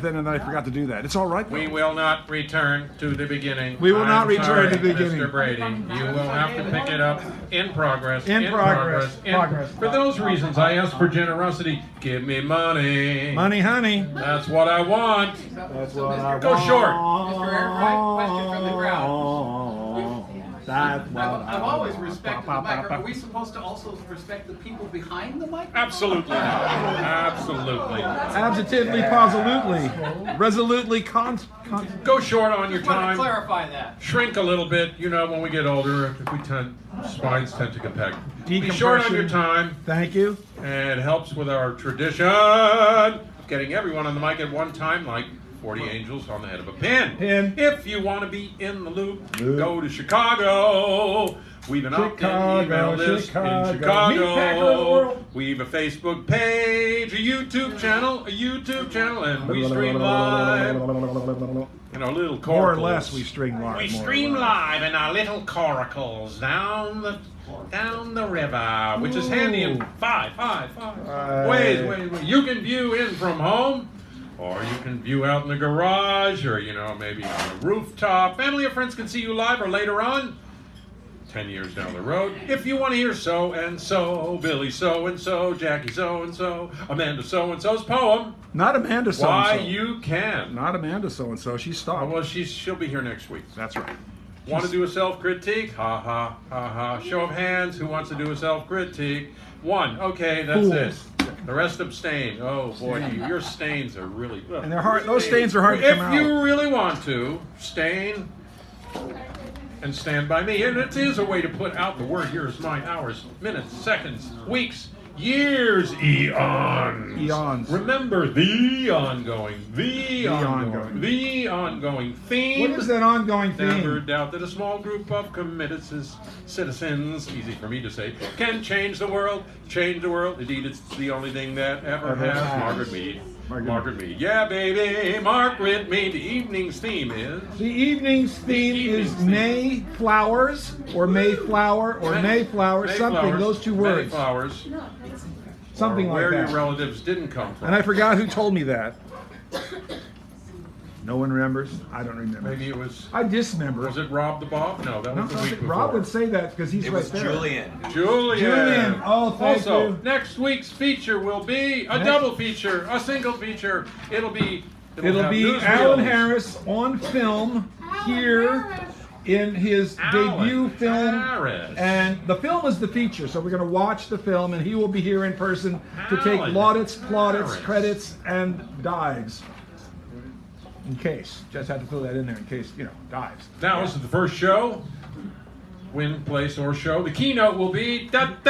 Then and I forgot to do that. It's all right. We will not return to the beginning. We will not I'm return sorry, to the beginning. Mr. Brady. You will have to pick it up in progress. In progress. For those reasons, I ask for generosity. Give me money. Money, honey. That's what I want. That's what I Go short. Mr. Aaron, question from the crowd. That's what I've always respected the mic. Are we supposed to also respect the people behind the mic? Absolutely not. Absolutely. Absolutely, positively, resolutely, Go short on your Just want to time. clarify that. Shrink a little bit. You know, when we get older, spines tend to compact. Be short on your time. Thank you. And it helps with our tradition of getting everyone on the mic at one time, like 40 angels on the head of a pin. If you want to be in the loop, go to Chicago. We've an opt-in email list in Chicago. We've a Facebook page, a YouTube channel, and we stream live in our little coracles. More or less, we stream live. We stream live in our little coracles down the river, which is handy in five ways. You can view in from home, or you can view out in the garage, or maybe on the rooftop. Family or friends can see you live, or later on, 10 years down the road. If you want to hear so and so, Billy so and so, Jackie so and so, Amanda so and so's poem. Not Amanda so and so. Why you can. Not Amanda so and so. She stopped. Well, she'll be here next week. That's right. Want to do a self-critique? Ha ha ha ha. Show of hands. Who wants to do a self-critique? One. Okay, that's it. The rest abstain. Oh boy, your stains are really. And they're hard. Those stains are hard to come out. If you really want to, stain and stand by me. And it is a way to put out the word yours, mine, ours, minutes, seconds, weeks, years, eons. Eons. Remember the ongoing theme. What is that ongoing theme? Never doubt that a small group of committed citizens, easy for me to say, can change the world. Indeed, it's the only thing that ever has. Margaret Mead. Margaret Mead. Yeah, baby. Margaret Mead. The evening's theme is? The evening's theme is Mayflowers, or Mayflower, or Mayflower, something, those two words. Mayflowers. Something like that. Where your relatives didn't come from. And I forgot who told me that. No one remembers? I don't remember. Maybe it was... I dismember. Was it Rob the Bob? No, that was the week before. Rob would say that because he's right there. Julian. Oh, thank you. Also, next week's feature will be a double feature, a single feature. It'll be Alan Harris on film here in his debut film. And the film is the feature, so we're going to watch the film, and he will be here in person to take plaudits, credits, and dives. In case. Just had to throw that in there in case, dives. Now, this is the first show. Win, place, or show. The keynote will be David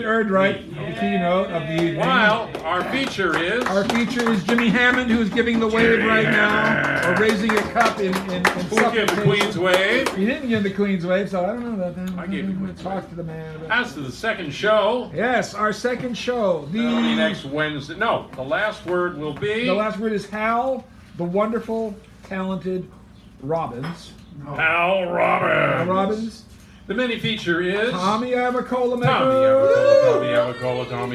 Erdreich, the keynote of the evening. While our feature is Jimmy Hammond, who's giving the wave right now, or raising a cup in who gave the Queen's wave? He didn't give the Queen's wave, so I don't know about that. I gave the Queen's Talk to the man about As to the second show. Yes, our second show. That'll be next Wednesday. No, the last word will be... The last word is Hal, the wonderful, talented Robbins. Hal Robbins. The mini feature is Tommy Avocola. Tommy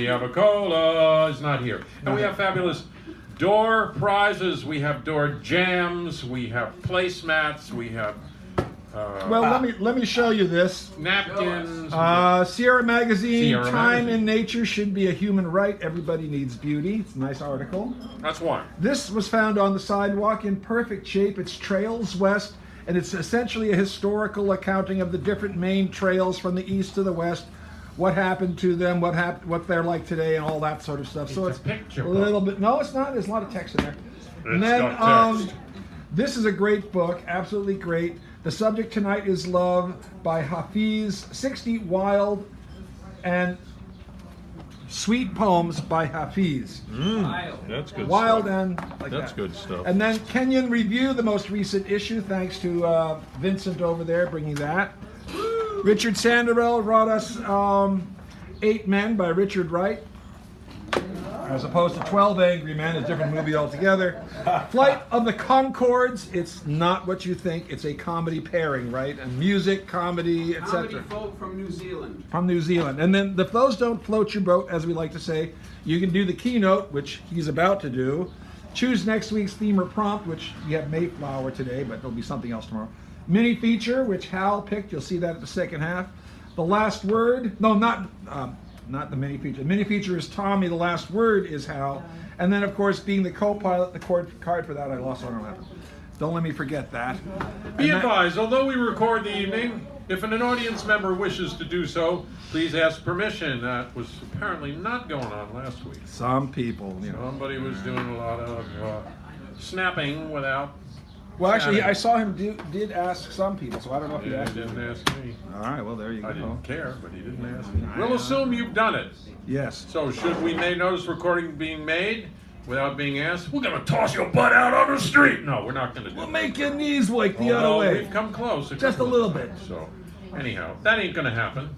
Avocola is not here. And we have fabulous door prizes. We have door jams. We have placemats. We have let me show you this. Napkins. Sierra Magazine. Time in nature should be a human right. Everybody needs beauty. It's a nice article. That's one. This was found on the sidewalk in perfect shape. It's Trails West. And it's essentially a historical accounting of the different main trails from the east to the west, what happened to them, what they're like today, and all that sort of stuff. So it's a little bit. No, it's not. There's a lot of text in there. And then this is a great book, absolutely great. The subject tonight is Love by Hafiz. 60 wild and sweet poems by Hafiz. That's good Wild stuff. and like That's that. good stuff. And then Kenyan Review, the most recent issue, thanks to Vincent over there bringing that. Richard Sanderell brought us 8 Men by Richard Wright. as opposed to 12 Angry Men, a different movie altogether. Flight of the Conchords, it's not what you think. It's a comedy pairing, right? And music, comedy, etc. Comedy folk from New Zealand. From New Zealand. And then if those don't float your boat, as we like to say, you can do the keynote, which he's about to do. Choose next week's theme or prompt, which you have Mayflower today, but there'll be something else tomorrow. Mini feature, which Hal picked. You'll see that at the second half. The last word. No, not the mini feature. The mini feature is Tommy. The last word is Hal. And then, of course, being the co-pilot, the card for that I lost on our lap. Don't let me forget that. Be advised, although we record the evening, if an audience member wishes to do so, please ask permission. That was apparently not going on last week. Some people, Somebody was doing a lot of snapping without. Well, actually, chatting. I saw him did ask some people, so I don't know if he He asked didn't me. ask me. All right, well, there you go. I didn't care, but he didn't ask me. We'll assume you've done it. Yes. So should we notice recording being made without being asked? We're going to toss your butt out on the street. No, we're not going to do We'll that. make your knees wake the other Although way. We've come close. Just a little bit. So, anyhow, that ain't going to happen.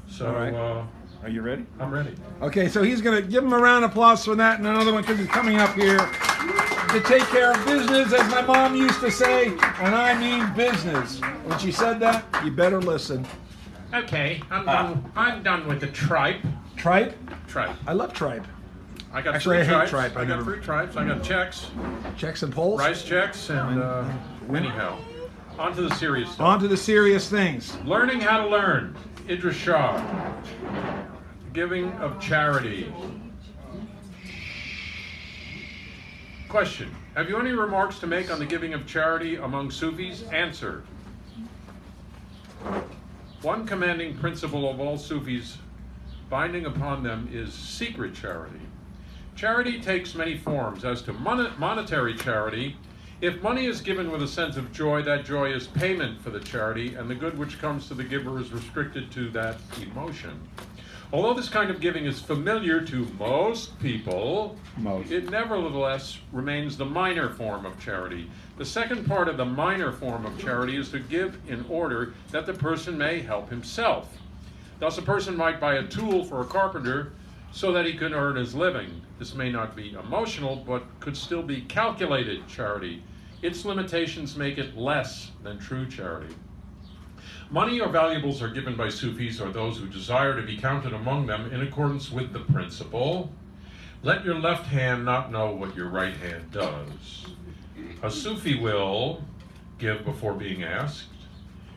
So, All right. Are you ready? I'm ready. Okay, so he's going to give him a round of applause for that, and another one because he's coming up here to take care of business, as my mom used to say, and I mean business. When she said that, you better listen. Okay, I'm done with the tripe. Tripe? Tripe. I love tripe. I got Actually, I three hate tripes. tripe. I got 3 tripes. I got checks, Checks and polls. rice checks, and anyhow, on to the serious stuff. On to the serious things. Learning how to learn. Idris Shah. Giving of charity. Question. Have you any remarks to make on the giving of charity among Sufis? Answer. One commanding principle of all Sufis binding upon them is secret charity. Charity takes many forms. As to monetary charity, if money is given with a sense of joy, that joy is payment for the charity, and the good which comes to the giver is restricted to that emotion. Although this kind of giving is familiar to most people, it nevertheless remains the minor form of charity. The second part of the minor form of charity is to give in order that the person may help himself. Thus, a person might buy a tool for a carpenter so that he can earn his living. This may not be emotional, but could still be calculated charity. Its limitations make it less than true charity. Money or valuables are given by Sufis or those who desire to be counted among them in accordance with the principle, let your left hand not know what your right hand does. A Sufi will give before being asked,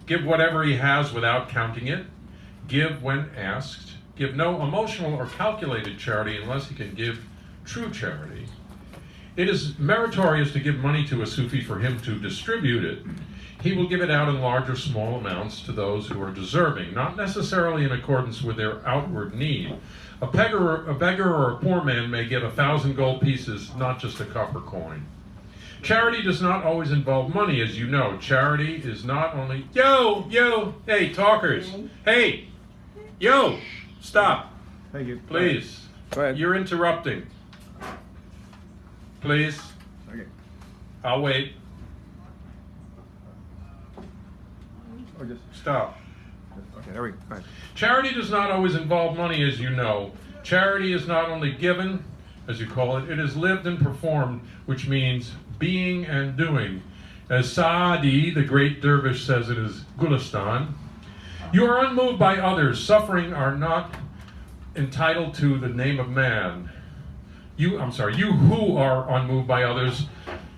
give whatever he has without counting it, give when asked, give no emotional or calculated charity unless he can give true charity. It is meritorious to give money to a Sufi for him to distribute it. He will give it out in large or small amounts to those who are deserving, not necessarily in accordance with their outward need. A beggar or a poor man may give 1,000 gold pieces, not just a copper coin. Charity does not always involve money, as you know. Charity is not only, hey, talkers, hey, stop, Thank you. please. Go ahead. You're interrupting. Please, Okay. I'll wait. Or just, Stop. okay, there we go. Go ahead. Charity does not always involve money, as you know. Charity is not only given, as you call it, it is lived and performed, which means being and doing. As Saadi, the great dervish, says in his Gulistan, you are unmoved by others. Suffering are not entitled to the name of man. You who are unmoved by others'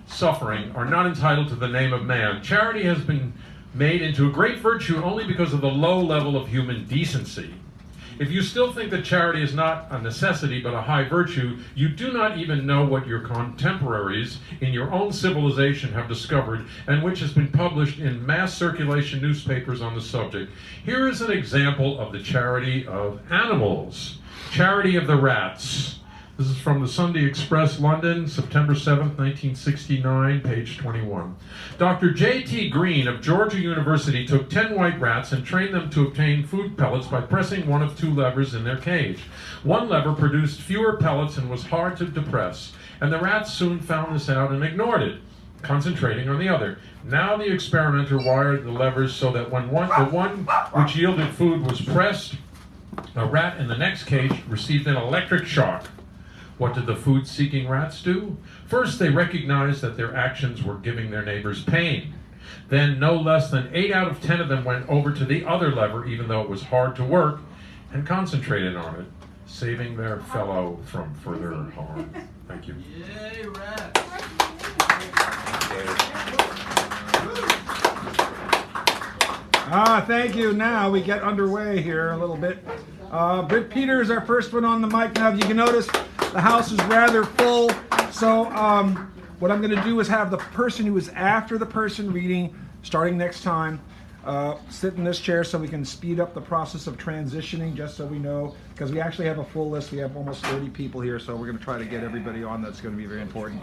suffering are not entitled to the name of man. Charity has been made into a great virtue only because of the low level of human decency. If you still think that charity is not a necessity but a high virtue, you do not even know what your contemporaries in your own civilization have discovered and which has been published in mass circulation newspapers on the subject. Here is an example of the charity of animals. Charity of the rats. This is from the Sunday Express, London, September 7th, 1969, page 21. Dr. J.T. Green of Georgia University took 10 white rats and trained them to obtain food pellets by pressing one of 2 levers in their cage. One lever produced fewer pellets and was hard to depress, and the rats soon found this out and ignored it, concentrating on the other. Now the experimenter wired the levers so that when the one which yielded food was pressed, a rat in the next cage received an electric shock. What did the food-seeking rats do? First, they recognized that their actions were giving their neighbors pain. Then, no less than 8 out of 10 of them went over to the other lever, even though it was hard to work, and concentrated on it, saving their fellow from further harm. Thank you. Yay, rats. Thank you. Now we get underway here a little bit. Britt Peter is our first one on the mic. Now, if you can notice, the house is rather full. So what I'm going to do is have the person who is after the person reading, starting next time, sit in this chair so we can speed up the process of transitioning, just so we know, because we actually have a full list. We have almost 30 people here, so we're going to try to get everybody on. That's going to be very important.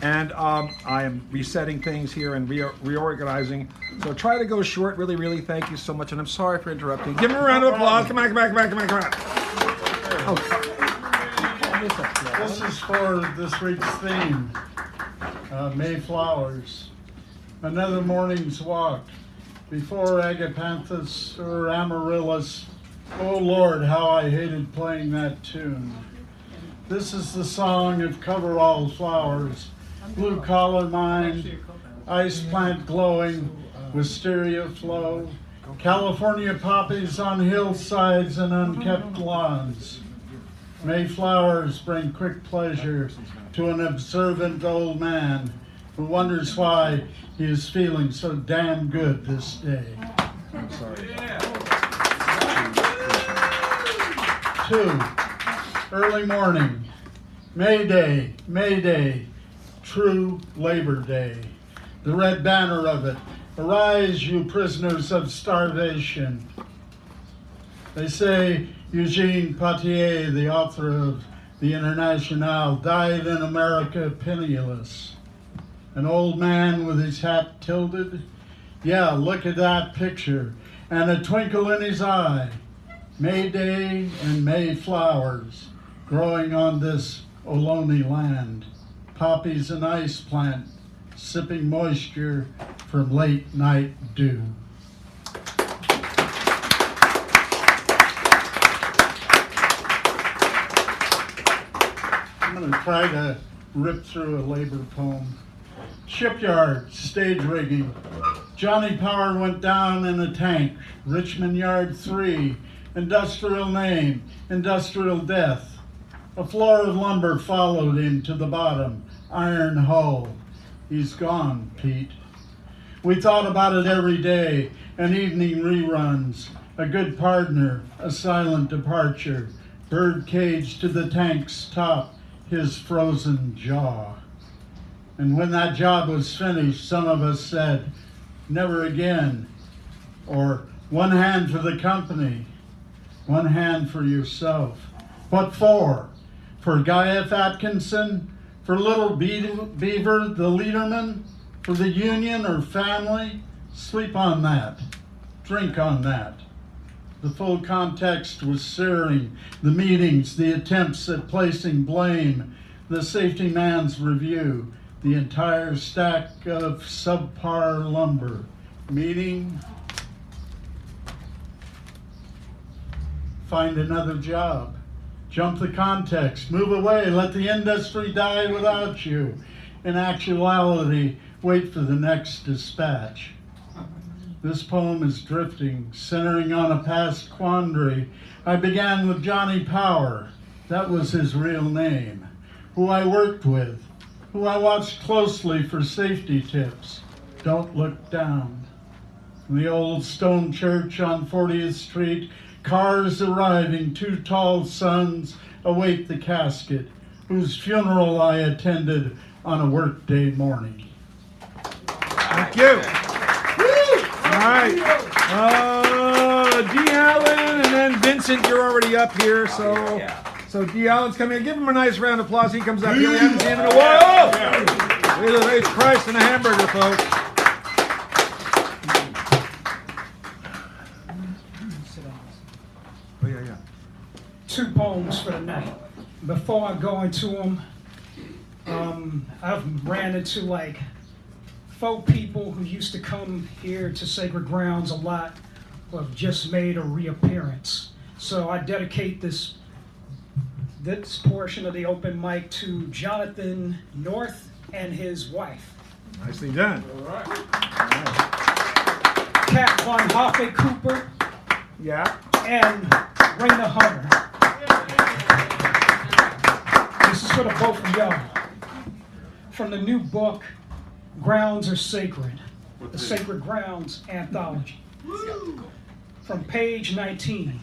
And I am resetting things here and reorganizing. So try to go short. Really, really thank you so much. And I'm sorry for interrupting. Give him a round of applause. Come on, come on, come on, come on, come on. This is for this week's theme, Mayflowers. Another morning's walk. Before Agapanthus or Amaryllis, oh Lord, how I hated playing that tune. This is the song of coverall flowers, blue collar mine, ice plant glowing, wisteria flow, California poppies on hillsides and unkept lawns. Mayflowers bring quick pleasure to an observant old man who wonders why he is feeling so damn good this day. I'm sorry. 2, early morning, May Day, May Day, true Labor Day. The red banner of it, arise you prisoners of starvation. They say Eugene Potier, the author of the Internationale, died in America penniless. An old man with his hat tilted? Yeah, look at that picture. And a twinkle in his eye. May Day and May flowers growing on this Ohlone land. Poppies and ice plant sipping moisture from late night dew. I'm going to try to rip through a labor poem. Shipyard, stage rigging. Johnny Power went down in a tank. Richmond Yard 3, industrial name, industrial death. A floor of lumber followed him to the bottom, iron hull. He's gone, Pete. We thought about it every day, an evening reruns, a good partner, a silent departure, bird cage to the tank's top, his frozen jaw. And when that job was finished, some of us said, never again, or one hand for the company, one hand for yourself. What for? For Guy F. Atkinson? For little Beaver, the leaderman? For the union or family? Sleep on that. Drink on that. The full context was searing. The meetings, the attempts at placing blame, the safety man's review, the entire stack of subpar lumber. Meeting, find another job. Jump the context, move away, let the industry die without you. In actuality, wait for the next dispatch. This poem is drifting, centering on a past quandary. I began with Johnny Power, that was his real name, who I worked with, who I watched closely for safety tips. Don't look down. In the old stone church on 40th Street, cars arriving, 2 tall sons await the casket, whose funeral I attended on a workday morning. Thank you. All right. D. Allen and then Vincent, you're already up here, so D. Allen's coming in. Give him a nice round of applause. He comes up here. We haven't seen him in a while. Look at the Christ and a hamburger, folks. Oh, yeah. 2 poems for the night. Before I go into them, I've ran into like folk people who used to come here to Sacred Grounds a lot who have just made a reappearance. So I dedicate this this portion of the open mic to Jonathan North and his wife. Nicely done. All right. Kat Von Hoffe Cooper Yeah. and Raina Hunter. This is for the both of y'all. From the new book, Grounds Are Sacred, the Sacred Grounds Anthology. From page 19,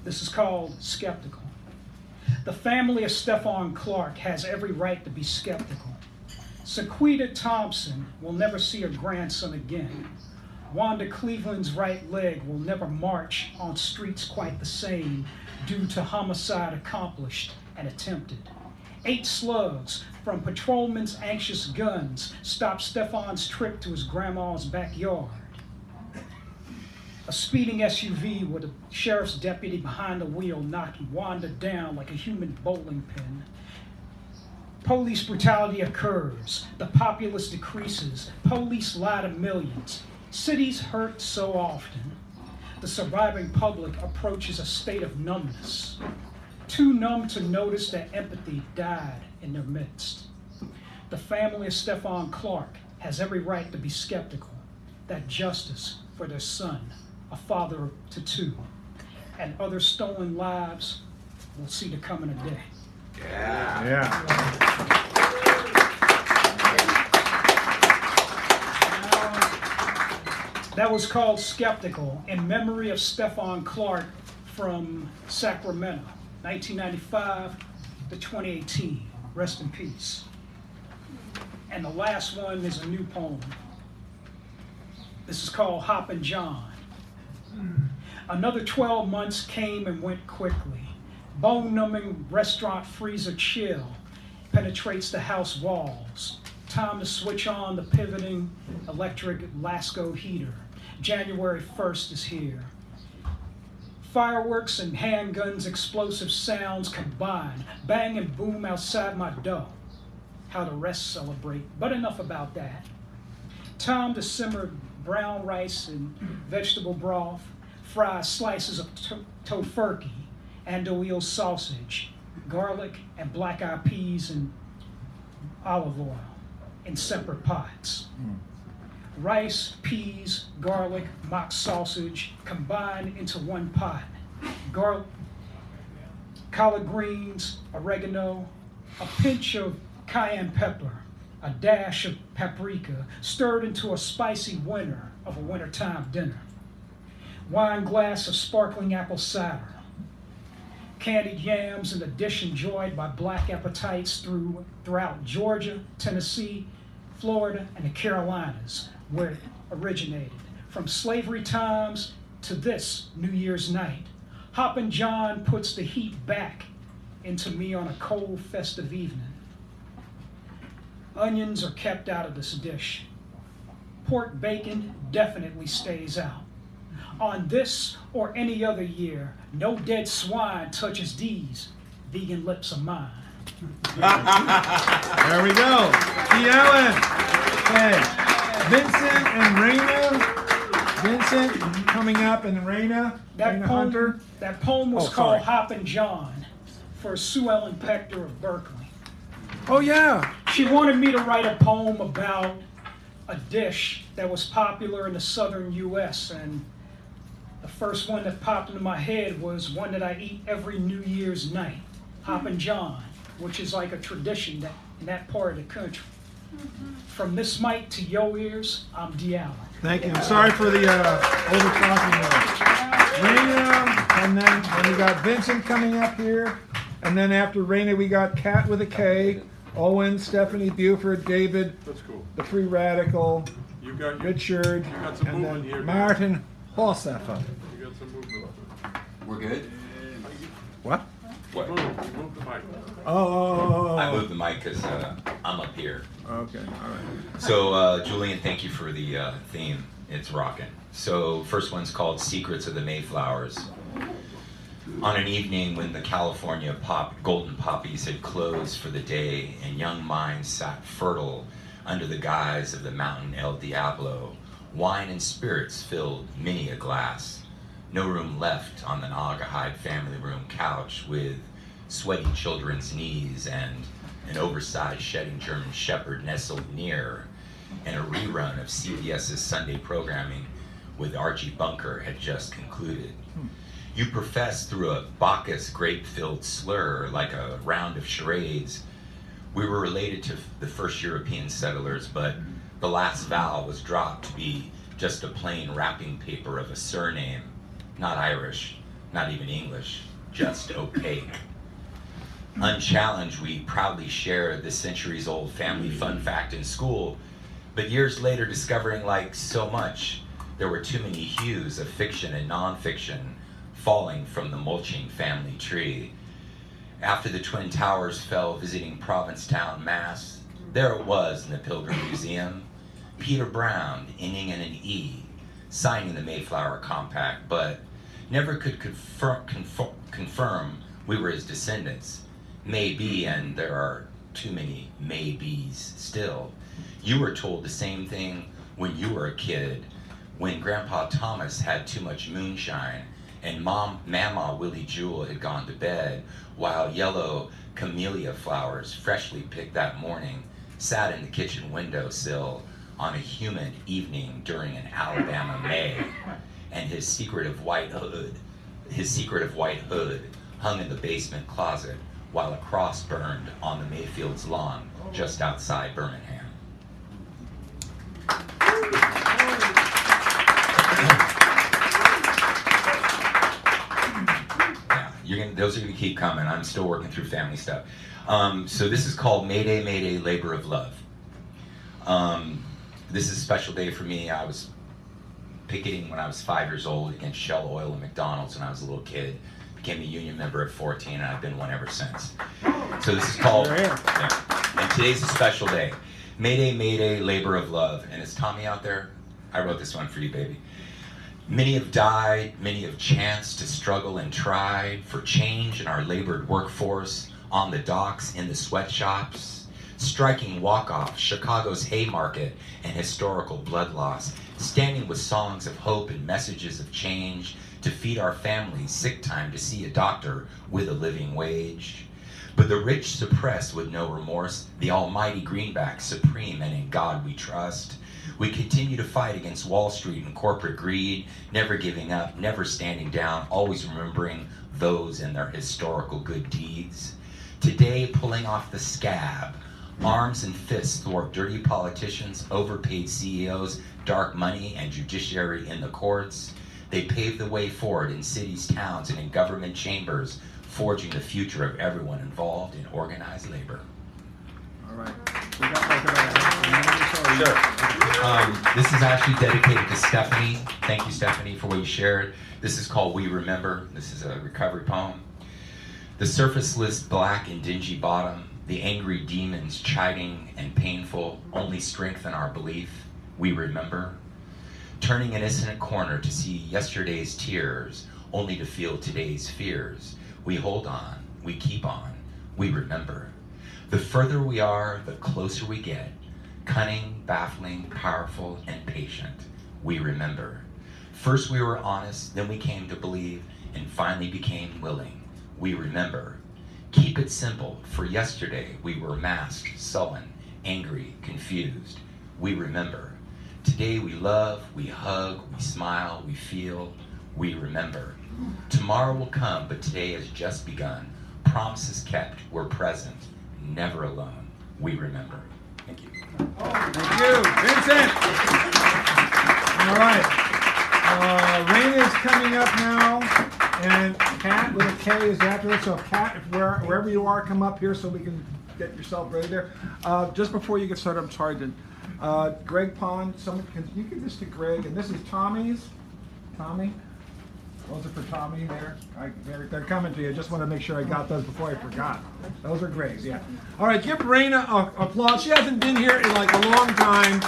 this is called Skeptical. The family of Stephon Clark has every right to be skeptical. Sequita Thompson will never see her grandson again. Wanda Cleveland's right leg will never march on streets quite the same due to homicide accomplished and attempted. 8 slugs from patrolmen's anxious guns stopped Stephon's trip to his grandma's backyard. A speeding SUV with a sheriff's deputy behind the wheel knocked Wanda down like a human bowling pin. Police brutality occurs. The populace decreases. Police lie to millions. Cities hurt so often. The surviving public approaches a state of numbness. Too numb to notice that empathy died in their midst. The family of Stephon Clark has every right to be skeptical that justice for their son, a father to 2, and other stolen lives will see the coming of day. Yeah. That was called Skeptical in memory of Stephon Clark from Sacramento, 1995 to 2018. Rest in peace. And the last one is a new poem. This is called Hoppin' John. Another 12 months came and went quickly. Bone-numbing restaurant freezer chill penetrates the house walls. Time to switch on the pivoting electric Lasco heater. January 1st is here. Fireworks and handguns, explosive sounds combine. Bang and boom outside my door. How the rest celebrate, but enough about that. Time to simmer brown rice and vegetable broth. Fry slices of tofurkey, andouille sausage, garlic and black-eyed peas and olive oil in separate pots. Rice, peas, garlic, mock sausage combined into one pot. Collard greens, oregano, a pinch of cayenne pepper, a dash of paprika, stirred into a spicy winter of a wintertime dinner. Wine glass of sparkling apple cider. Candied yams in a dish enjoyed by black appetites throughout Georgia, Tennessee, Florida, and the Carolinas, where it originated. From slavery times to this New Year's night, Hoppin' John puts the heat back into me on a cold, festive evening. Onions are kept out of this dish. Pork bacon definitely stays out. On this or any other year, no dead swine touches these vegan lips of mine. There we go. T. Allen. Okay. Vincent and Raina. Vincent coming up, and Raina. Raina Hunter. That poem was Oh, called sorry. Hoppin' John for Sue Ellen Pector of Berkeley. Oh yeah. She wanted me to write a poem about a dish that was popular in the southern U.S. and the first one that popped into my head was one that I eat every New Year's night, Hoppin' John, which is like a tradition in that part of the country. From this mic to your ears, I'm D. Allen. Thank you. I'm sorry for the over talking there. Raina, and then we got Vincent coming up here, and then after Raina we got Kat with a K, Owen, Stephanie, Buford, David, That's cool. the Free Radical, You got Richard, you got some and movement then here. Martin Horseffer. You got some movement. We're good? What? What? Move the mic. Oh. I moved the mic because I'm up here. Okay, all right. So, Julian, thank you for the theme. It's rocking. So, first one's called Secrets of the Mayflowers. On an evening when the California golden poppies had closed for the day and young minds sat fertile under the guise of the mountain El Diablo, wine and spirits filled many a glass. No room left on the Naugahyde family room couch with sweaty children's knees, and an oversized shedding German shepherd nestled near, and a rerun of CBS's Sunday programming with Archie Bunker had just concluded. You professed through a Bacchus grape-filled slur like a round of charades. We were related to the first European settlers, but the last vowel was dropped to be just a plain wrapping paper of a surname, not Irish, not even English, just opaque. Unchallenged, we proudly shared the centuries-old family fun fact in school, but years later discovering, like so much, there were too many hues of fiction and nonfiction falling from the mulching family tree. After the Twin Towers fell visiting Provincetown, Mass., there it was in the Pilgrim Museum, Peter Brown, ending in an E, signing the Mayflower Compact, but never could confirm we were his descendants. Maybe, and there are too many maybes still. You were told the same thing when you were a kid, when Grandpa Thomas had too much moonshine and Mama Willie Jewell had gone to bed, while yellow camellia flowers, freshly picked that morning, sat in the kitchen windowsill on a humid evening during an Alabama May, and his secretive white hood hung in the basement closet while a cross burned on the Mayfield's lawn just outside Birmingham. Those are going to keep coming. I'm still working through family stuff. So this is called Mayday, Mayday, Labor of Love. This is a special day for me. I was picketing when I was 5 years old against Shell Oil and McDonald's when I was a little kid. Became a union member at 14, and I've been one ever since. So this is called, and today's a special day. Mayday, Mayday, Labor of Love. And is Tommy out there? I wrote this one for you, baby. Many have died, many have chanced to struggle and tried for change in our labored workforce, on the docks, in the sweatshops, striking walk-offs, Chicago's Haymarket, and historical blood loss, standing with songs of hope and messages of change to feed our families, sick time to see a doctor with a living wage. But the rich suppress with no remorse, the almighty greenback supreme, and in God we trust. We continue to fight against Wall Street and corporate greed, never giving up, never standing down, always remembering those and their historical good deeds. Today, pulling off the scab, arms and fists thwart dirty politicians, overpaid CEOs, dark money, and judiciary in the courts. They pave the way forward in cities, towns, and in government chambers, forging the future of everyone involved in organized labor. All right. We got like about a minute or so. Sure. This is actually dedicated to Stephanie. Thank you, Stephanie, for what you shared. This is called We Remember. This is a recovery poem. The surfaceless black and dingy bottom, the angry demons chiding and painful, only strengthen our belief. We remember. Turning an innocent corner to see yesterday's tears, only to feel today's fears. We hold on, we keep on, we remember. The further we are, the closer we get. Cunning, baffling, powerful, and patient. We remember. First we were honest, then we came to believe, and finally became willing. We remember. Keep it simple, for yesterday we were masked, sullen, angry, confused. We remember. Today we love, we hug, we smile, we feel, we remember. Tomorrow will come, but today has just begun. Promises kept, we're present, never alone. We remember. Thank you. Thank you, Vincent. All right. Raina is coming up now, and Kat with a K is after this. So Kat, wherever you are, come up here so we can get yourself ready there. Just before you get started, I'm sorry to Greg Pond. You give this to Greg, and this is Tommy's. Tommy. Those are for Tommy there. They're coming to you. I just want to make sure I got those before I forgot. Those are Greg's, yeah. All right, give Raina applause. She hasn't been here in like a long time.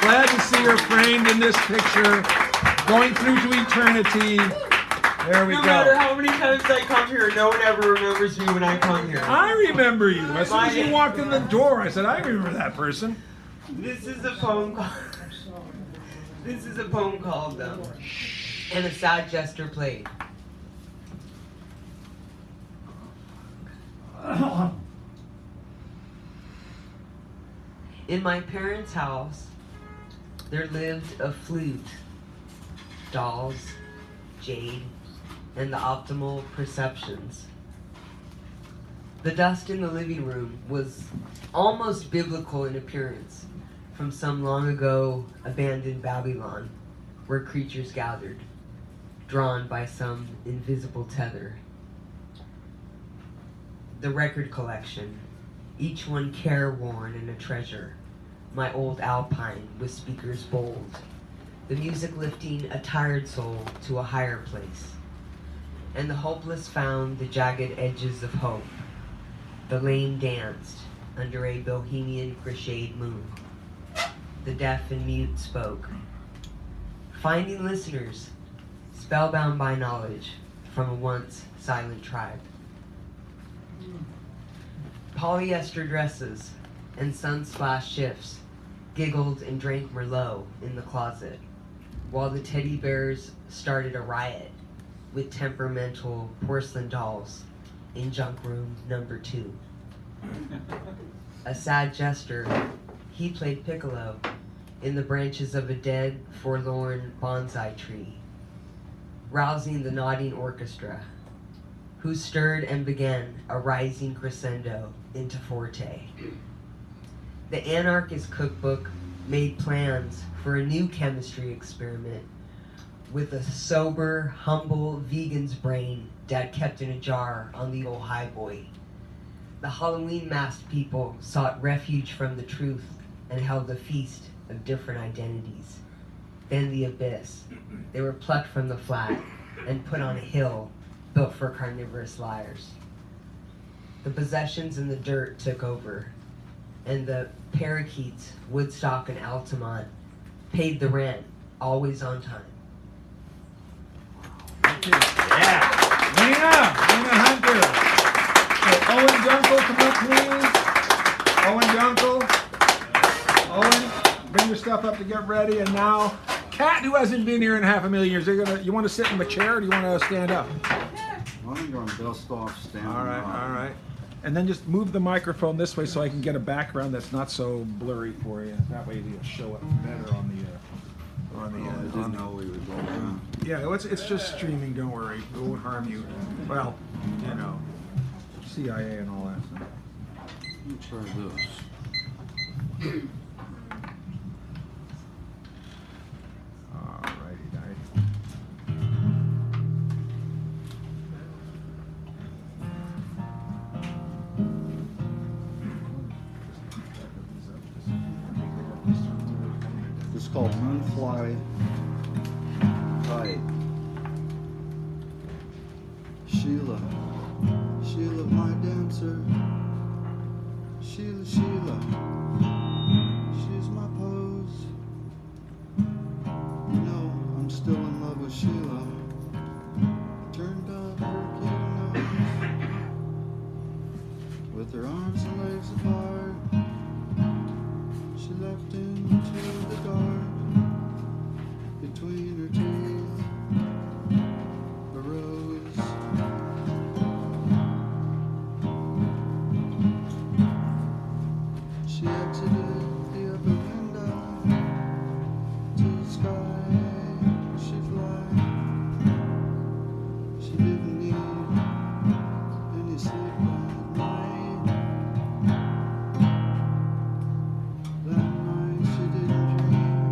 Glad to see her framed in this picture, going through to eternity. There we go. No matter how many times I come here, no one ever remembers me when I come here. I remember you. As soon as you walked in the door, I said, I remember that person. This is a poem called And a Sad Jester Played. In my parents' house, there lived a flute, dolls, jade, and the optimal perceptions. The dust in the living room was almost biblical in appearance, from some long ago abandoned Babylon, where creatures gathered, drawn by some invisible tether. The record collection, each one careworn and a treasure. My old Alpine with speakers bold. The music lifting a tired soul to a higher place. And the hopeless found the jagged edges of hope. The lame danced under a bohemian crocheted moon. The deaf and mute spoke. Finding listeners, spellbound by knowledge from a once silent tribe. Polyester dresses and sun-splashed shifts giggled and drank Merlot in the closet, while the teddy bears started a riot with temperamental porcelain dolls in junk room number 2. A sad jester, he played piccolo in the branches of a dead, forlorn bonsai tree, rousing the nodding orchestra, who stirred and began a rising crescendo into forte. The anarchist cookbook made plans for a new chemistry experiment with a sober, humble vegan's brain Dad kept in a jar on the old highboy. The Halloween masked people sought refuge from the truth and held a feast of different identities. Then the abyss. They were plucked from the flat and put on a hill built for carnivorous liars. The possessions in the dirt took over, and the parakeets, Woodstock and Altamont, paid the rent, always on time. Yeah. Lena Hunter. So Owen Dunkel, come up, please. Owen, bring your stuff up to get ready. And now, Kat, who hasn't been here in half a million years, you want to sit in the chair or do you want to stand up? I think I'm best off standing All right, up. all right. And then just move the microphone this way so I can get a background that's not so blurry for you. That way it'll show up better on the. I didn't know we would go around. Yeah, it's just streaming. Don't worry, it won't harm you. Well, you know, CIA and all that stuff. Let me try this. Alrighty, righty. It's called Moonfly Kite. Sheila, Sheila, my dancer. Sheila, Sheila, she's my pose. You know, I'm still in love with Sheila. Turned up her cute nose, with her arms and legs apart. She left into the dark, between her teeth, a rose. She exited the upper window to the sky. She fly. She didn't need any sleep that night. That night she didn't dream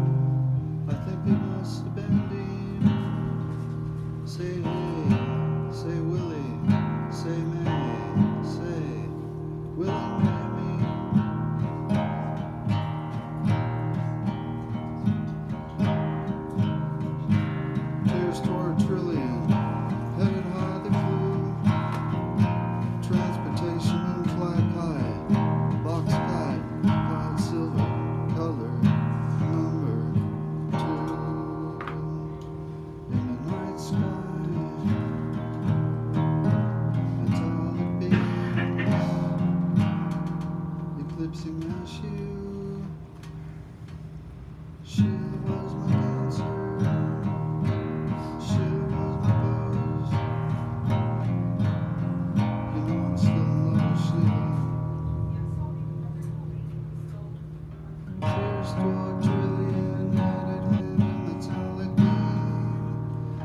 used to walk trillion, headed heaven, that's all it mean.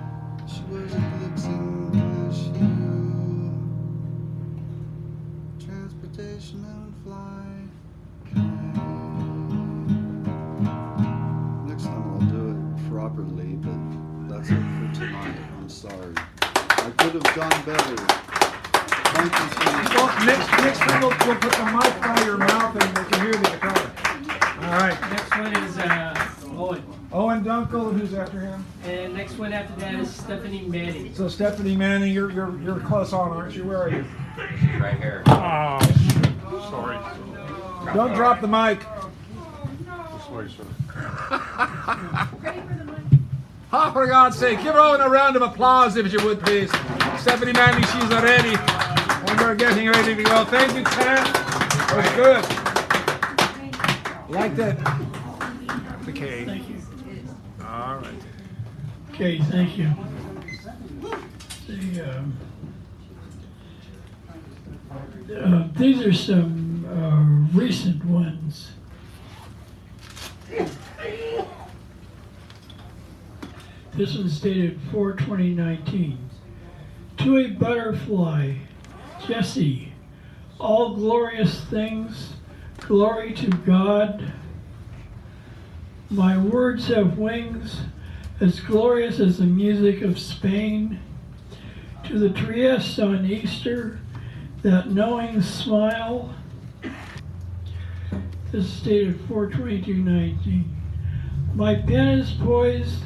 She was eclipsing the shoe. Transportation and fly. Next time I'll do it properly, but that's it for tonight. I'm sorry. I could have done better. Thank you so much. Well, next time we'll put the mic by your mouth and they can hear the guitar. All right. Next one is Owen. Owen Dunkel, who's after him? And next one after that is Stephanie Manning. So Stephanie Manning, you're close on, aren't you? Where are you? Right here. Oh, sorry. Don't drop the mic. This way, sir. Oh, for God's sake, give Owen a round of applause if you would, please. Stephanie Manning, she's ready. And we're getting ready to go. Thank you, Kat. That was good. Like that. Okay. Thank you. All right. Okay, thank you. These are some recent ones. This one's dated 4/2019. To a butterfly, Jesse, all glorious things, glory to God. My words have wings, as glorious as the music of Spain. To the Trieste on Easter, that knowing smile. This is dated 4/22/19. My pen is poised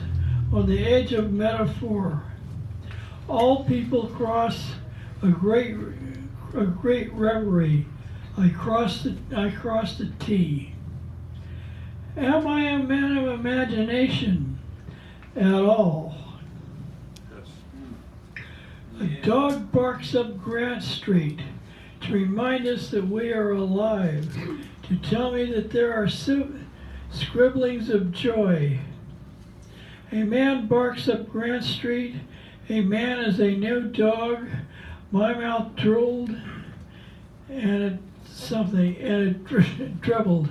on the edge of metaphor. All people cross a great reverie. I cross the T. Am I a man of imagination at all? A dog barks up Grant Street to remind us that we are alive, to tell me that there are scribblings of joy. A man barks up Grant Street. A man is a new dog. My mouth drooled, and it dribbled.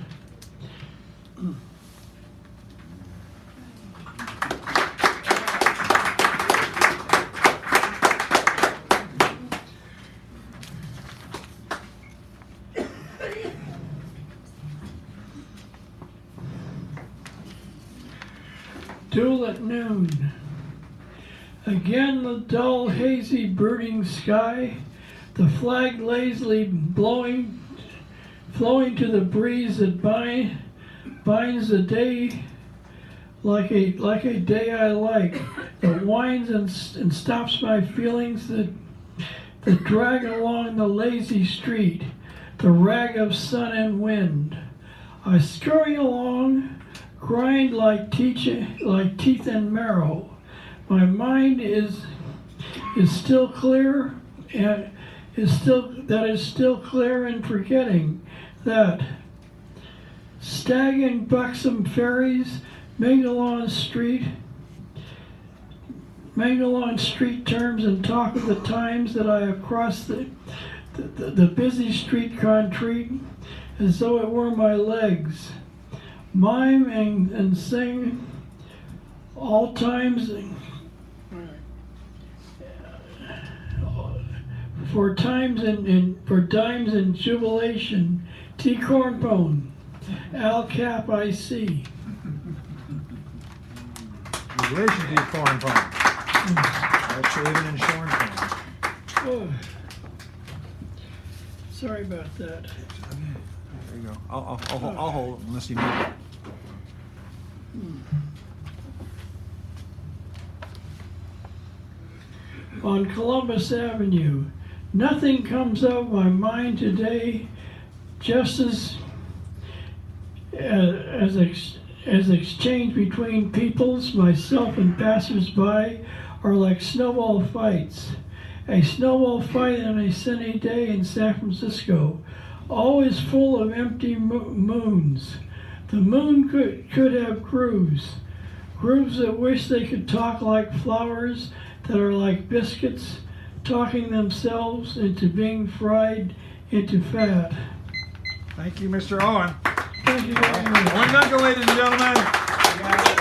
Duel at noon. Again the dull, hazy, brooding sky, the flag lazily flowing to the breeze that binds the day like a day I like, that winds and stops my feelings that drag along the lazy street, the rag of sun and wind. I scurry along, grind like teeth and marrow. My mind is still clear and is still clear in forgetting that stag and buxom fairies mingle on street terms and talk of the times that I have crossed the busy street concrete as though it were my legs. Mime and sing all times for dimes and jubilation. T. Cornbone, Al Cap I see. Relation to your foreign phone. Actually, even in shorn phone. Oh. Sorry about that. There you go. I'll hold it unless you need it. On Columbus Avenue, nothing comes of my mind today, just as exchange between peoples, myself and passers-by, are like snowball fights. A snowball fight on a sunny day in San Francisco, always full of empty moons. The moon could have grooves that wish they could talk like flowers, that are like biscuits, talking themselves into being fried into fat. Thank you, Mr. Owen. Thank you very much. When Gunga, ladies and gentlemen.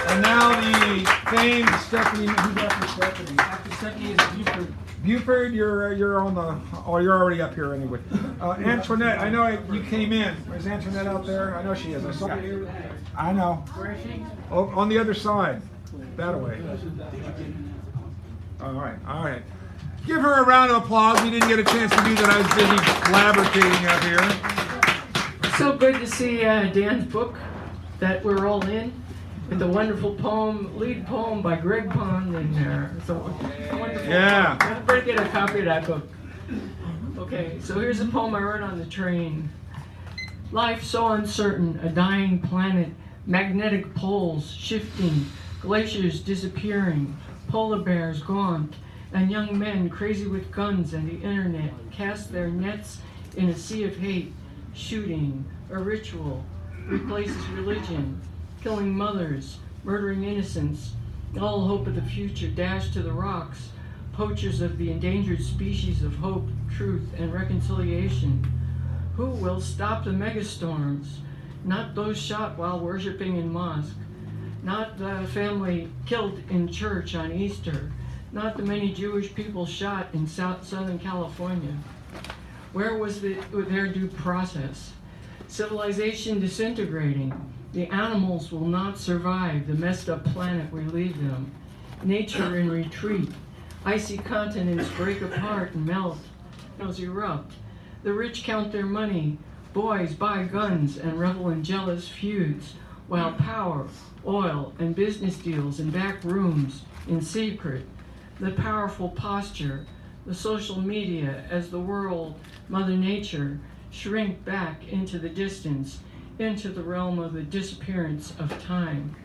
And now the famed Stephanie. Who's after Stephanie? After Stephanie is Buford. Buford, you're on the. Oh, you're already up here anyway. Antoinette, I know you came in. Is Antoinette out there? I know she is. I saw her. I know. Where is she? Oh, on the other side. That way. All right, all right. Give her a round of applause. We didn't get a chance to do that. I was busy collaborating up here. So good to see Dan's book that we're all in, with the wonderful lead poem by Greg Pond in there. It's a wonderful. Yeah. Poem. Everybody get a copy of that book. Okay, so here's a poem I wrote on the train. Life so uncertain, a dying planet, magnetic poles shifting, glaciers disappearing, polar bears gaunt, and young men crazy with guns and the internet cast their nets in a sea of hate. Shooting, a ritual, replaces religion, killing mothers, murdering innocents, all hope of the future dashed to the rocks, poachers of the endangered species of hope, truth, and reconciliation. Who will stop the megastorms? Not those shot while worshiping in mosque, not the family killed in church on Easter, not the many Jewish people shot in Southern California. Where was their due process? Civilization disintegrating. The animals will not survive the messed up planet we leave them. Nature in retreat. Icy continents break apart and melt. Erupt. The rich count their money. Boys buy guns and revel in jealous feuds, while power, oil, and business deals in back rooms, in secret. The powerful posture, the social media as the world, Mother Nature, shrink back into the distance, into the realm of the disappearance of time,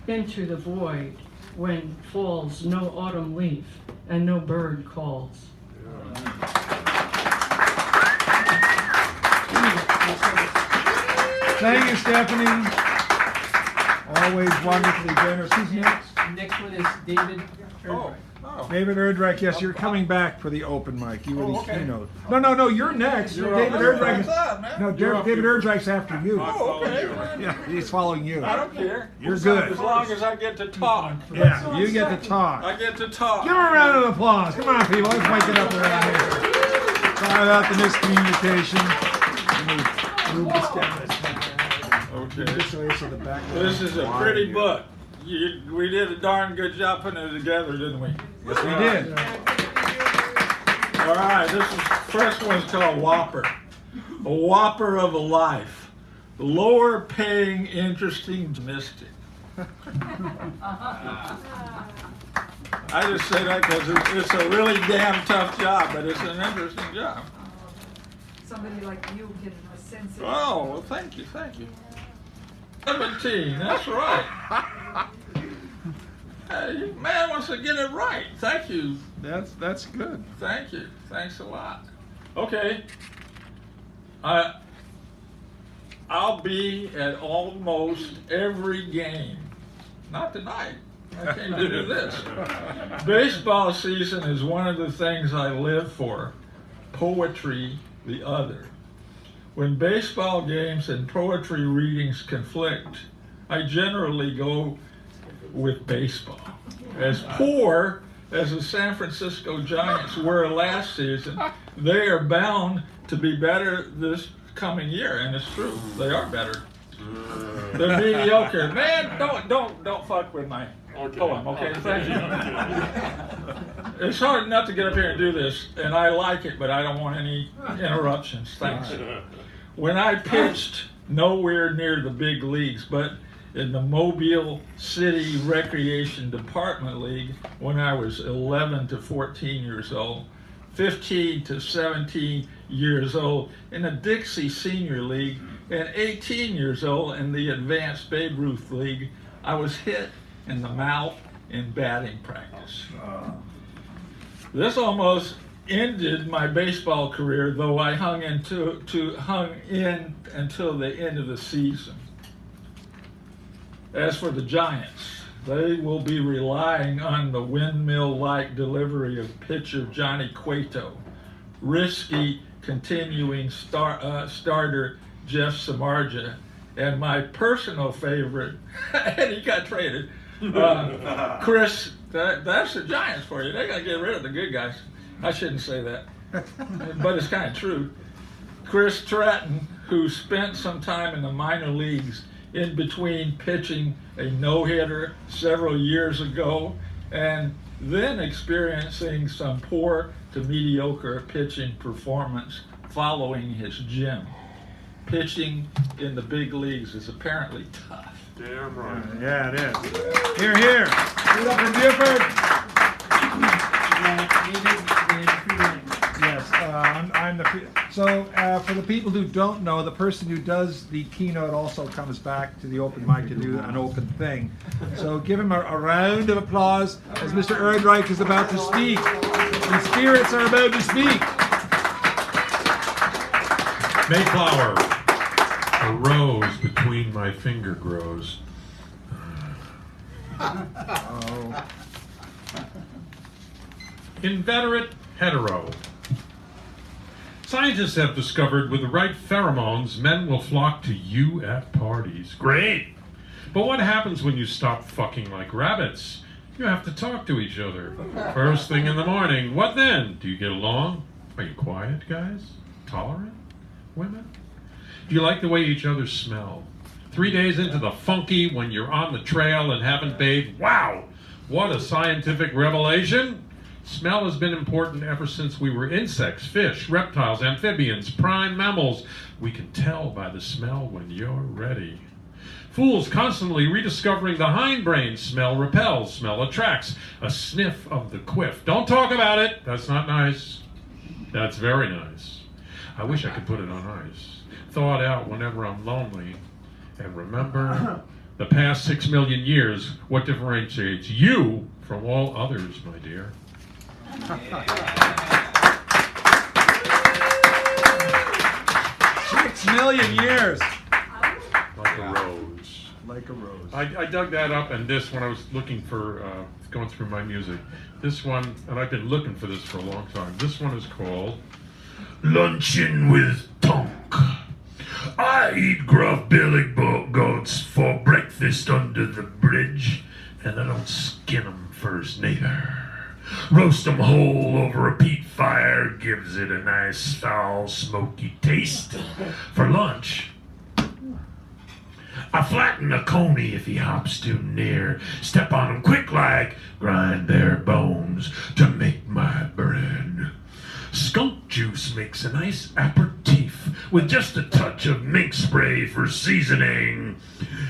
into the void when falls no autumn leaf and no bird calls. Thank you, Stephanie. Always wonderfully generous. Who's next? Next one is David. David Erdreich, yes, you're coming back for the open mic. You were the keynote. No, you're next. David Erdreich. No, David Erdreich's after you. Oh, okay. Yeah, he's following you. I don't care. You're good. As long as I get to talk. Yeah, you get to talk. I get to talk. Give him a round of applause. Come on, people. Let's wake it up around here. Sorry about the miscommunication. Move this down. Okay. This way so the back. This is a pretty book. We did a darn good job putting it together, didn't we? Yes, we did. All right, first one's called Whopper. A Whopper of a Life. Lower paying, interesting mystic. I just say that because it's a really damn tough job, but it's an interesting job. Somebody like you can sense it. Oh, well, thank you. 17, that's right. Hey, man wants to get it right. Thank you. That's good. Thank you. Thanks a lot. Okay. I'll be at almost every game. Not tonight. I can't do this. Baseball season is one of the things I live for. Poetry, the other. When baseball games and poetry readings conflict, I generally go with baseball. As poor as the San Francisco Giants were last season, they are bound to be better this coming year, and it's true. They are better. They're mediocre. Man, don't fuck with my poem, okay? Thank you. It's hard enough to get up here and do this, and I like it, but I don't want any interruptions. Thanks. When I pitched nowhere near the big leagues, but in the Mobile City Recreation Department League when I was 11 to 14 years old, 15 to 17 years old in the Dixie Senior League, and 18 years old in the Advanced Babe Ruth League, I was hit in the mouth in batting practice. This almost ended my baseball career, though I hung in until the end of the season. As for the Giants, they will be relying on the windmill-like delivery of pitcher Johnny Cueto, risky continuing starter Jeff Samardzija, And my personal favorite, and he got traded, Chris, that's the Giants for you. They got to get rid of the good guys. I shouldn't say that, but it's kind of true. Chris Stratton, who spent some time in the minor leagues in between pitching a no-hitter several years ago and then experiencing some poor to mediocre pitching performance following his gym. Pitching in the big leagues is apparently tough. Damn right. Yeah, it is. Here, here. Give it up for Buford. Yes, I'm the. So for the people who don't know, the person who does the keynote also comes back to the open mic to do an open thing. So give him a round of applause as Mr. Erdreich is about to speak. The spirits are about to speak. Mayflower, a rose between my finger grows. Oh. Inveterate hetero. Scientists have discovered with the right pheromones, men will flock to you at parties. Great! But what happens when you stop fucking like rabbits? You have to talk to each other. First thing in the morning. What then? Do you get along? Are you quiet, guys? Tolerant? Women? Do you like the way each other smell? 3 days into the funky when you're on the trail and haven't bathed? Wow! What a scientific revelation! Smell has been important ever since we were insects, fish, reptiles, amphibians, prime mammals. We can tell by the smell when you're ready. Fools constantly rediscovering the hindbrain. Smell repels, smell attracts. A sniff of the quiff. Don't talk about it. That's not nice. That's very nice. I wish I could put it on ice. Thaw it out whenever I'm lonely. And remember, the past 6 million years, what differentiates you from all others, my dear? 6 million years. Like a rose. Like a rose. I dug that up, and this, when I was looking for, going through my music, this one, and I've been looking for this for a long time, this one is called Luncheon with Tonk. I eat gruff billy goats for breakfast under the bridge, and I don't skin 'em first neither. Roast 'em whole over a peat fire gives it a nice foul smoky taste. For lunch, I flatten a coney if he hops too near. Step on 'em quick like, grind their bones to make my bread. Skunk juice makes a nice aperitif with just a touch of mink spray for seasoning.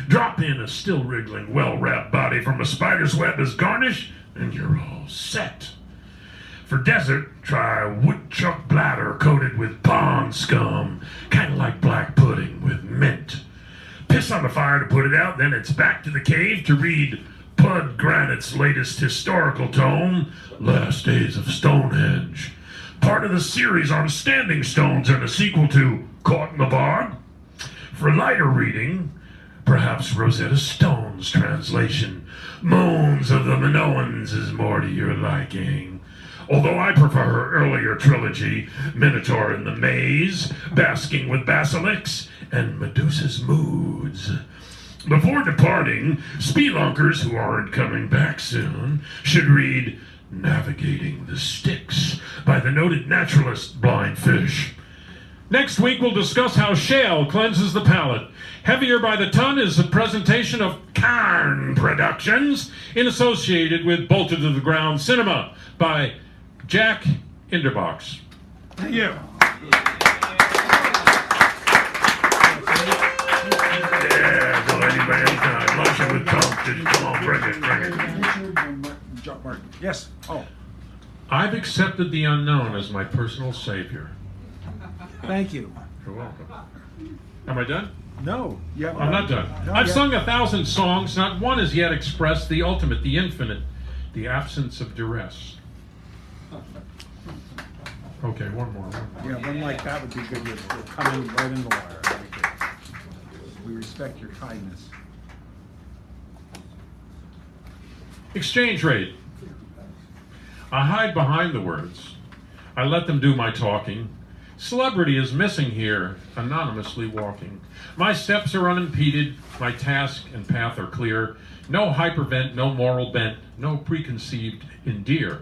Drop in a still wriggling, well-wrapped body from a spider's web as garnish, and you're all set. For dessert, try woodchuck bladder coated with pond scum, kind of like black pudding with mint. Piss on the fire to put it out, then it's back to the cave to read Pud Granite's latest historical tome, Last Days of Stonehenge. Part of the series on standing stones and a sequel to Caught in the Bog. For lighter reading, perhaps Rosetta Stone's translation, Moans of the Minoans, is more to your liking. Although I prefer her earlier trilogy, Minotaur in the Maze, Basking with Basilics, and Medusa's Moods. Before departing, spelunkers who aren't coming back soon should read Navigating the Styx by the noted naturalist Blind Fish. Next week we'll discuss how shale cleanses the palate. Heavier by the Ton is a presentation of Carn Productions in associated with Bolted to the Ground Cinema by Jack Inderbox. Thank you. Yeah, go anybody anytime. Luncheon with Tom. Just come on, bring it, bring it. Martin. Yes. Oh. I've accepted the unknown as my personal savior. Thank you. You're welcome. Am I done? No. Yeah. I'm not done. I've sung 1,000 songs. Not one has yet expressed the ultimate, the infinite, the absence of duress. Okay, one more. Yeah, one like that would be good. You'll come in right in the wire. We respect your kindness. Exchange rate. I hide behind the words. I let them do my talking. Celebrity is missing here, anonymously walking. My steps are unimpeded, my task and path are clear. No hypervent, no moral bent, no preconceived endear.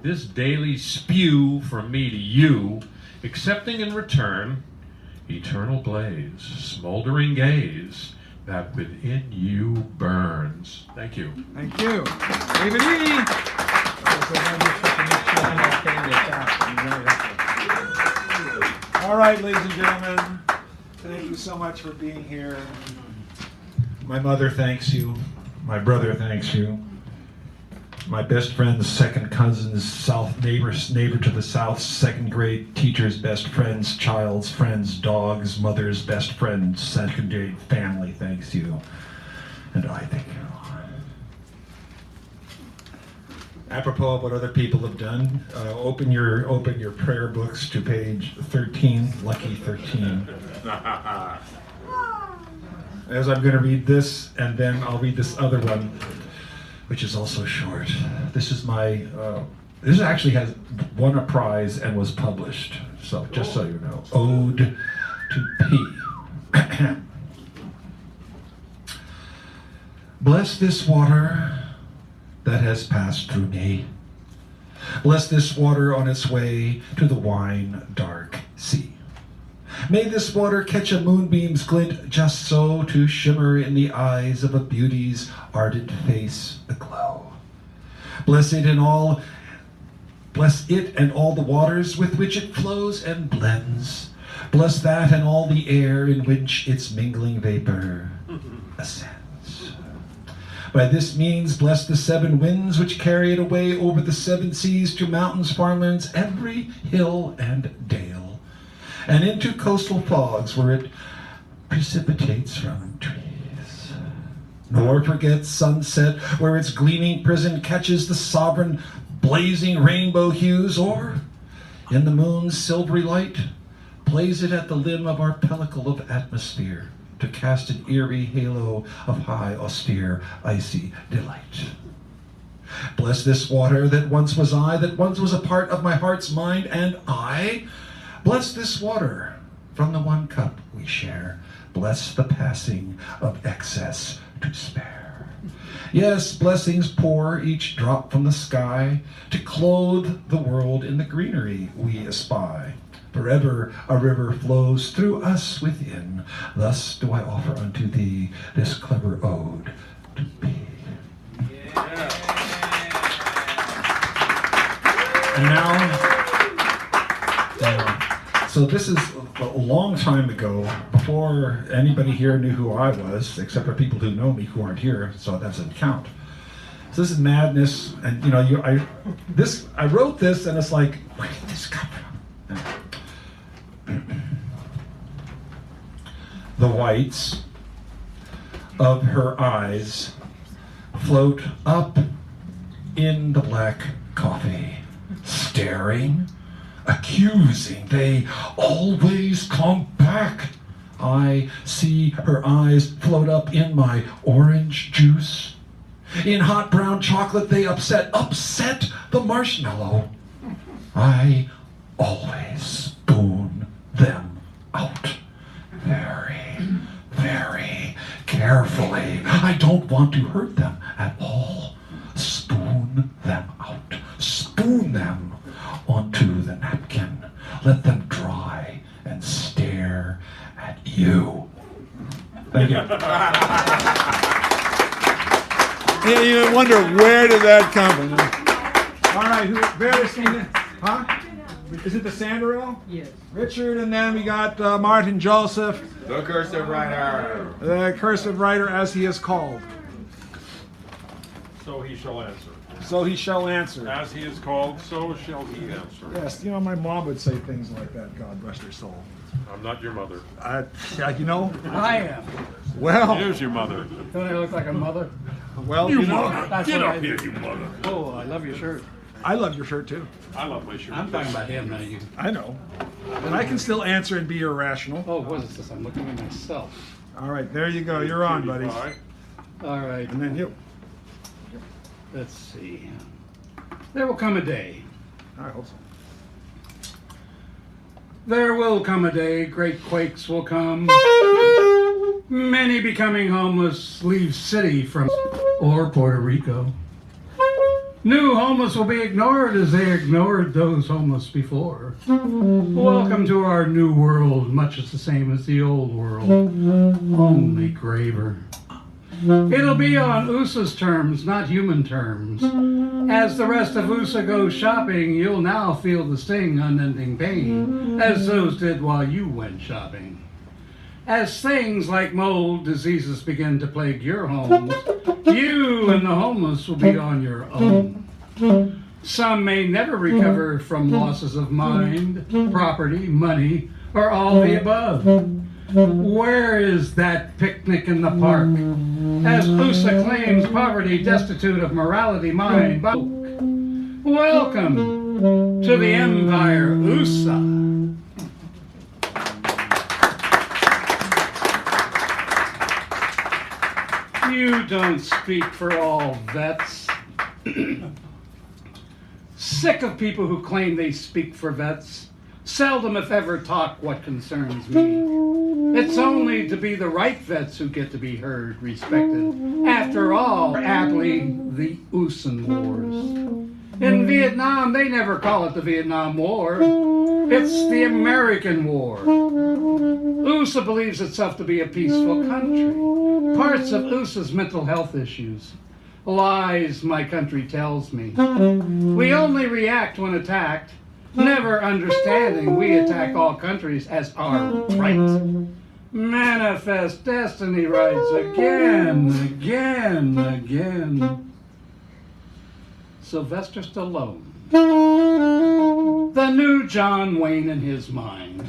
This daily spew from me to you, accepting in return eternal blaze, smoldering gaze that within you burns. Thank you. Thank you. David E. All right, ladies and gentlemen, thank you so much for being here. My mother thanks you. My brother thanks you. My best friend's second cousin's neighbor to the south, second grade teacher's best friend's child's friend's dog's mother's best friend, second grade family thanks you. And I thank you. Apropos of what other people have done, open your prayer books to page 13, lucky 13. As I'm going to read this, and then I'll read this other one, which is also short. This is my, this actually has won a prize and was published. So just so you know, Ode to P. Bless this water that has passed through me. Bless this water on its way to the wine dark sea. May this water catch a moonbeam's glint just so to shimmer in the eyes of a beauty's ardent face aglow. Bless it and all the waters with which it flows and blends. Bless that and all the air in which its mingling vapor ascends. By this means, bless the seven winds which carry it away over the seven seas to mountains, farmlands, every hill and dale, and into coastal fogs where it precipitates from trees. Nor forget sunset where its gleaming prison catches the sovereign blazing rainbow hues, or in the moon's silvery light plays it at the limb of our pellicle of atmosphere to cast an eerie halo of high, austere, icy delight. Bless this water that once was I, that once was a part of my heart's mind and I. Bless this water from the one cup we share. Bless the passing of excess to spare. Yes, blessings pour each drop from the sky to clothe the world in the greenery we espy. Forever a river flows through us within. Thus do I offer unto thee this clever ode to be. And now, so this is a long time ago, before anybody here knew who I was, except for people who know me who aren't here, so that doesn't count. So this is madness, and I wrote this, and it's like, where did this come from? The whites of her eyes float up in the black coffee, staring, accusing. They always come back. I see her eyes float up in my orange juice. In hot brown chocolate they upset the marshmallow. I always spoon them out very, very carefully. I don't want to hurt them at all. Spoon them out. Spoon them onto the napkin. Let them dry and stare at you. Thank you. Yeah, you wonder where did that come from? All right, huh? Is it the Sanderell? Yes. Richard, and then we got Martin Joseph. The cursive writer. The cursive writer as he is called. So he shall answer. So he shall answer. As he is called, so shall he answer. Yes, my mom would say things like that, God rest her soul. I'm not your mother. I am. Well. Here's your mother. Don't I look like a mother? Well, you mother. Get up here, you mother. Oh, I love your shirt. I love your shirt too. I love my shirt. I'm talking about him, not you. I know. And I can still answer and be irrational. Oh, what is this? I'm looking at myself. All right, there you go. You're on, buddy. All right. And then you. Let's see. There will come a day. I hope so. There will come a day, great quakes will come. Many becoming homeless leave city from or Puerto Rico. New homeless will be ignored as they ignored those homeless before. Welcome to our new world, much as the same as the old world, only graver. It'll be on USA's terms, not human terms. As the rest of USA goes shopping, you'll now feel the sting, unending pain, as those did while you went shopping. As things like mold diseases begin to plague your homes, you and the homeless will be on your own. Some may never recover from losses of mind, property, money, or all the above. Where is that picnic in the park? As USA claims poverty destitute of morality, mind, but welcome to the Empire USA. You don't speak for all vets. Sick of people who claim they speak for vets. Seldom, if ever, talk what concerns me. It's only to be the right vets who get to be heard, respected. After all, aptly, the USAN Wars. In Vietnam, they never call it the Vietnam War. It's the American War. USA believes itself to be a peaceful country. Parts of USA's mental health issues. Lies my country tells me. We only react when attacked, never understanding we attack all countries as our right. Manifest destiny rights again, again, again. Sylvester Stallone. The new John Wayne in his mind.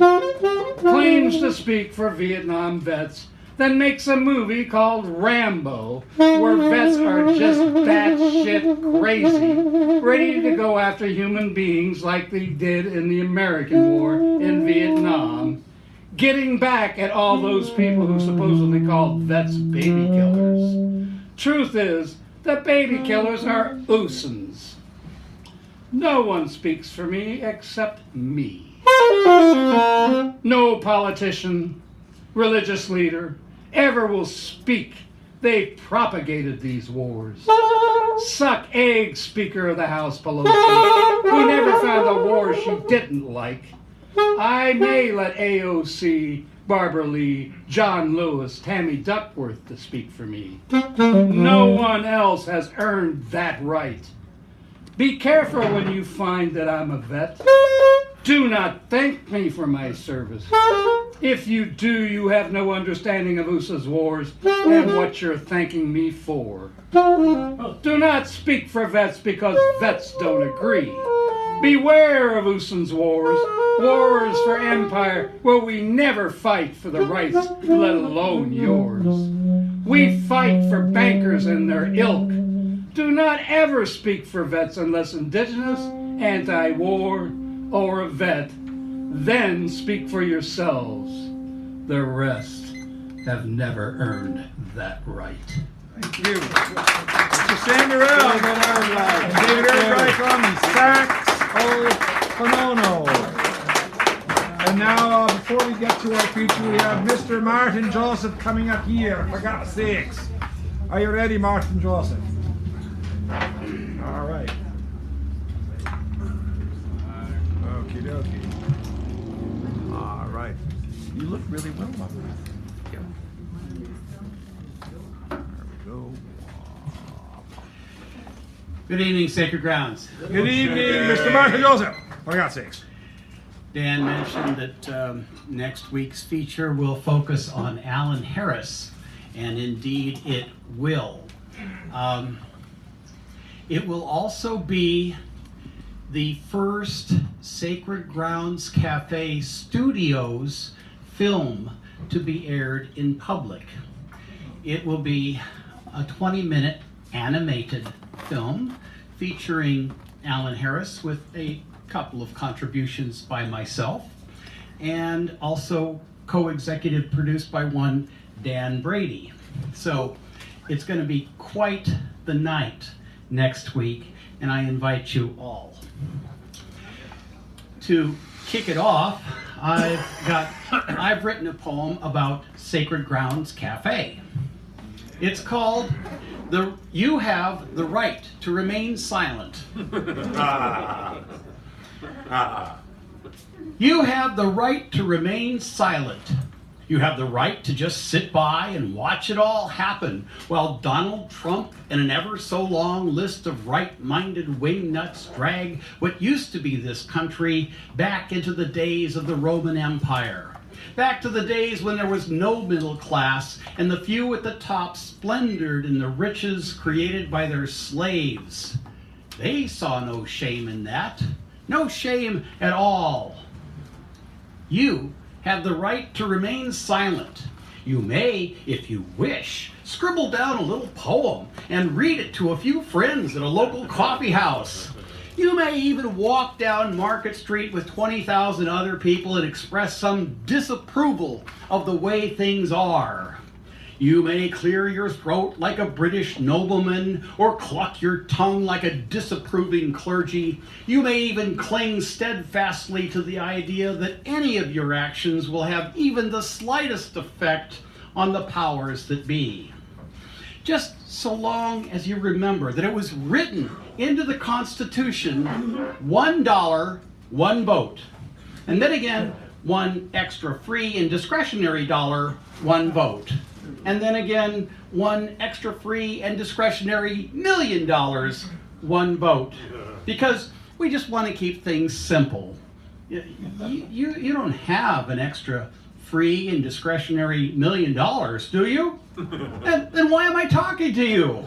Claims to speak for Vietnam vets, then makes a movie called Rambo, where vets are just batshit crazy, ready to go after human beings like they did in the American War in Vietnam, getting back at all those people who supposedly called vets baby killers. Truth is, the baby killers are USANs. No one speaks for me except me. No politician, religious leader, ever will speak. They propagated these wars. Suck egg, Speaker of the House Pelosi, who never found a war she didn't like. I may let AOC, Barbara Lee, John Lewis, Tammy Duckworth to speak for me. No one else has earned that right. Be careful when you find that I'm a vet. Do not thank me for my service. If you do, you have no understanding of USA's wars and what you're thanking me for. Do not speak for vets because vets don't agree. Beware of USA's wars, wars for empire where we never fight for the rights, let alone yours. We fight for bankers and their ilk. Do not ever speak for vets unless indigenous, anti-war, or a vet. Then speak for yourselves. The rest have never earned that right. Thank you. Mr. Sanderell and David Erbright on saxophone. And now, before we get to our feature, we have Mr. Martin Joseph coming up here, for God's sakes. Are you ready, Martin Joseph? All right. Okie dokie. All right. You look really well, my friend. Yeah. There we go. Good evening, Sacred Grounds. Good evening, Mr. Martin Joseph. For God's sakes. Dan mentioned that next week's feature will focus on Alan Harris, and indeed it will. It will also be the first Sacred Grounds Cafe Studios film to be aired in public. It will be a 20-minute animated film featuring Alan Harris with a couple of contributions by myself, and also co-executive produced by one Dan Brady. So it's going to be quite the night next week, and I invite you all. To kick it off, I've written a poem about Sacred Grounds Cafe. It's called You Have the Right to Remain Silent. You have the right to remain silent. You have the right to just sit by and watch it all happen while Donald Trump and an ever so long list of right-minded wingnuts drag what used to be this country back into the days of the Roman Empire. Back to the days when there was no middle class and the few at the top splendored in the riches created by their slaves. They saw no shame in that. No shame at all. You have the right to remain silent. You may, if you wish, scribble down a little poem and read it to a few friends at a local coffee house. You may even walk down Market Street with 20,000 other people and express some disapproval of the way things are. You may clear your throat like a British nobleman or cluck your tongue like a disapproving clergy. You may even cling steadfastly to the idea that any of your actions will have even the slightest effect on the powers that be. Just so long as you remember that it was written into the Constitution, $1, one vote. And then again, one extra free and discretionary dollar, one vote. And then again, one extra free and discretionary $1 million, one vote. Because we just want to keep things simple. You don't have an extra free and discretionary $1 million, do you? Then why am I talking to you?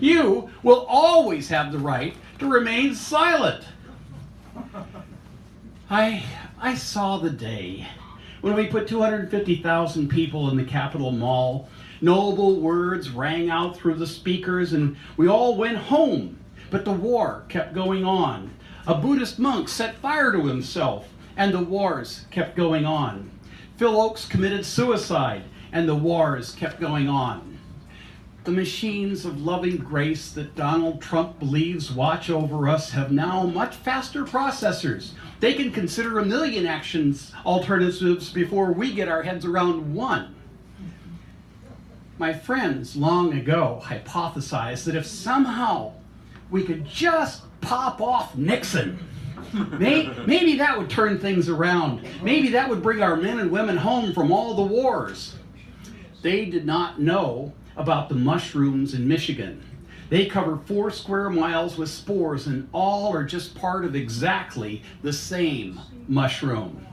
You will always have the right to remain silent. I saw the day when we put 250,000 people in the Capitol Mall. Noble words rang out through the speakers and we all went home. But the war kept going on. A Buddhist monk set fire to himself and the wars kept going on. Phil Oakes committed suicide and the wars kept going on. The machines of loving grace that Donald Trump believes watch over us have now much faster processors. They can consider 1 million actions alternatives before we get our heads around one. My friends long ago hypothesized that if somehow we could just pop off Nixon, maybe that would turn things around. Maybe that would bring our men and women home from all the wars. They did not know about the mushrooms in Michigan. They cover 4 square miles with spores and all are just part of exactly the same mushroom.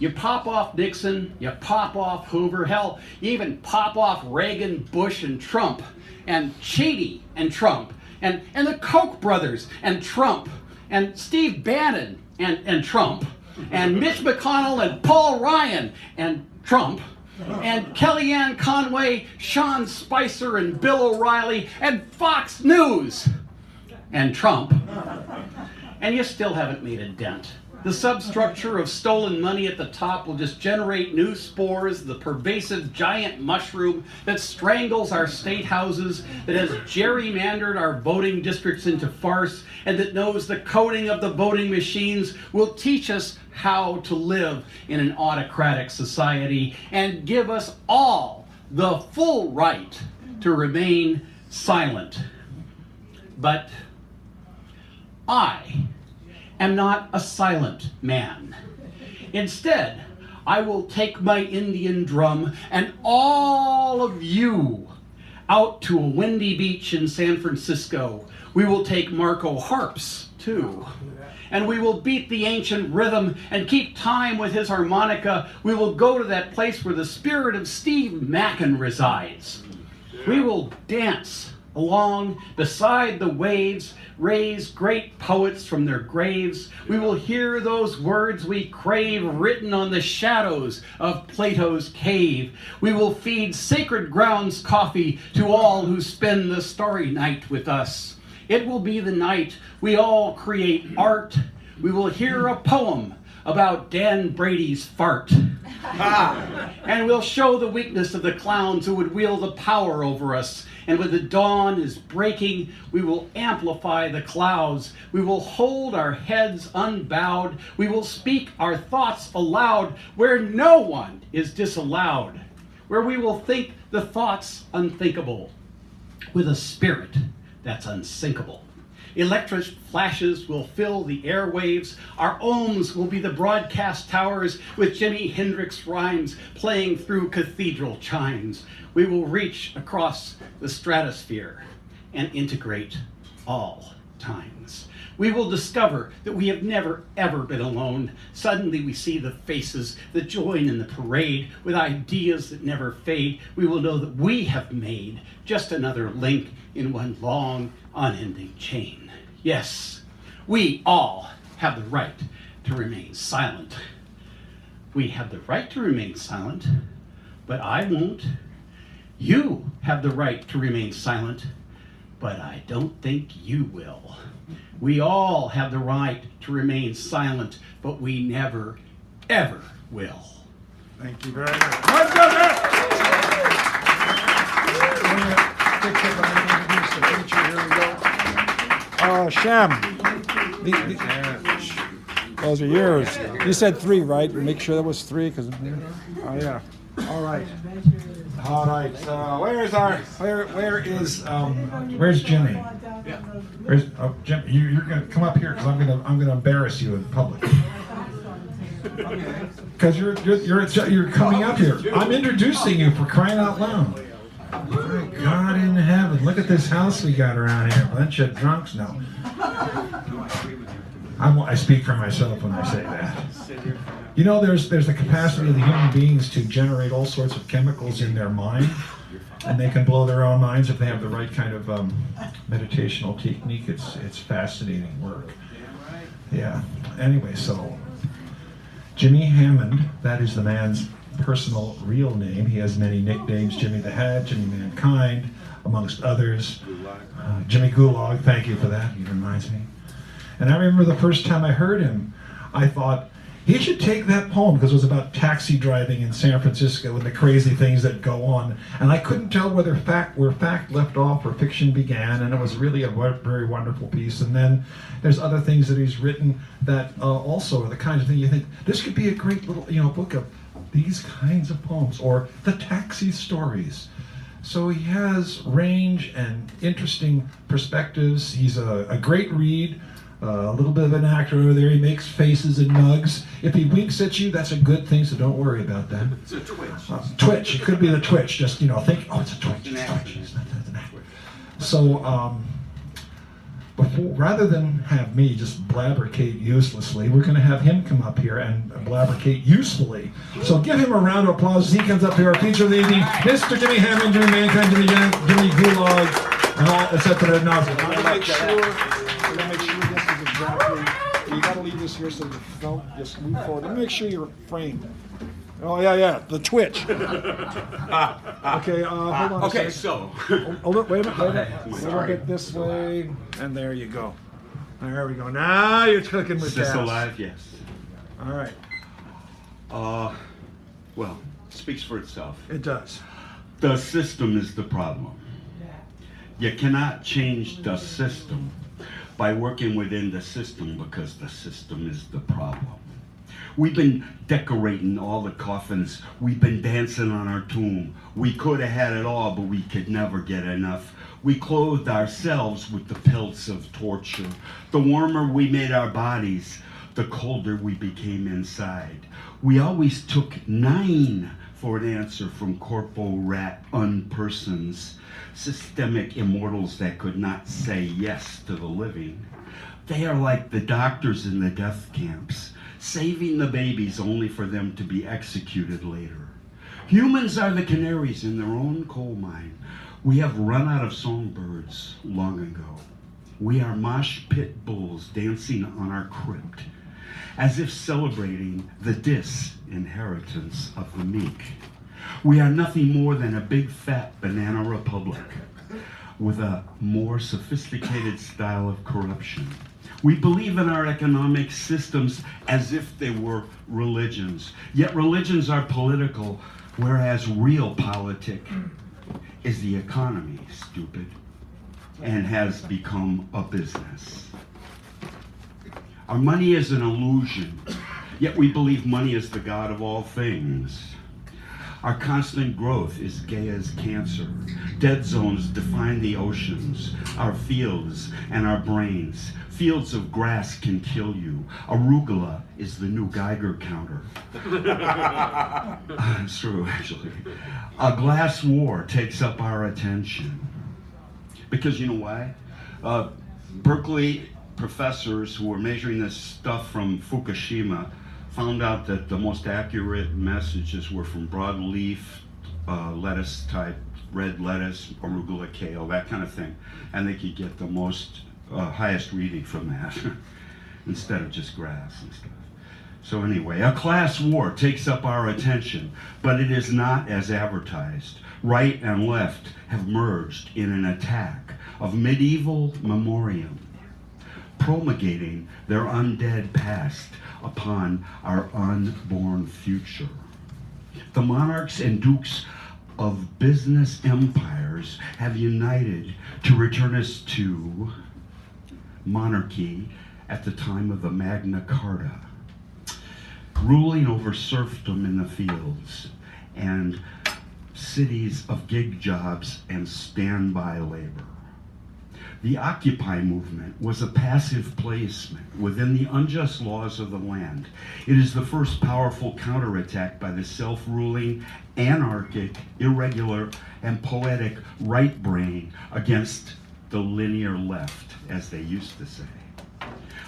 You pop off Nixon, you pop off Hoover, hell, you even pop off Reagan, Bush, and Trump, and Cheney and Trump, and the Koch brothers and Trump, and Steve Bannon and Trump, and Mitch McConnell and Paul Ryan and Trump, and Kellyanne Conway, Sean Spicer, and Bill O'Reilly, and Fox News, and Trump, and you still haven't made a dent. The substructure of stolen money at the top will just generate new spores, the pervasive giant mushroom that strangles our state houses, that has gerrymandered our voting districts into farce, and that knows the coding of the voting machines will teach us how to live in an autocratic society and give us all the full right to remain silent. But I am not a silent man. Instead, I will take my Indian drum and all of you out to a windy beach in San Francisco. We will take Marco harps too. And we will beat the ancient rhythm and keep time with his harmonica. We will go to that place where the spirit of Steve Mackin resides. We will dance along beside the waves, raise great poets from their graves. We will hear those words we crave written on the shadows of Plato's cave. We will feed Sacred Grounds coffee to all who spend the starry night with us. It will be the night we all create art. We will hear a poem about Dan Brady's fart. And we'll show the weakness of the clowns who would wield the power over us. And when the dawn is breaking, we will amplify the clouds. We will hold our heads unbowed. We will speak our thoughts aloud where no one is disallowed. Where we will think the thoughts unthinkable with a spirit that's unsinkable. Electric flashes will fill the airwaves. Our ohms will be the broadcast towers with Jimi Hendrix rhymes playing through cathedral chimes. We will reach across the stratosphere and integrate all times. We will discover that we have never ever been alone. Suddenly we see the faces that join in the parade with ideas that never fade. We will know that we have made just another link in one long, unending chain. Yes, we all have the right to remain silent. We have the right to remain silent, but I won't. You have the right to remain silent, but I don't think you will. We all have the right to remain silent, but we never, ever will. Thank you very much. Let's go there! Here we go. Shem, those are yours. You said 3, right? Make sure that was 3, because oh yeah. All right. All right. Where's Jimmy? Where's Jim? You're gonna come up here because I'm gonna embarrass you in public. Because you're coming up here. I'm introducing you, for crying out loud. My God in heaven! Look at this house we got around here. A bunch of drunks. No. I speak for myself when I say that. You know, there's the capacity of the human beings to generate all sorts of chemicals in their mind, and they can blow their own minds if they have the right kind of meditational technique. It's fascinating work. Yeah. Anyway, so Jimmy Hammond, that is the man's personal real name. He has many nicknames: Jimmy the Hat, Jimmy Mankind, amongst others. Jimmy Gulag, thank you for that. He reminds me. And I remember the first time I heard him, I thought, he should take that poem, because it was about taxi driving in San Francisco and the crazy things that go on. And I couldn't tell where fact left off or fiction began, and it was really a very wonderful piece. And then there's other things that he's written that also are the kinds of thing you think, this could be a great little book of these kinds of poems, or the taxi stories. So he has range and interesting perspectives. He's a great read. A little bit of an actor over there. He makes faces and mugs. If he winks at you, that's a good thing, so don't worry about that. It's a twitch. Twitch. It could be the twitch. Just, think, oh, it's a twitch. It's a twitch. It's not an actor. So, rather than have me just blabbercate uselessly, we're going to have him come up here and blabbercate usefully. So give him a round of applause as he comes up here, our feature of the evening, Mr. Jimmy Hammond, Jimmy Mankind, Jimmy Gulag, and all, etc. Now, we're going to make sure this is exactly, you got to leave this here so you don't just move forward. Let me make sure you're framed. Oh, yeah, the twitch. Okay, hold on a second. So. Wait a minute. A little bit this way, and there you go. There we go. Now you're cooking with gas. Is this alive? Yes. All right. Well, it speaks for itself. It does. The system is the problem. You cannot change the system by working within the system, because the system is the problem. We've been decorating all the coffins. We've been dancing on our tomb. We could have had it all, but we could never get enough. We clothed ourselves with the pelts of torture. The warmer we made our bodies, the colder we became inside. We always took 9 for an answer from corpo rat unpersons, systemic immortals that could not say yes to the living. They are like the doctors in the death camps, saving the babies only for them to be executed later. Humans are the canaries in their own coal mine. We have run out of songbirds long ago. We are mosh pit bulls dancing on our crypt, as if celebrating the disinheritance of the meek. We are nothing more than a big fat banana republic with a more sophisticated style of corruption. We believe in our economic systems as if they were religions. Yet religions are political, whereas real politic is the economy, stupid, and has become a business. Our money is an illusion, yet we believe money is the god of all things. Our constant growth is gay as cancer. Dead zones define the oceans, our fields, and our brains. Fields of grass can kill you. Arugula is the new Geiger counter. It's true, actually. A glass war takes up our attention. Because you know why? Berkeley professors who were measuring this stuff from Fukushima found out that the most accurate messages were from broadleaf lettuce type, red lettuce, arugula, kale, that kind of thing. And they could get the most highest reading from that instead of just grass and stuff. So anyway, a class war takes up our attention, but it is not as advertised. Right and left have merged in an attack of medieval memoriam, promulgating their undead past upon our unborn future. The monarchs and dukes of business empires have united to return us to monarchy at the time of the Magna Carta, ruling over serfdom in the fields and cities of gig jobs and standby labor. The Occupy movement was a passive placement within the unjust laws of the land. It is the first powerful counterattack by the self-ruling, anarchic, irregular, and poetic right brain against the linear left, as they used to say.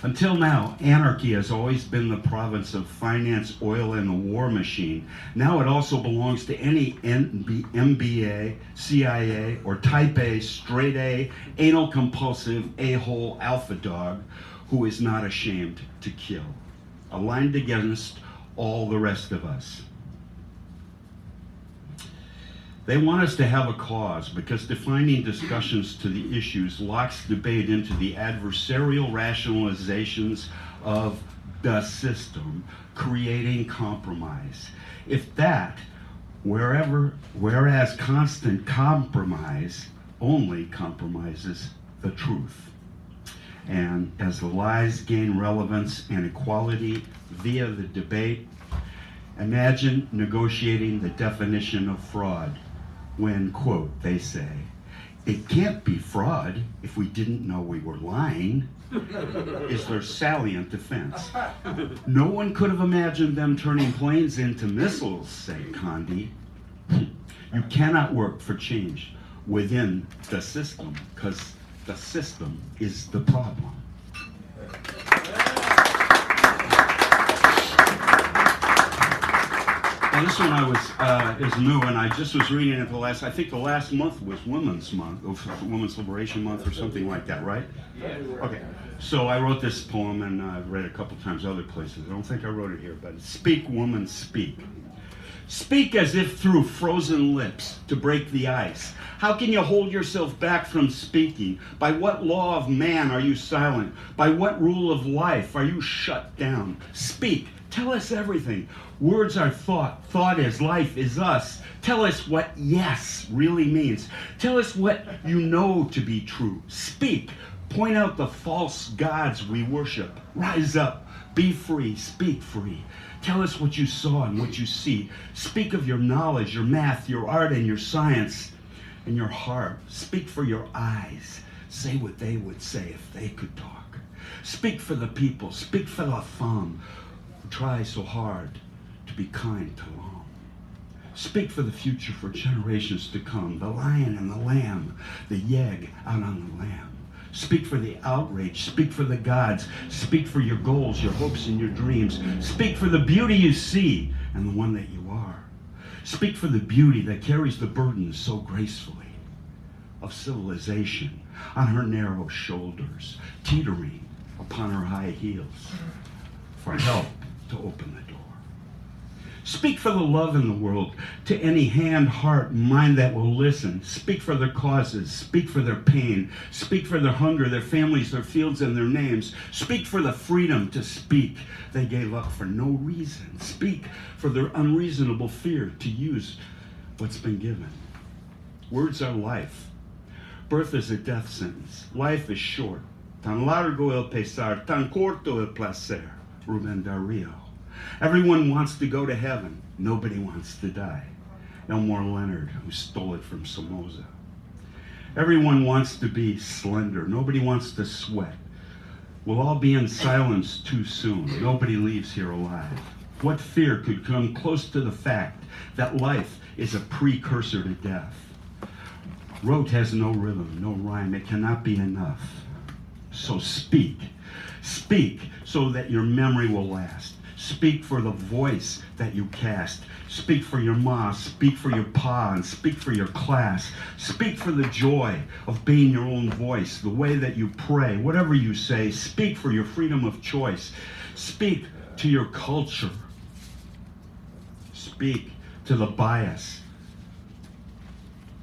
Until now, anarchy has always been the province of finance, oil, and the war machine. Now it also belongs to any MBA, CIA, or type A, straight A, anal compulsive, a-hole alpha dog who is not ashamed to kill, aligned against all the rest of us. They want us to have a cause because defining discussions to the issues locks debate into the adversarial rationalizations of the system, creating compromise. If that, whereas constant compromise only compromises the truth. And as the lies gain relevance and equality via the debate, imagine negotiating the definition of fraud. When, quote, they say, it can't be fraud if we didn't know we were lying, is their salient defense. No one could have imagined them turning planes into missiles, say Condi. You cannot work for change within the system because the system is the problem. Now this one is new, and I just was reading it I think the last month was Women's Month, Women's Liberation Month or something like that, right? Yeah. Okay, so I wrote this poem, and I've read it a couple times other places. I don't think I wrote it here, but speak, woman, speak. Speak as if through frozen lips to break the ice. How can you hold yourself back from speaking? By what law of man are you silent? By what rule of life are you shut down? Speak. Tell us everything. Words are thought. Thought is life is us. Tell us what yes really means. Tell us what you know to be true. Speak. Point out the false gods we worship. Rise up. Be free. Speak free. Tell us what you saw and what you see. Speak of your knowledge, your math, your art, and your science, and your heart. Speak for your eyes. Say what they would say if they could talk. Speak for the people. Speak for the femme who try so hard to be kind to l'homme. Speak for the future, for generations to come. The lion and the lamb, the yegg out on the lamb. Speak for the outrage. Speak for the gods. Speak for your goals, your hopes, and your dreams. Speak for the beauty you see and the one that you are. Speak for the beauty that carries the burden so gracefully of civilization on her narrow shoulders, teetering upon her high heels for help to open the door. Speak for the love in the world to any hand, heart, and mind that will listen. Speak for their causes. Speak for their pain. Speak for their hunger, their families, their fields, and their names. Speak for the freedom to speak they gave up for no reason. Speak for their unreasonable fear to use what's been given. Words are life. Birth is a death sentence. Life is short. Tan largo el pesar, tan corto el placer. Rubén Darío. Everyone wants to go to heaven. Nobody wants to die. Elmore Leonard, who stole it from Somoza. Everyone wants to be slender. Nobody wants to sweat. We'll all be in silence too soon. Nobody leaves here alive. What fear could come close to the fact that life is a precursor to death? Rote has no rhythm, no rhyme. It cannot be enough. So speak. Speak so that your memory will last. Speak for the voice that you cast. Speak for your ma, speak for your pa, and speak for your class. Speak for the joy of being your own voice, the way that you pray, whatever you say. Speak for your freedom of choice. Speak to your culture. Speak to the bias.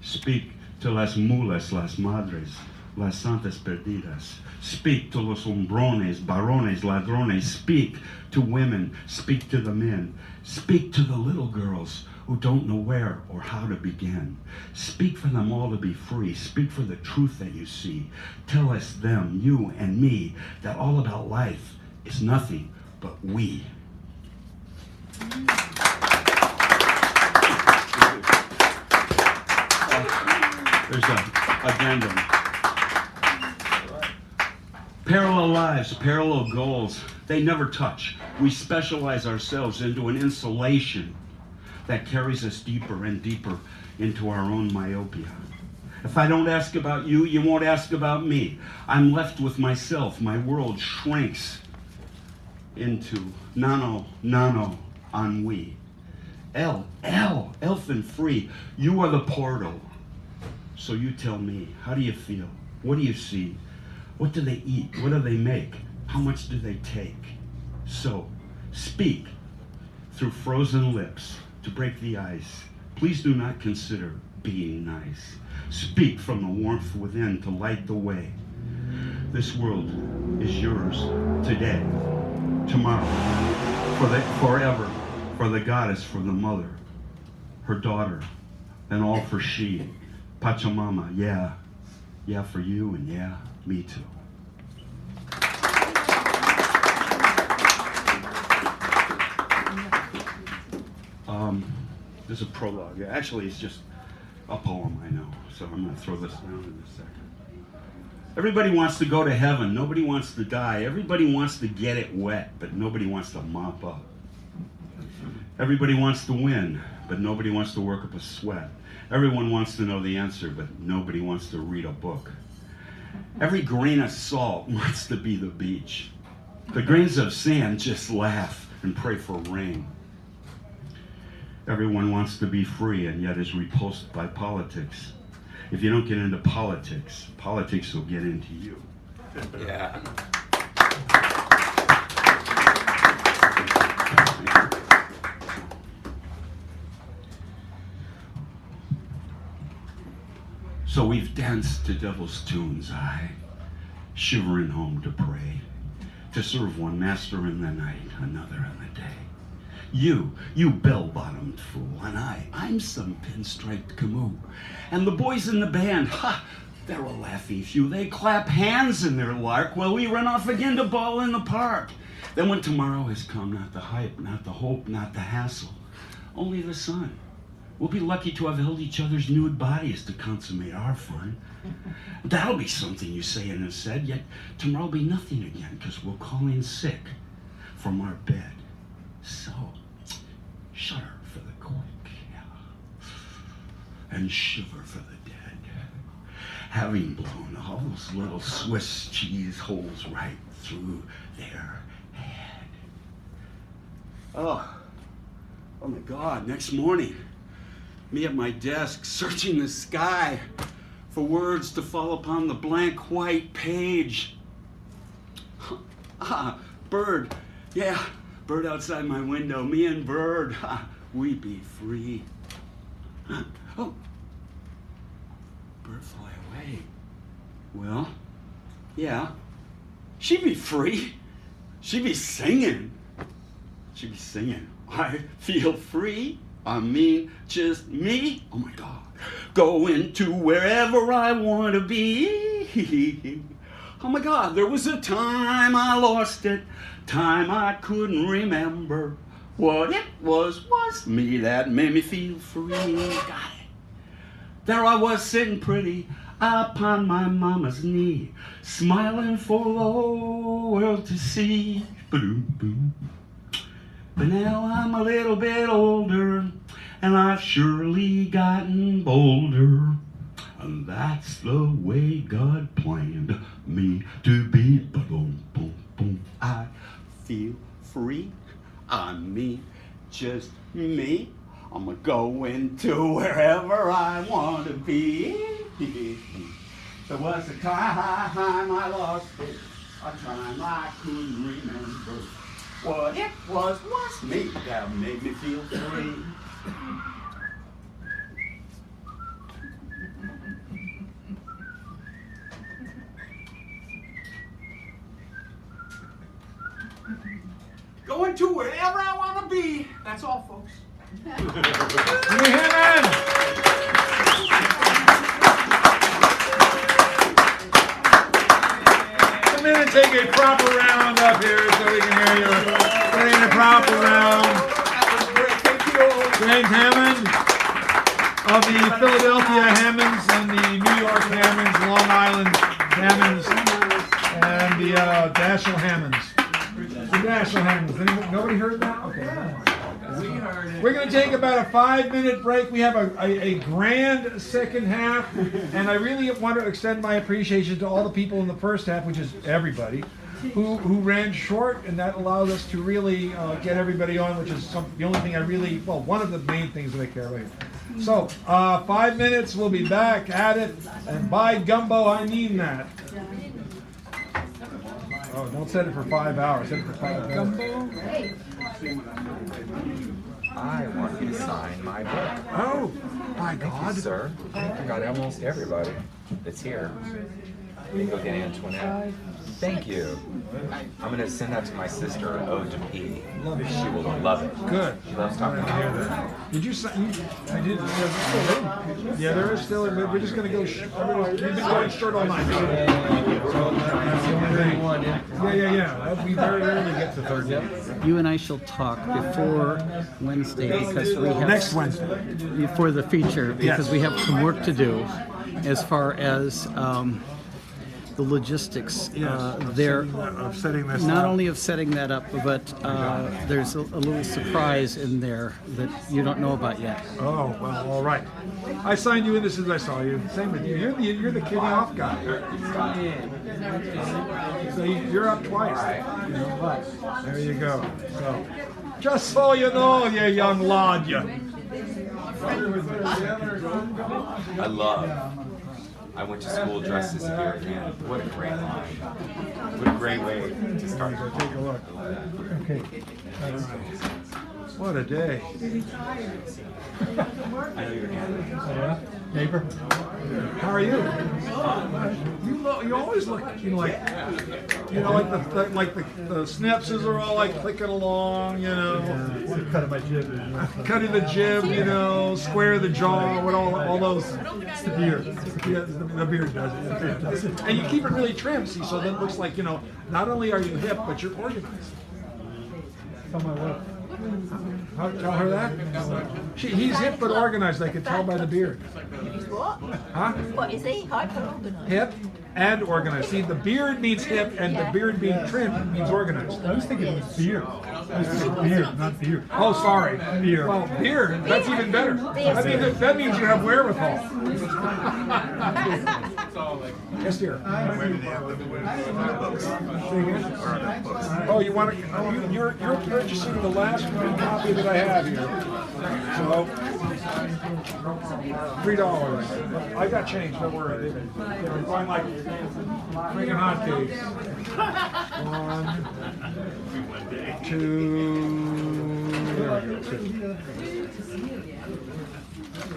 Speak to las mulas, las madres, las santas perdidas. Speak to los hombrones, varones, ladrones. Speak to women. Speak to the men. Speak to the little girls who don't know where or how to begin. Speak for them all to be free. Speak for the truth that you see. Tell us, them, you and me, that all about life is nothing but we. There's a addendum. Parallel lives, parallel goals, they never touch. We specialize ourselves into an insulation that carries us deeper and deeper into our own myopia. If I don't ask about you, you won't ask about me. I'm left with myself. My world shrinks into nano ennui. Elfin free. You are the portal. So you tell me, how do you feel? What do you see? What do they eat? What do they make? How much do they take? So, speak through frozen lips to break the ice. Please do not consider being nice. Speak from the warmth within to light the way. This world is yours today, tomorrow, forever, for the goddess, for the mother, her daughter, and all for she. Pachamama, yeah for you, and yeah, me too. There's a prologue. Actually, it's just a poem, I know. So I'm going to throw this down in a second. Everybody wants to go to heaven. Nobody wants to die. Everybody wants to get it wet, but nobody wants to mop up. Everybody wants to win, but nobody wants to work up a sweat. Everyone wants to know the answer, but nobody wants to read a book. Every grain of salt wants to be the beach. The grains of sand just laugh and pray for rain. Everyone wants to be free and yet is repulsed by politics. If you don't get into politics, politics will get into you. Yeah. So we've danced to devil's tunes, I, shivering home to pray, to serve one master in the night, another in the day. You bell-bottomed fool, and I'm some pinstriped camus. And the boys in the band, they're a laughy few. They clap hands in their lark while we run off again to ball in the park. Then when tomorrow has come, not the hype, not the hope, not the hassle, only the sun. We'll be lucky to have held each other's nude bodies to consummate our fun. That'll be something you say and have said, yet tomorrow'll be nothing again, because we'll call in sick from our bed. So, shudder for the quick, and shiver for the dead. Having blown all those little Swiss cheese holes right through their head. Oh my God, next morning, me at my desk, searching the sky for words to fall upon the blank white page. Bird, yeah, Bird outside my window, me and bird, we be free. Oh, bird fly away. Well, yeah, she be free. She be singing. She be singing. I feel free. I mean, just me. Oh my God. Going to wherever I want to be. Oh my God, there was a time I lost it. Time I couldn't remember. What it was me that made me feel free. Got it. There I was sitting pretty upon my mama's knee, smiling for the world to see. Boom, boom. But now I'm a little bit older, and I've surely gotten bolder. And that's the way God planned me to be. Boom, boom, boom. I feel free. I mean, just me. I'm going to wherever I want to be. There was a time I lost it, a time I couldn't remember. What it was me that made me feel free. Going to wherever I want to be. That's all, folks. Jimmy Hammond! Come in and take a proper round up here so we can hear you. Put in a proper round. James Hammond of the Philadelphia Hammonds and the New York Hammonds, Long Island Hammonds, and the National Hammonds. The National Hammonds. Nobody heard that? Okay. We heard it. We're going to take about a 5-minute break. We have a grand second half, and I really want to extend my appreciation to all the people in the first half, which is everybody, who ran short, and that allowed us to really get everybody on, which is the only thing I really, well, one of the main things that I care about. So, 5 minutes, we'll be back at it, and by gumbo, I mean that. Oh, don't set it for 5 hours, set it for 5 minutes. I want you to sign my book. Oh, my God. Thank you, sir. I got almost everybody that's here. You go get Antoinette. Thank you. I'm going to send that to my sister, Ode to P. She will love it. Good. She loves talking about it. Did you sign? I did. Yeah, there is still. We're just going to go. We've been going short all night. Yeah. We very rarely get to third. You and I shall talk before Wednesday because we have next Wednesday before the feature because we have some work to do as far as the logistics there. Of setting this not up. only of setting that up, but there's a little surprise in there that you don't know about yet. Oh well, all right. I signed you in as soon as I saw you. Same with you. You're the kidding off guy. So you're up twice. There you go. So, just so you know, you young lad, you. I went to school dressed as a beer can. What a great line. What a great way to start. Take a look. Okay. What a day. I know you're here. Neighbor. How are you? You always look like the snapses are all like clicking along, Cutting my jib. Cutting the jib, square the jaw, what all those. It's the beard. Yeah, the beard does it. And you keep it really trim, see, so that it looks like, not only are you hip, but you're organized. Tell my wife. Tell her that? He's hip but organized, I can tell by the beard. What? Huh? What is he? Hyper-organized. Hip and organized. See, the beard means hip, and the beard being trimmed means organized. I was thinking it was beard. I was thinking beard, not beard. Oh, sorry. Beard. Well, beard, that's even better. That means you have wherewithal. Yes, dear. Oh, you want to? You're purchasing the last copy that I have here. So, $3. I got change, don't worry. They're going like freaking hotcakes. 1, 2, there we go, 2.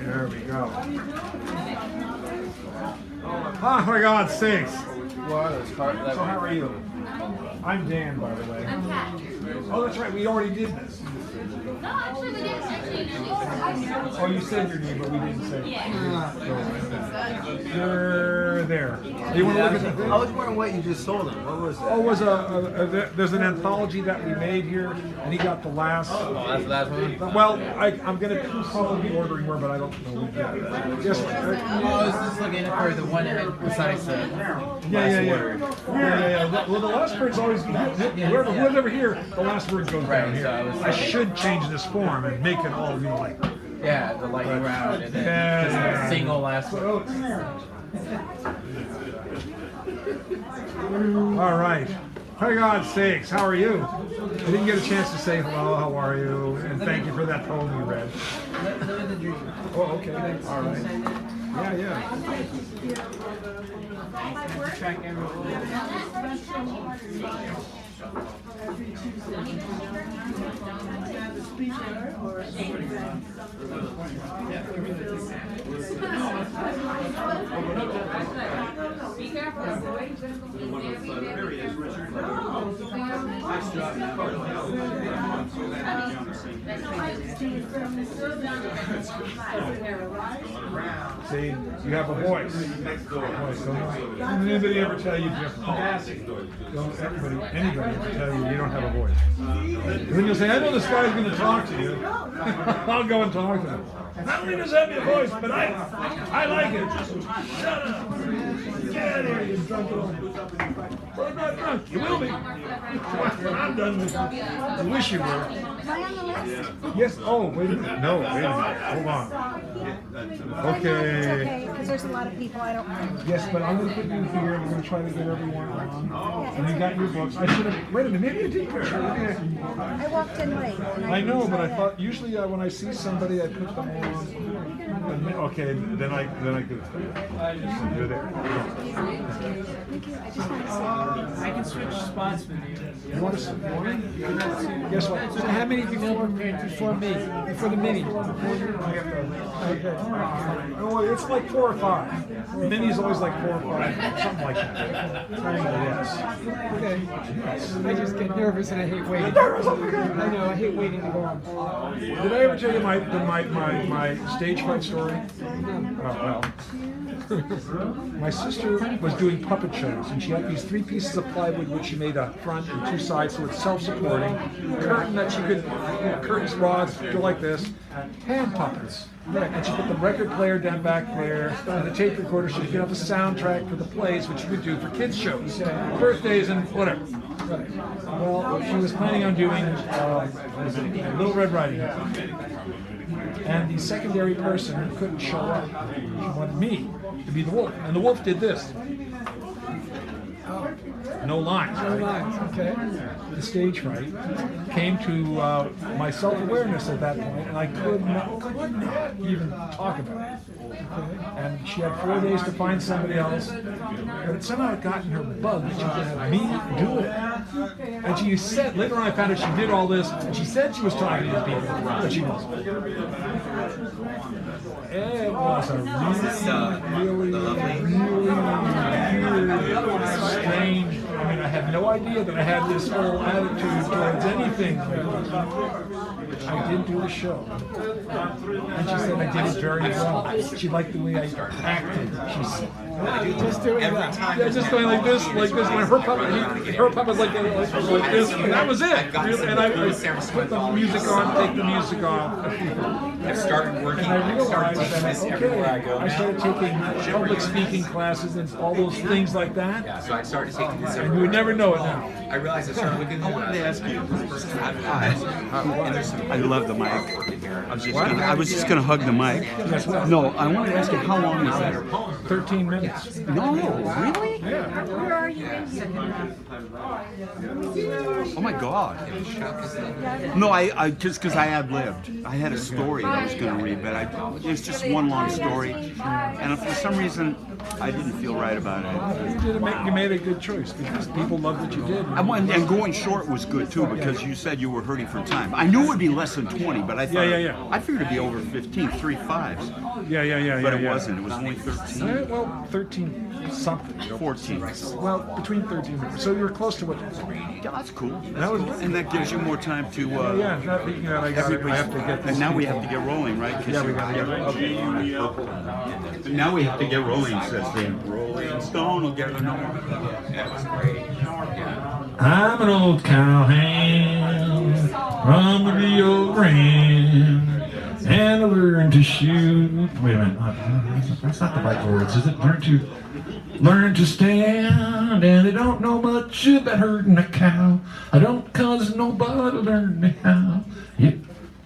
There we go. Oh my God, sakes. So how are you? I'm Dan, by the way. I'm Kat. Oh, that's right. We already did this. No, actually, we didn't actually introduce. Oh, you said your name, but we didn't say it. Yeah. You're there. You want to look at the thing? I was wondering what you just told him. What was that? Oh, it was there's an anthology that we made here, and he got the last. Oh, that's the last one? Well, I'm going to probably be ordering more, but I don't know. Yes. I was just looking for the one that had besides the Yeah. Well, the last word's always whoever's ever here, the last word goes down here. So I should change this form and make it all like. Yeah, the lightning round and then just a single last word. All right. For God's sakes, how are you? I didn't get a chance to say hello, how are you? And thank you for that poem you read. Oh, okay. All right. Yeah. Be careful. See, you have a voice. Don't anybody ever tell you different. Don't anybody ever tell you don't have a voice. And then you'll say, I know this guy's going to talk to you. I'll go and talk to him. Not only does he have a voice, but I like it. Shut up. Get out of here, you drunk old. Well, I'm not drunk. You will be. When I'm done with you. I wish you were. Am I on the list? Yes. Oh, wait a minute. No, wait a minute. Hold on. Okay. It's okay, because there's a lot of people I don't know. Yes, but I'm going to put you here. We're going to try to get everyone on. And you got your books. I should have. Wait a minute. Maybe you did. I walked in late. I know, but I thought usually when I see somebody, I put them on. Okay, then I could. You're there. I can switch spots with you. You want to sit more? Guess what? So how many before me? Before the mini? Okay. Oh, it's like 4 or 5. Mini's always like 4 or 5, something like that. Yes. Okay. I just get nervous and I hate waiting. Nervous? Oh my God. I know, I hate waiting to go on. Did I ever tell you my stage fright story? Oh, well. My sister was doing puppet shows, and she had these 3 pieces of plywood which she made a front and 2 sides, so it's self-supporting. Curtain that she could, curtains, rods, go like this. Hand puppets. And she put the record player down back there, and the tape recorder, so you could have a soundtrack for the plays, which you could do for kids' shows, birthdays, and whatever. Well, she was planning on doing Little Red Riding Hood. And the secondary person couldn't show up. She wanted me to be the wolf. And the wolf did this. No lines. No lines, okay. The stage fright came to my self-awareness at that point, and I could not even talk about it. And she had 4 days to find somebody else, but somehow it got in her bug that she could have me do it. And she said, later on I found out she did all this, and she said she was talking to people, but she wasn't. It was a really strange. I mean, I had no idea that I had this whole attitude towards anything. I did do the show, and she said I did it very well. She liked the way I acted. She said, Just doing every that. time. Yeah, just going like this. When her puppet was like this, and that was it. And I put the music on, take the music off. I've started working. And I realized taking this everywhere I go I started now. taking public speaking classes and all those things like that. Yeah, so I started taking this And everywhere. you would never know it now. I realized I started looking. I wanted to ask you. Hi. And there's some. I love the mic. here. I What? was just gonna hug the mic. Yes, what? No, I wanted to ask you how long is that? 13 minutes. No, really? Yeah. Where are you in here? Oh my God. No, I just because I ad-libbed. I had a story that I was going to read, but it's just one long story, and for some reason I didn't feel right about it. You made a good choice because people loved what you did. And going short was good too because you said you were hurting for time. I knew it would be less than 20, but I thought I figured it'd be over 15, 3 5s. Yeah. But it wasn't. It was only 13. Well, 13 something. 14. Well, between 13 and so you're close to what? Yeah, that's cool. That was, and that gives you more time to. I have to get this. And now we have to get rolling, right? Yeah, we got to get rolling. Now we have to get rolling, says the Rolling Stone. Will get it. That was great. I'm an old cowhand from the Rio Grande, and I learned to shoot. Wait a minute, that's not the right words, is it? Learn to stand, and I don't know much about herding a cow. I don't, cause nobody learned me how. Yeah.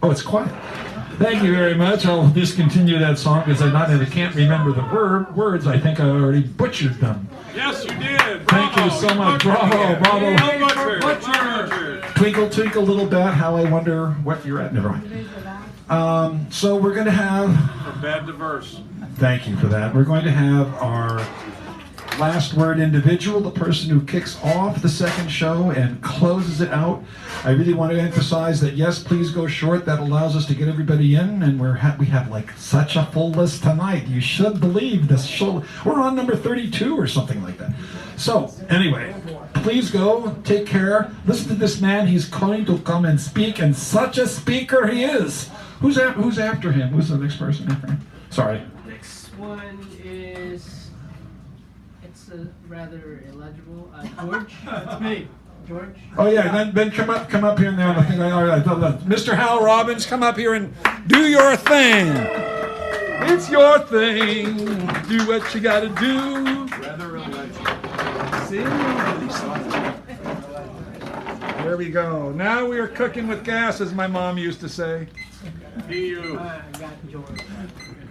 Oh, it's quiet. Thank you very much. I'll discontinue that song because I not only can't remember the words, I think I already butchered them. Yes, you did. Thank you so much. Bravo. Twinkle, twinkle, little bat, how I wonder what you're at. Never mind. So we're going to have... From bad to verse. Thank you for that. We're going to have our last word individual, the person who kicks off the second show and closes it out. I really want to emphasize that, yes, please go short. That allows us to get everybody in, and we have like such a full list tonight. You should believe this show. We're on number 32 or something like that. So, anyway, please go, take care. Listen to this man. He's going to come and speak, and such a speaker he is. Who's after him? Who's the next person after him? Sorry. Next one is, it's rather illegible. George? That's me. George? Oh yeah, then come up here now. I think I thought that. Mr. Hal Robbins, come up here and do your thing. It's your thing. Do what you gotta do. Rather illegible. See? There we go. Now we are cooking with gas, as my mom used to say.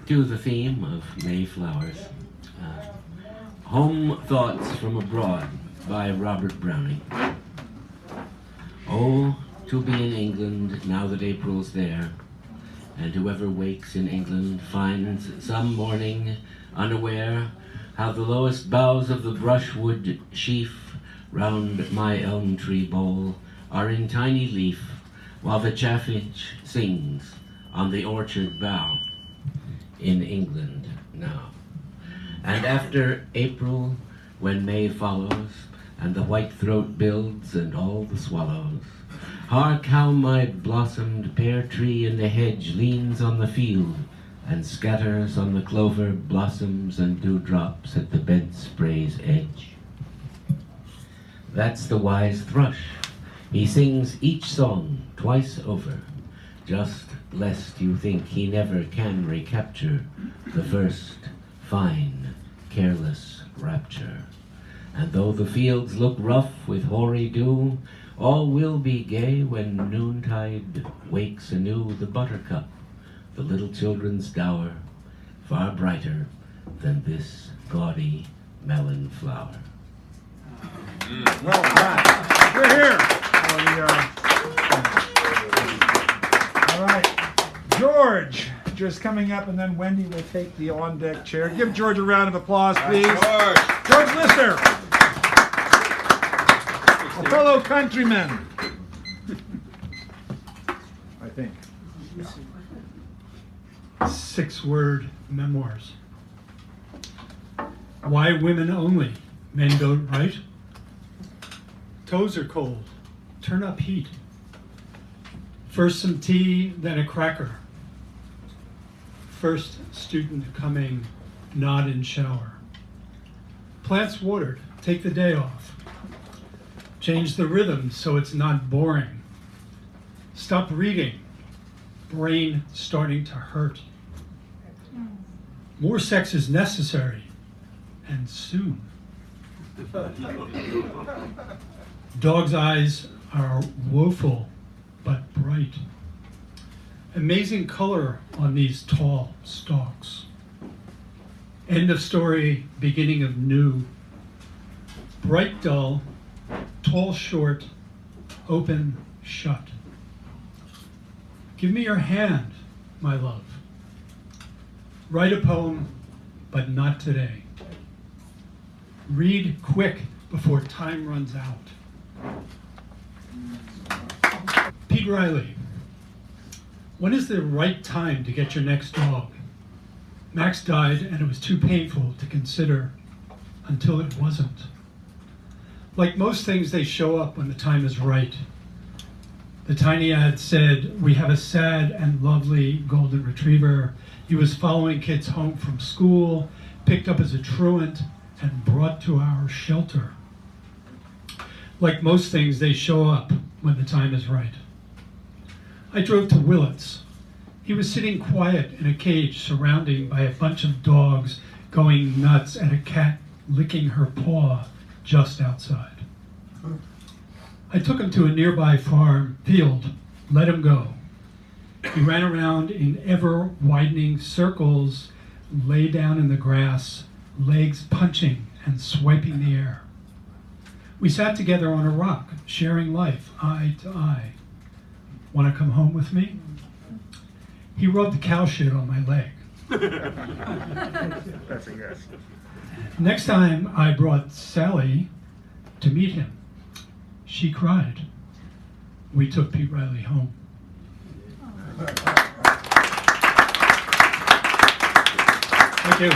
To the theme of Mayflowers, Home Thoughts from Abroad by Robert Browning. Oh, to be in England now that April's there, and whoever wakes in England finds some morning unaware how the lowest boughs of the brushwood sheaf round my elm tree bole are in tiny leaf, while the chaffinch sings on the orchard bough in England now. And after April, when May follows, and the whitethroat builds and all the swallows, hark how my blossomed pear tree in the hedge leans on the field and scatters on the clover blossoms and dewdrops at the bedspray's edge. That's the wise thrush. He sings each song twice over, just lest you think he never can recapture the first fine, careless rapture. And though the fields look rough with hoary dew, all will be gay when noontide wakes anew the buttercup, the little children's dower, far brighter than this gaudy melon flower. Well done. We're here. All right. George just coming up, and then Wendy will take the on-deck chair. Give George a round of applause, please. George Lister, a fellow countryman, I think. 6-word memoirs. Why women only? Men don't write. Toes are cold. Turn up heat. First some tea, then a cracker. First student coming, nod in shower. Plants watered, take the day off. Change the rhythm so it's not boring. Stop reading, brain starting to hurt. More sex is necessary, and soon. Dog's eyes are woeful but bright. Amazing color on these tall stalks. End of story, beginning of new. Bright, dull, tall, short, open, shut. Give me your hand, my love. Write a poem, but not today. Read quick before time runs out. Pete Riley, when is the right time to get your next dog? Max died and it was too painful to consider until it wasn't. Like most things, they show up when the time is right. The tiny ad said, "We have a sad and lovely golden retriever. He was following kids home from school, picked up as a truant, and brought to our shelter." Like most things, they show up when the time is right. I drove to Willits. He was sitting quiet in a cage surrounded by a bunch of dogs going nuts and a cat licking her paw just outside. I took him to a nearby farm field, let him go. He ran around in ever-widening circles, lay down in the grass, legs punching and swiping the air. We sat together on a rock, sharing life, eye to eye. Want to come home with me? He rubbed cow shit on my leg. That's a yes. Next time I brought Sally to meet him. She cried. We took Pete Riley home. Thank you.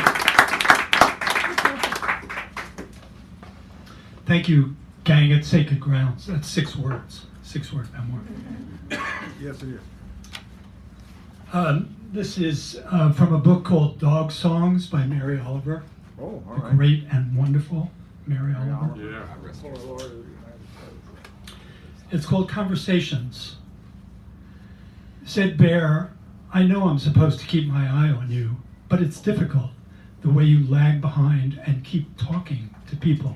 Thank you, gang at Sacred Grounds. That's 6 words. 6-word memoir. Yes, it is. This is from a book called Dog Songs by Mary Oliver. Oh, all The right. great and wonderful Mary Oliver. Yeah. It's called Conversations. Said Bear, "I know I'm supposed to keep my eye on you, but it's difficult, the way you lag behind and keep talking to people."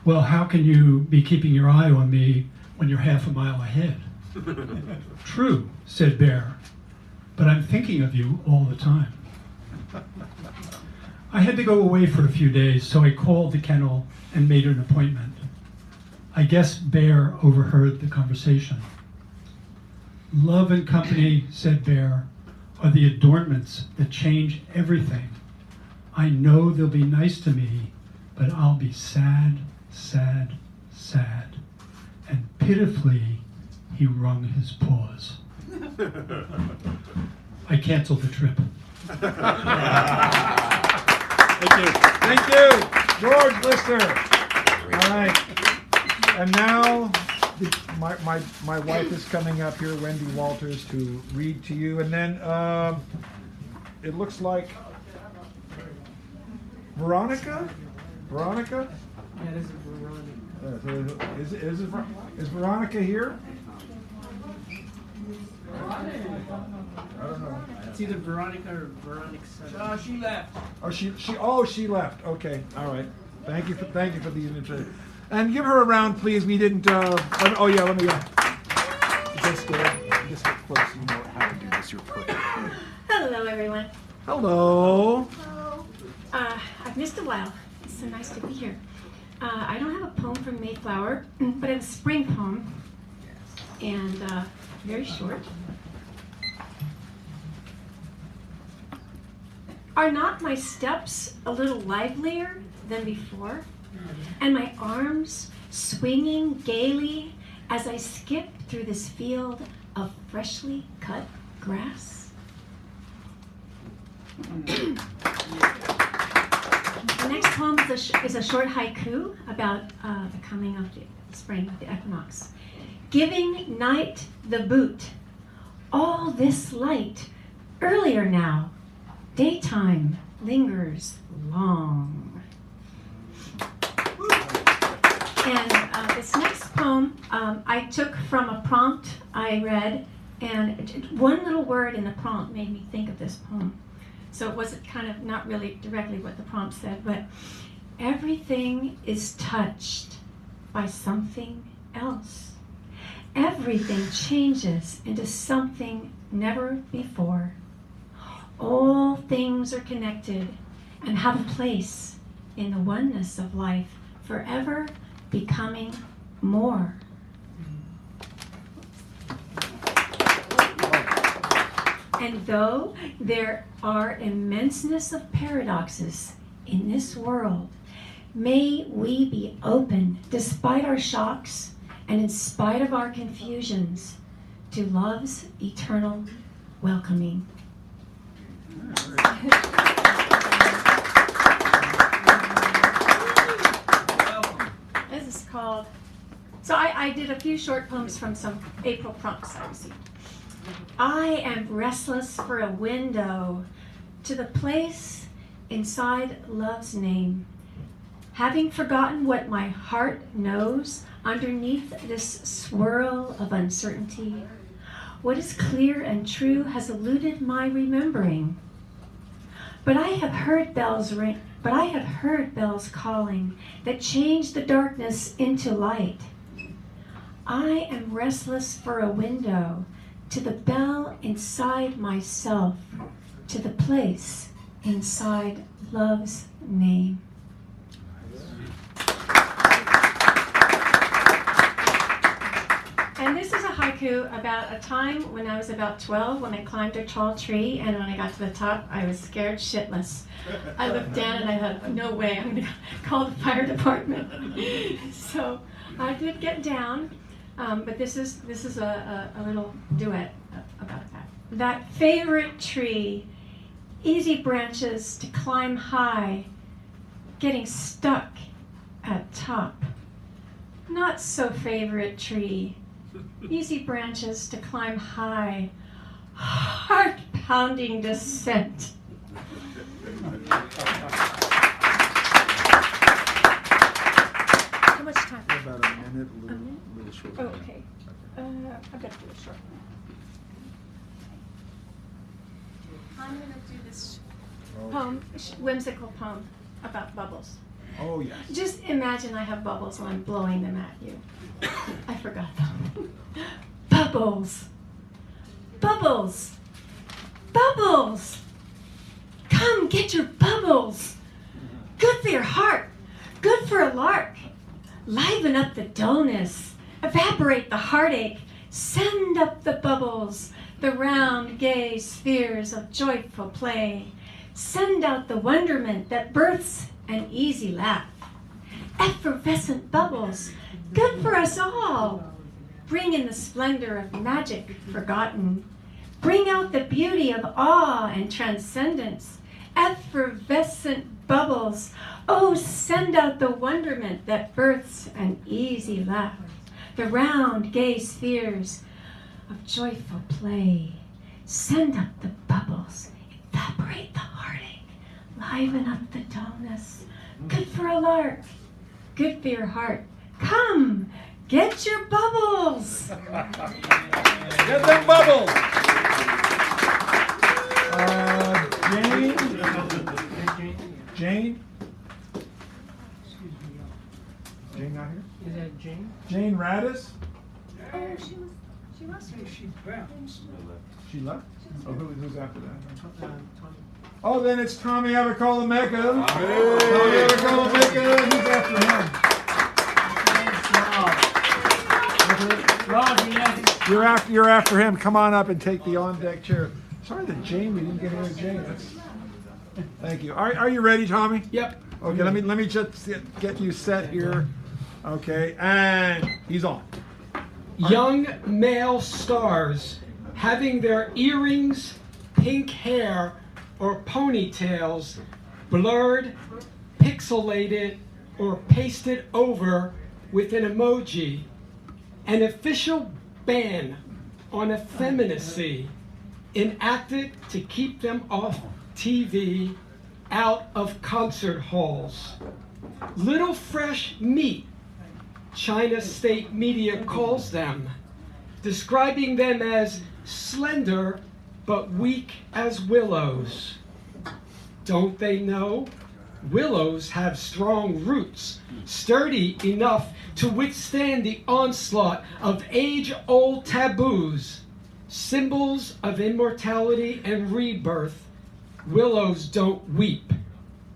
Well, how can you be keeping your eye on me when you're half a mile ahead? True, said Bear, but I'm thinking of you all the time. I had to go away for a few days, so I called the kennel and made an appointment. I guess Bear overheard the conversation. Love and company, said Bear, are the adornments that change everything. I know they'll be nice to me, but I'll be sad, sad, sad. And pitifully, he wrung his paws. I canceled the trip. Thank you. Thank you, George Lister. All right. And now my wife is coming up here, Wendy Walters, to read to you. And then it looks like Veronica? Veronica? Yeah, this is Veronica. Is Veronica here? I don't know. It's either Veronica or Veronica. She left. Oh, she left. Okay, all right. Thank you for the invitation. And give her a round, please. We didn't. Oh yeah, let me go. Just get close. You know how to do this. You're perfect. Hello, everyone. Hello. Hello. I've missed a while. It's so nice to be here. I don't have a poem from Mayflower, but it's a spring poem, and very short. Are not my steps a little livelier than before? And my arms swinging gaily as I skip through this field of freshly cut grass? The next poem is a short haiku about the coming of the spring, of the equinox. Giving night the boot, all this light, earlier now, daytime lingers long. And this next poem I took from a prompt I read, and one little word in the prompt made me think of this poem. So it wasn't kind of not really directly what the prompt said, but everything is touched by something else. everything changes into something never before. All things are connected and have a place in the oneness of life, forever becoming more. And though there are immenseness of paradoxes in this world, may we be open, despite our shocks and in spite of our confusions, to love's eternal welcoming. This is called, so I did a few short poems from some April prompts I received. I am restless for a window to the place inside love's name, having forgotten what my heart knows underneath this swirl of uncertainty. What is clear and true has eluded my remembering. But I have heard bells ring, but I have heard bells calling that change the darkness into light. I am restless for a window to the bell inside myself, to the place inside love's name. And this is a haiku about a time when I was about 12, when I climbed a tall tree, and when I got to the top, I was scared shitless. I looked down and I thought, no way, I'm going to call the fire department. So I did get down, but this is a little duet about that. That favorite tree, easy branches to climb high, getting stuck at top. Not so favorite tree, easy branches to climb high, heart-pounding descent. How much time? About a minute, a little short. Oh, okay. I've got to do it short. I'm going to do this poem, whimsical poem about bubbles. Oh, yes. Just imagine I have bubbles and I'm blowing them at you. I forgot them. Bubbles. Bubbles. Bubbles. Come get your bubbles. Good for your heart. Good for a lark. Liven up the dullness. Evaporate the heartache. Send up the bubbles. The round, gay spheres of joyful play. Send out the wonderment that births an easy laugh. Effervescent bubbles, good for us all. Bring in the splendor of magic forgotten. Bring out the beauty of awe and transcendence. Effervescent bubbles, oh, send out the wonderment that births an easy laugh. The round, gay spheres of joyful play. Send up the bubbles, evaporate the heartache, liven up the dullness. Good for a lark, good for your heart. Come, get your bubbles. Get them bubbles. Jane? Jane? Jane not here? Is that Jane? Jane Radis? Oh, she was here. She bounced. She left? Oh, who's after that? Oh, then it's Tommy Avicola Mecca. Tommy Avicola Mecca. Who's after him? You're after him. Come on up and take the on-deck chair. Sorry that Jane, we didn't get here with Jane. Thank you. Are you ready, Tommy? Yep. Okay, let me just get you set here. Okay, and he's on. Young male stars having their earrings, pink hair, or ponytails blurred, pixelated, or pasted over with an emoji. An official ban on effeminacy enacted to keep them off TV, out of concert halls. Little fresh meat, China state media calls them, describing them as slender but weak as willows. Don't they know Willows have strong roots, sturdy enough to withstand the onslaught of age-old taboos, symbols of immortality and rebirth. Willows don't weep,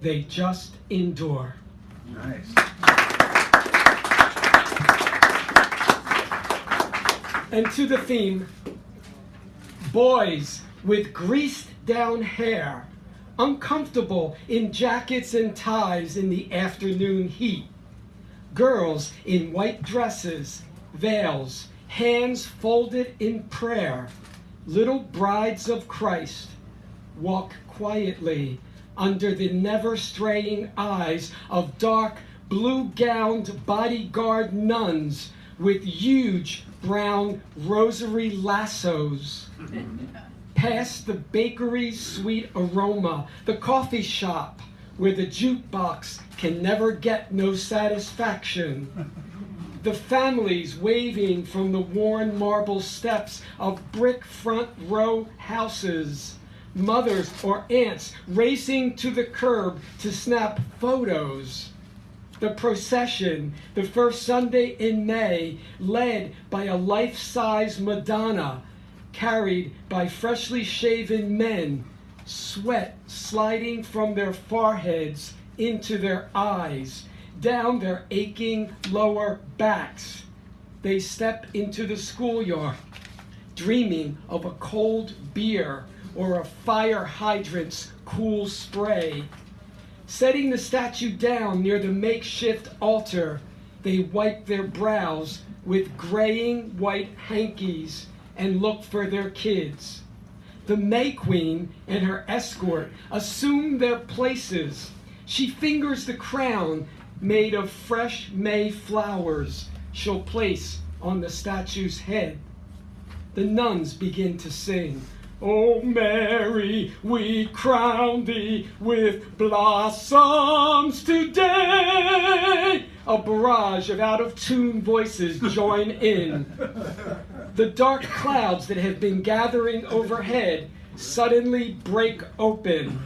they just endure. Nice. And to the theme, boys with greased down hair, uncomfortable in jackets and ties in the afternoon heat. Girls in white dresses, veils, hands folded in prayer, little brides of Christ, walk quietly under the never-straying eyes of dark, blue-gowned bodyguard nuns with huge brown rosary lassos. Past the bakery's sweet aroma, the coffee shop where the jukebox can never get no satisfaction, the families waving from the worn marble steps of brick front row houses, mothers or aunts racing to the curb to snap photos. The procession, the first Sunday in May, led by a life-size Madonna, carried by freshly shaven men, sweat sliding from their foreheads into their eyes, down their aching lower backs. They step into the schoolyard, dreaming of a cold beer or a fire hydrant's cool spray. Setting the statue down near the makeshift altar, they wipe their brows with graying white hankies and look for their kids. The May Queen and her escort assume their places. She fingers the crown made of fresh May flowers she'll place on the statue's head. The nuns begin to sing, "O Mary, we crown thee with blossoms today." A barrage of out-of-tune voices join in. The dark clouds that have been gathering overhead suddenly break open.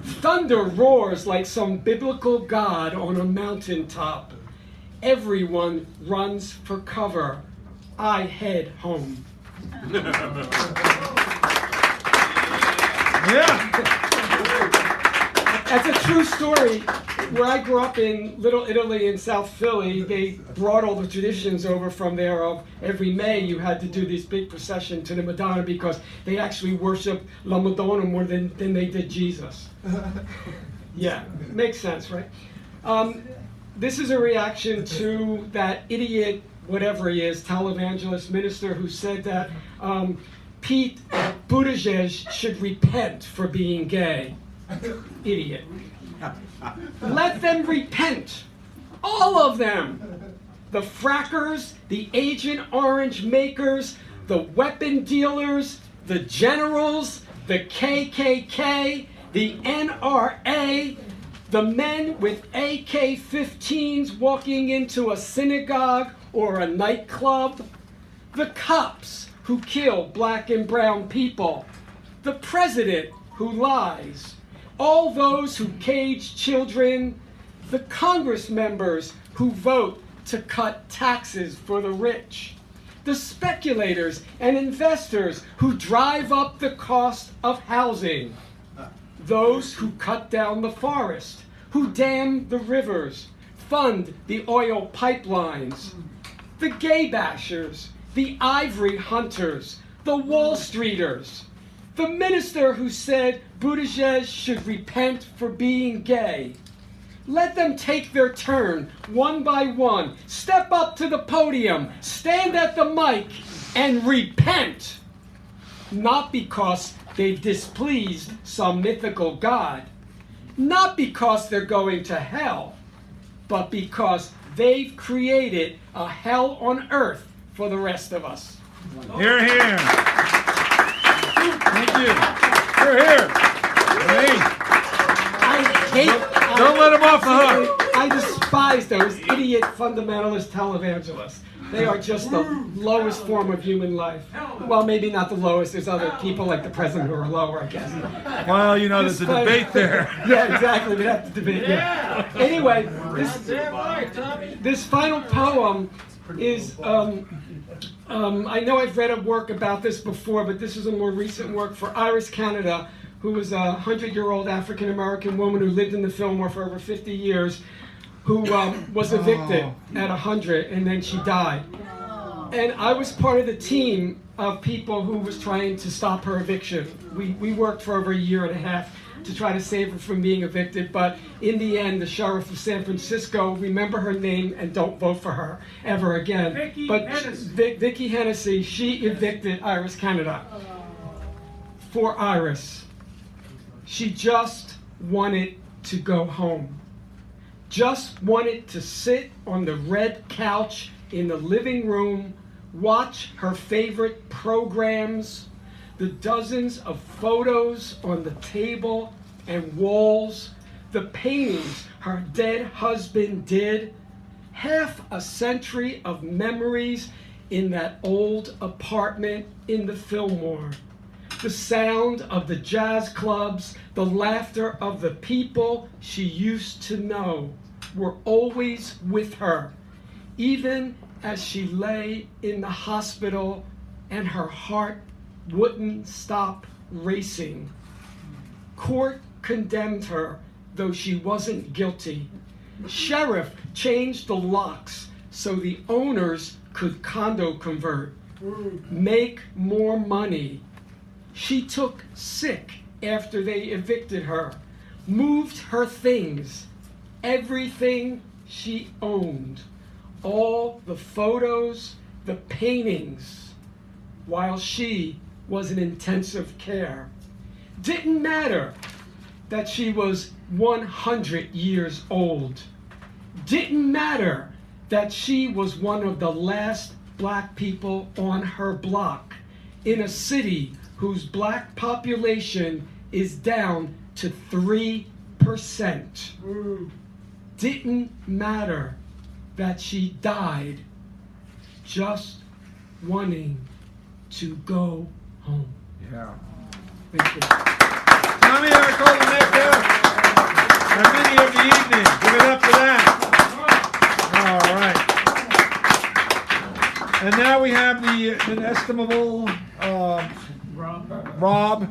Thunder roars like some biblical god on a mountaintop. Everyone runs for cover. I head home. That's a true story. Where I grew up in Little Italy in South Philly, they brought all the traditions over from there of every May you had to do this big procession to the Madonna because they actually worshiped La Madonna more than they did Jesus. Yeah, makes sense, right? This is a reaction to that idiot, whatever he is, televangelist minister who said that Pete Buttigieg should repent for being gay. Idiot. Let them repent. All of them. The frackers, the Agent Orange makers, the weapon dealers, the generals, the KKK, the NRA, the men with AK-15s walking into a synagogue or a nightclub, the cops who kill black and brown people, the president who lies, all those who cage children, the Congress members who vote to cut taxes for the rich, the speculators and investors who drive up the cost of housing, those who cut down the forest, who dam the rivers, fund the oil pipelines, the gay bashers, the ivory hunters, the Wall Streeters, the minister who said Buttigieg should repent for being gay. Let them take their turn, one by one. Step up to the podium, stand at the mic, and repent. Not because they've displeased some mythical god, not because they're going to hell, but because they've created a hell on earth for the rest of us. Hear, hear. Thank you. Hear, hear. Hey. I hate. Don't let him off the hook. I despise despise those idiot fundamentalist televangelists. They are just the lowest form of human life. Well, maybe not the lowest. There's other people like the president who are lower, I guess. Well, you know, there's a debate there. Yeah, exactly. We have to debate. Yeah. Anyway, this final poem is. I know I've read a work about this before, but this is a more recent work for Iris Canada, who was a 100-year-old African-American woman who lived in the Fillmore for over 50 years, who was evicted at 100, and then she died. And I was part of the team of people who was trying to stop her eviction. We worked for over a year and a half to try to save her from being evicted, but in the end, the sheriff of San Francisco, remember her name and don't vote for her ever again. Vicki Hennessy, she evicted Iris Canada. For Iris, she just wanted to go home. Just wanted to sit on the red couch in the living room, watch her favorite programs, the dozens of photos on the table and walls, the paintings her dead husband did, half a century of memories in that old apartment in the Fillmore. The sound of the jazz clubs, the laughter of the people she used to know were always with her, even as she lay in the hospital and her heart wouldn't stop racing. Court condemned her, though she wasn't guilty. Sheriff changed the locks so the owners could condo convert, make more money. She took sick after they evicted her, moved her things, everything she owned, all the photos, the paintings, while she was in intensive care. Didn't matter that she was 100 years old. Didn't matter that she was one of the last black people on her block in a city whose black population is down to 3%. Didn't matter that she died just wanting to go home. Yeah. Thank you. Tommy, I call the next the mini of the evening. Give it up for that. All right. And now we have the inestimable Rob,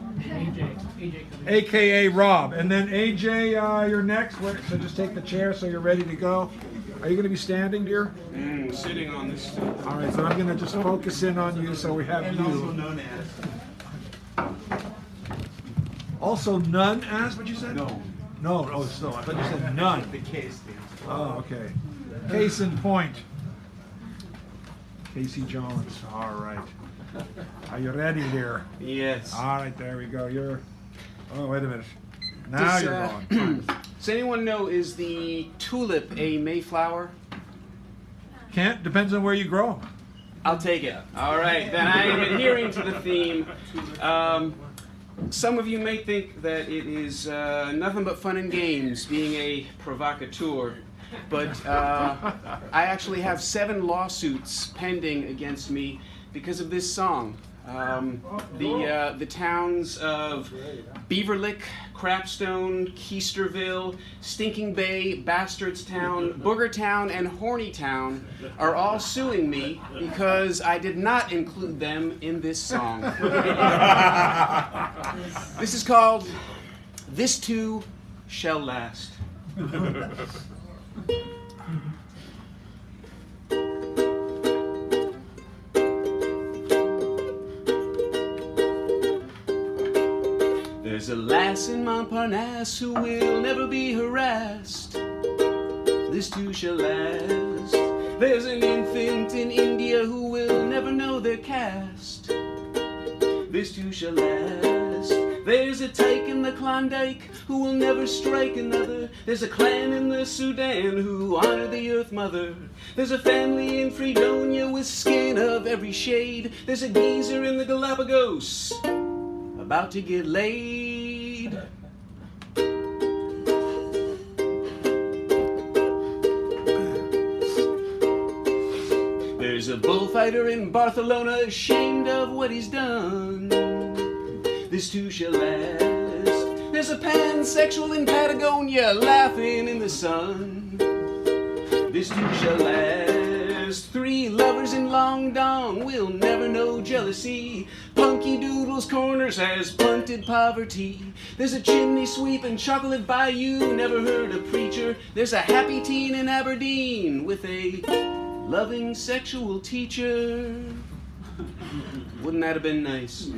AKA Rob. And then AJ, you're next. So just take the chair so you're ready to go. Are you going to be standing, dear? Sitting on this stool. All right, so I'm going to just focus in on you so we have and you. also known as. Also none as, what you said? No. No, oh, so I thought you said none. The case stands for. Oh, okay. Case in point. Casey Jones, all right. Are you ready, dear? Yes. All right, there we go. Oh, wait a minute. Now you're going. Does anyone know, is the tulip a Mayflower? Can't, depends on where you grow 'em. I'll take it. All right, then I am adhering to the theme. Some of you may think that it is nothing but fun and games being a provocateur, but I actually have 7 lawsuits pending against me because of this song. The towns of Beaverlick, Crapstone, Keisterville, Stinking Bay, Bastardstown, Boogertown, and Hornytown are all suing me because I did not include them in this song. This is called This Too Shall Last. There's a lass in Montparnasse who will never be harassed. This too shall last. There's an infant in India who will never know their caste. This too shall last. There's a tyke in the Klondike who will never strike another. There's a clan in the Sudan who honor the Earth Mother. There's a family in Fredonia with skin of every shade. There's a geezer in the Galapagos about to get laid. There's a bullfighter in Barcelona ashamed of what he's done. This too shall last. There's a pansexual in Patagonia laughing in the sun. This too shall last. 3 lovers in Long Dong will never know jealousy. Punky Doodle's Corners has punted poverty. There's a chimney sweep in Chocolate Bayou, never heard a preacher. There's a happy teen in Aberdeen with a loving sexual teacher. Wouldn't that have been nice?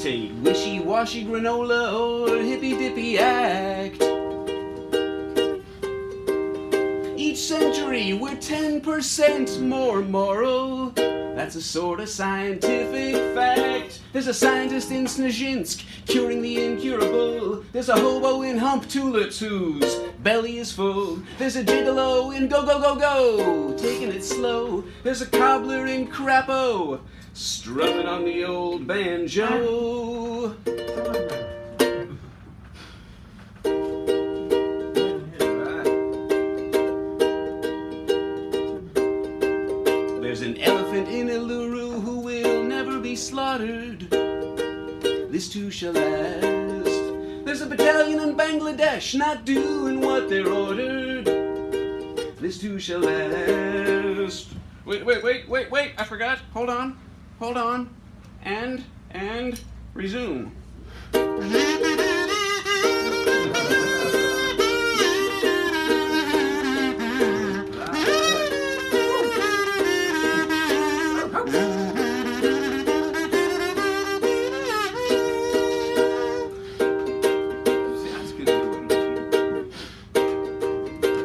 Take wishy-washy granola or hippy-dippy act. Each century we're 10% more moral. That's a sort of scientific fact. There's a scientist in Snezhinsk curing the incurable. There's a hobo in Hump Tulips whose belly is full. There's a gigolo in Go Go Go Go, taking it slow. There's a cobbler in Crapo, strumming on the old banjo. There's an elephant in Uluru who will never be slaughtered. This too shall last. There's a battalion in Bangladesh not doing what they're ordered. This too shall last. Wait, I forgot. Hold on. And resume.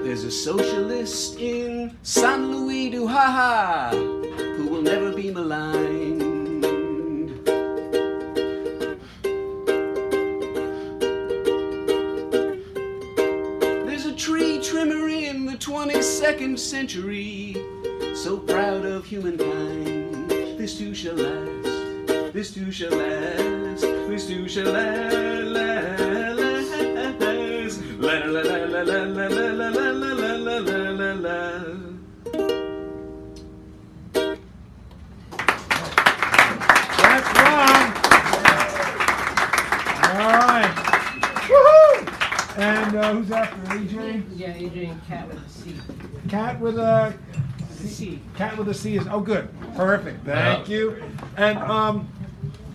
There's a socialist in San Luis du Jaja who will never be maligned. There's a tree trimmer in the 22nd century, so proud of humankind. This too shall last. This too shall last. This too shall last. La la la la la la la la la la la la. That's wrong. All right. Woohoo! And who's after? AJ? Yeah, Adrian Cat with a C. Cat with a C. Cat with a C is good. Perfect. Thank you. And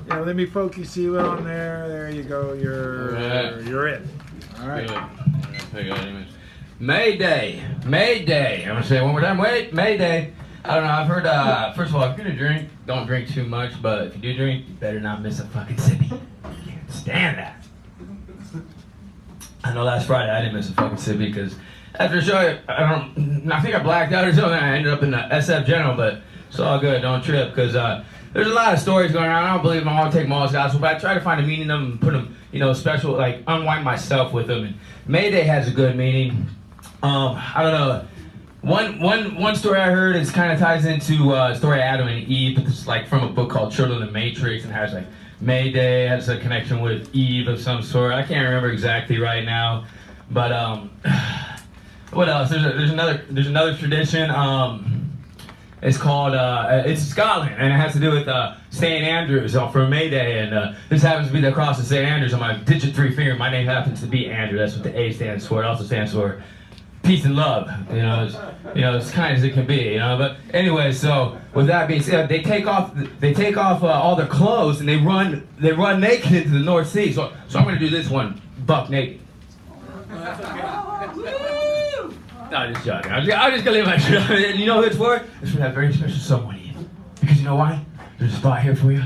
let me focus you on there. There you go. You're it. All right. Good. Mayday. I'm gonna say it one more time. Mayday. I don't know. I've heard. First of all, if you're gonna drink, don't drink too much. But if you do drink, you better not miss a fucking sippy. Can't stand that. I know last Friday I didn't miss a fucking sippy because after a show, I think I blacked out or something. I ended up in the SF General, but it's all good. Don't trip because there's a lot of stories going around. I don't believe them all. Take them all as gospel, but I try to find a meaning in them and put them, special, like unwind myself with them. And Mayday has a good meaning. I don't know. One story I heard is kind of ties into story of Adam and Eve, but it's like from a book called Children of the Matrix, and has like Mayday has a connection with Eve of some sort. I can't remember exactly right now, but what else? There's another tradition. It's called it's Scotland, and it has to do with St. Andrews for Mayday, and this happens to be the cross of St. Andrews on my digit 3 finger. My name happens to be Andrew. That's what the A stands for. It also stands for peace and love. As kind as it can be. But anyway, so with that being said, they take off all their clothes and they run naked into the North Sea. So I'm gonna do this one buck naked. No, just joking. I'm just gonna leave my shit. You know who it's for? It's for that very special someone, Ian. Because you know why? There's a spot here for you.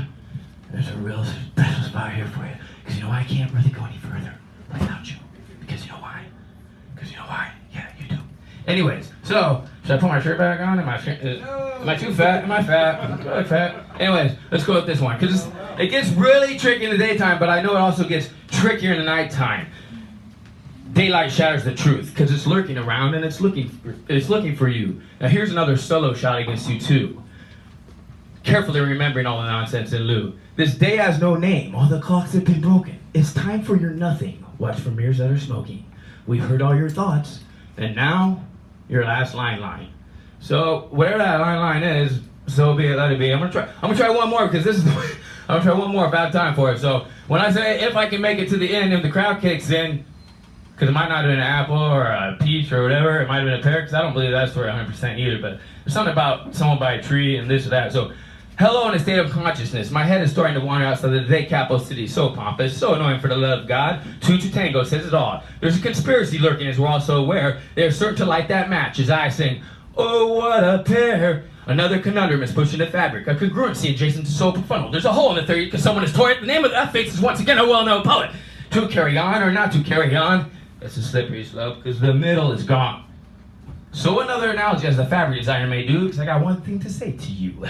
There's a real special spot here for you. Because you know why I can't really go any further without you. Because you know why? Yeah, you do. Anyways, so should I put my shirt back on? Am I too fat? Am I fat? I'm really fat. Anyways, let's go with this one because it gets really tricky in the daytime, but I know it also gets trickier in the nighttime. Daylight shatters the truth because it's lurking around and it's looking for you. Now here's another solo shot against you too. Carefully remembering all the nonsense in lieu. This day has no name. All the clocks have been broken. It's time for your nothing. watch for mirrors that are smoky. We heard all your thoughts, and now your last line. So whatever that line is, so be it, let it be. I'm gonna try one more because this is I'm gonna try one more if I have time for it. So when I say if I can make it to the end, if the crowd kicks in, because it might not have been an apple or a peach or whatever, it might have been a pear, because I don't believe that story 100% either, but there's something about someone by a tree and this or that. So hello in a state of consciousness. My head is starting to wander outside the day capital city. So pompous, so annoying for the love of God. Two to tango says it all. There's a conspiracy lurking as we're all so aware. They're certain to light that match as I sing, oh, what a pair. Another conundrum is pushing the fabric. A congruency adjacent to soap and funnel. There's a hole in the theory because someone has tore it. The name of that face is once again a well-known poet. To carry on or not to carry on, it's a slippery slope because the middle is gone. So another analogy as the fabric designer may do, because I got one thing to say to you.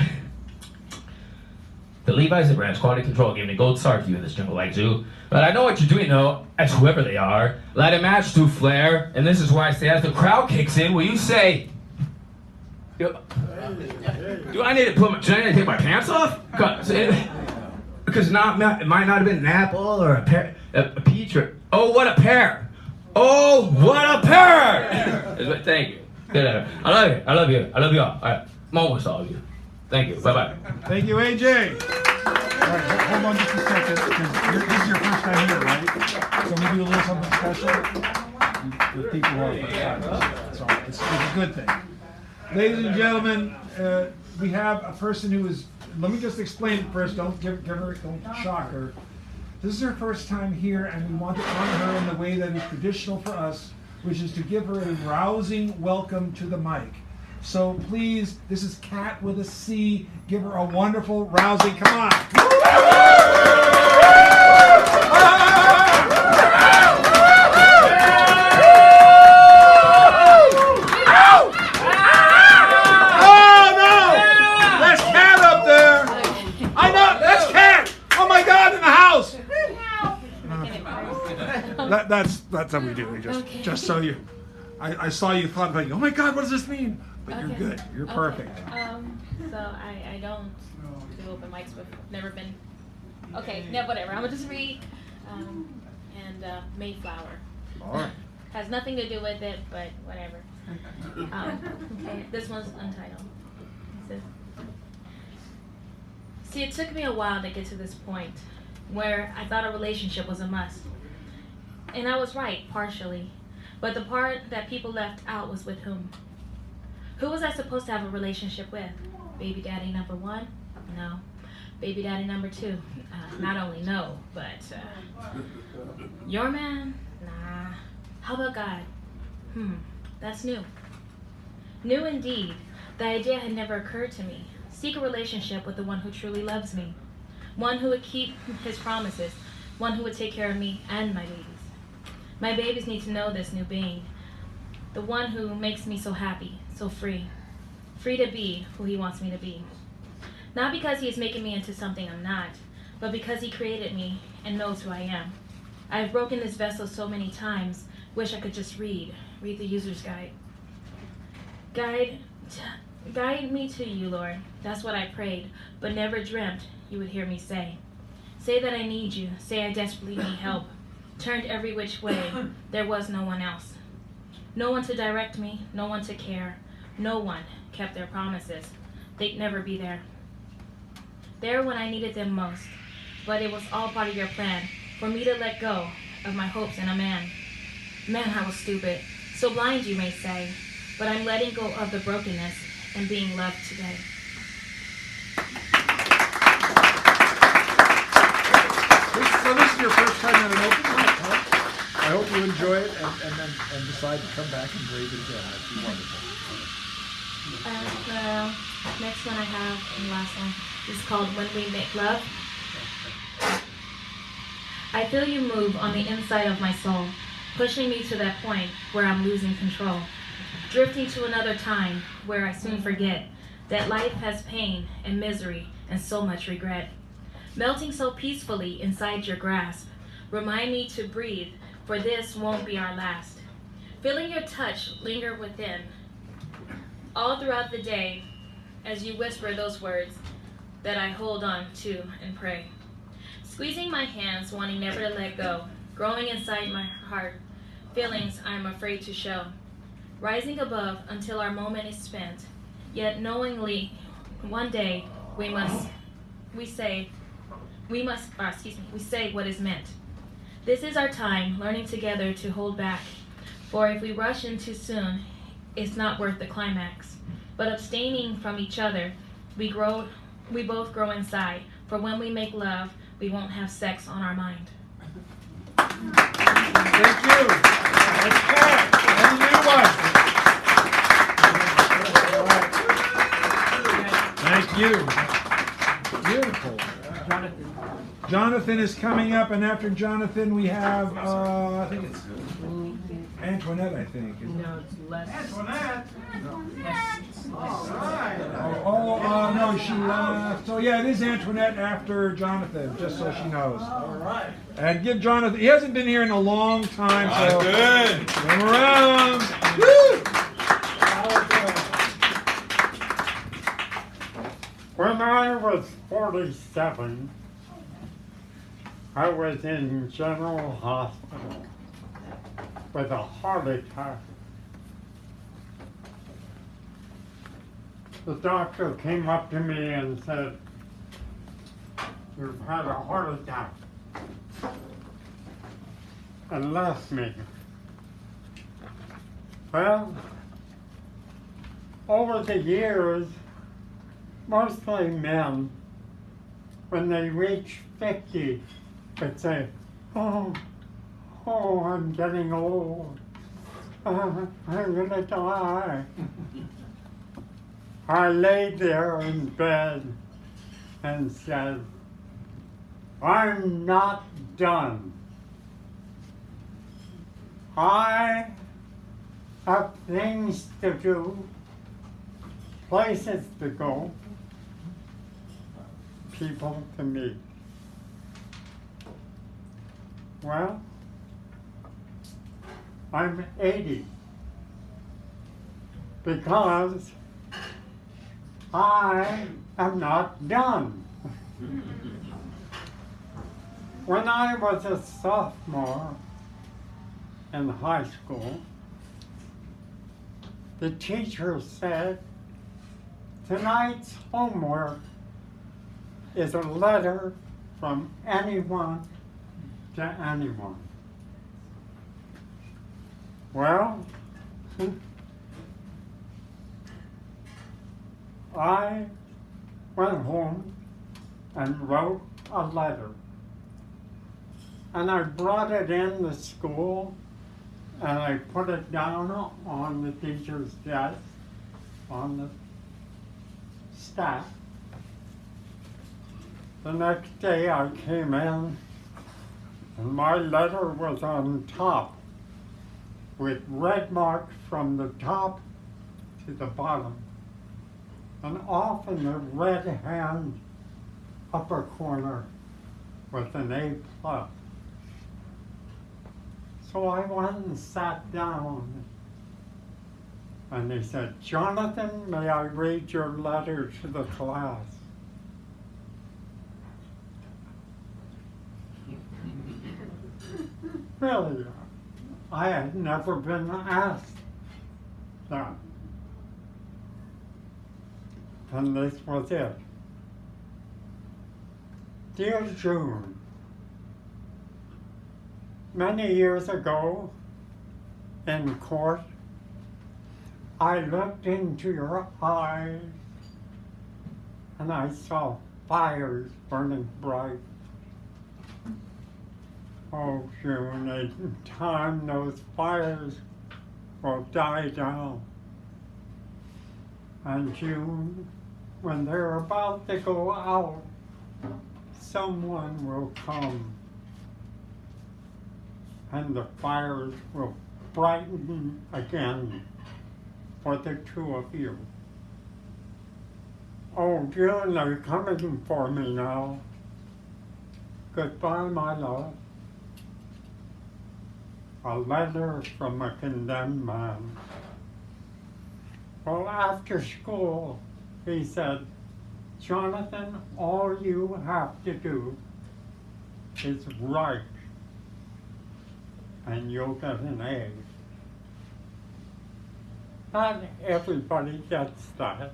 The Levi's at Branch Quality Control gave me a gold star to you in this jungle-like zoo. But I know what you're doing though, as whoever they are. Light a match to flare, and this is where I say, as the crowd kicks in, will you say, do I need to take my pants off? Because it might not have been an apple or a pear, a peach, or, oh, what a pear. Oh, what a pair! Thank you. Good. I love you. I love you. I love you all. All right. Almost all of you. Thank you. Bye-bye. Thank you, AJ. All right, hold on just a second, because this is your first time here, right? So we do a little something special with people who are first timers. So it's a good thing. Ladies and gentlemen, we have a person who is, let me just explain it first, don't shock her. This is her first time here, and we want to honor her in the way that is traditional for us, which is to give her a rousing welcome to the mic. So please, this is Kat with a C. Give her a wonderful, rousing, come on. That's how we do it. Just so you, I saw you thought like, oh my God, what does this mean? But you're good. You're perfect. So I don't do open mics before. Never been. Okay, no, whatever. I'm gonna just read. Mayflower. All right. Has nothing to do with it, but whatever. Okay, this one's untitled. It says, see, it took me a while to get to this point where I thought a relationship was a must. And I was right, partially. But the part that people left out was with whom? Who was I supposed to have a relationship with? Baby daddy number 1? No. Baby daddy number 2? Not only no, but your man? Nah. How about God? That's new. New indeed. The idea had never occurred to me. Seek a relationship with the one who truly loves me. One who would keep his promises. One who would take care of me and my babies. My babies need to know this new being. The one who makes me so happy, so free. Free to be who he wants me to be. Not because he is making me into something I'm not, but because he created me and knows who I am. I have broken this vessel so many times, wish I could just read the user's guide. Guide me to you, Lord. That's what I prayed, but never dreamt you would hear me say. Say that I need you, say I desperately need help. Turned every which way, there was no one else. No one to direct me, no one to care. No one kept their promises. They'd never be there. There when I needed them most. But it was all part of your plan, for me to let go of my hopes in a man. Man, I was stupid. So blind, you may say. But I'm letting go of the brokenness and being loved today. So this is your first time at an open mic, huh? I hope you enjoy it and decide to come back and brave it again. That'd be wonderful. The next one I have, and the last one, is called When We Make Love. I feel you move on the inside of my soul, pushing me to that point where I'm losing control. Drifting to another time where I soon forget that life has pain and misery and so much regret. Melting so peacefully inside your grasp, remind me to breathe, for this won't be our last. Feeling your touch linger within, all throughout the day, as you whisper those words that I hold on to and pray. Squeezing my hands, wanting never to let go, growing inside my heart, feelings I am afraid to show, rising above until our moment is spent, yet knowingly one day we say what is meant. This is our time, learning together to hold back, for if we rush in too soon, it's not worth the climax. But abstaining from each other, we both grow inside, for when we make love, we won't have sex on our mind. Thank you. Okay. And a new one. Thank you. Beautiful. Jonathan is coming up, and after Jonathan, we have, I think it's Antoinette, I think. No, it's less. Antoinette? No, she left. So yeah, it is Antoinette after Jonathan, just so she knows. All right. And give Jonathan, he hasn't been here in a long time, so good. Come around. Woo! When I was 47, I was in General Hospital with a heart attack. The doctor came up to me and said, "You've had a heart attack," and left me. Well, over the years, mostly men, when they reach 50, would say, oh, I'm getting old. I'm gonna die. I laid there in bed and said, I'm not done. I have things to do, places to go, people to meet. Well, I'm 80 because I am not done. When I was a sophomore in high school, the teacher said, tonight's homework is a letter from anyone to anyone. Well, I went home and wrote a letter. And I brought it in to school and I put it down on the teacher's desk, on the staff. The next day I came in and my letter was on top with red marks from the top to the bottom. And off in the red hand upper corner was an A+. So I went and sat down and they said, Jonathan, may I read your letter to the class? Really, I had never been asked that. And this was it. Dear June, many years ago in court, I looked into your eyes and I saw fires burning bright. Oh, June, in time those fires will die down. And June, when they're about to go out, someone will come and the fires will brighten again for the two of you. Oh, June, they're coming for me now. Goodbye, my love. A letter from a condemned man. Well, after school, he said, Jonathan, all you have to do is write. and you'll get an A. Not everybody gets that.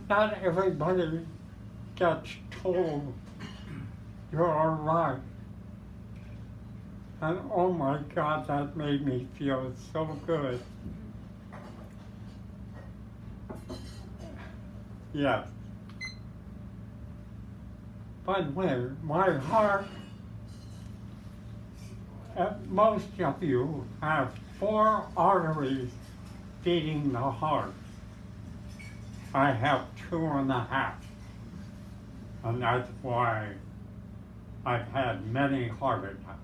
Not everybody gets told you're all right. And oh my God, that made me feel so good. Yes. By the way, my heart, most of you have 4 arteries feeding the heart. I have 2.5. And that's why I've had many heart attacks.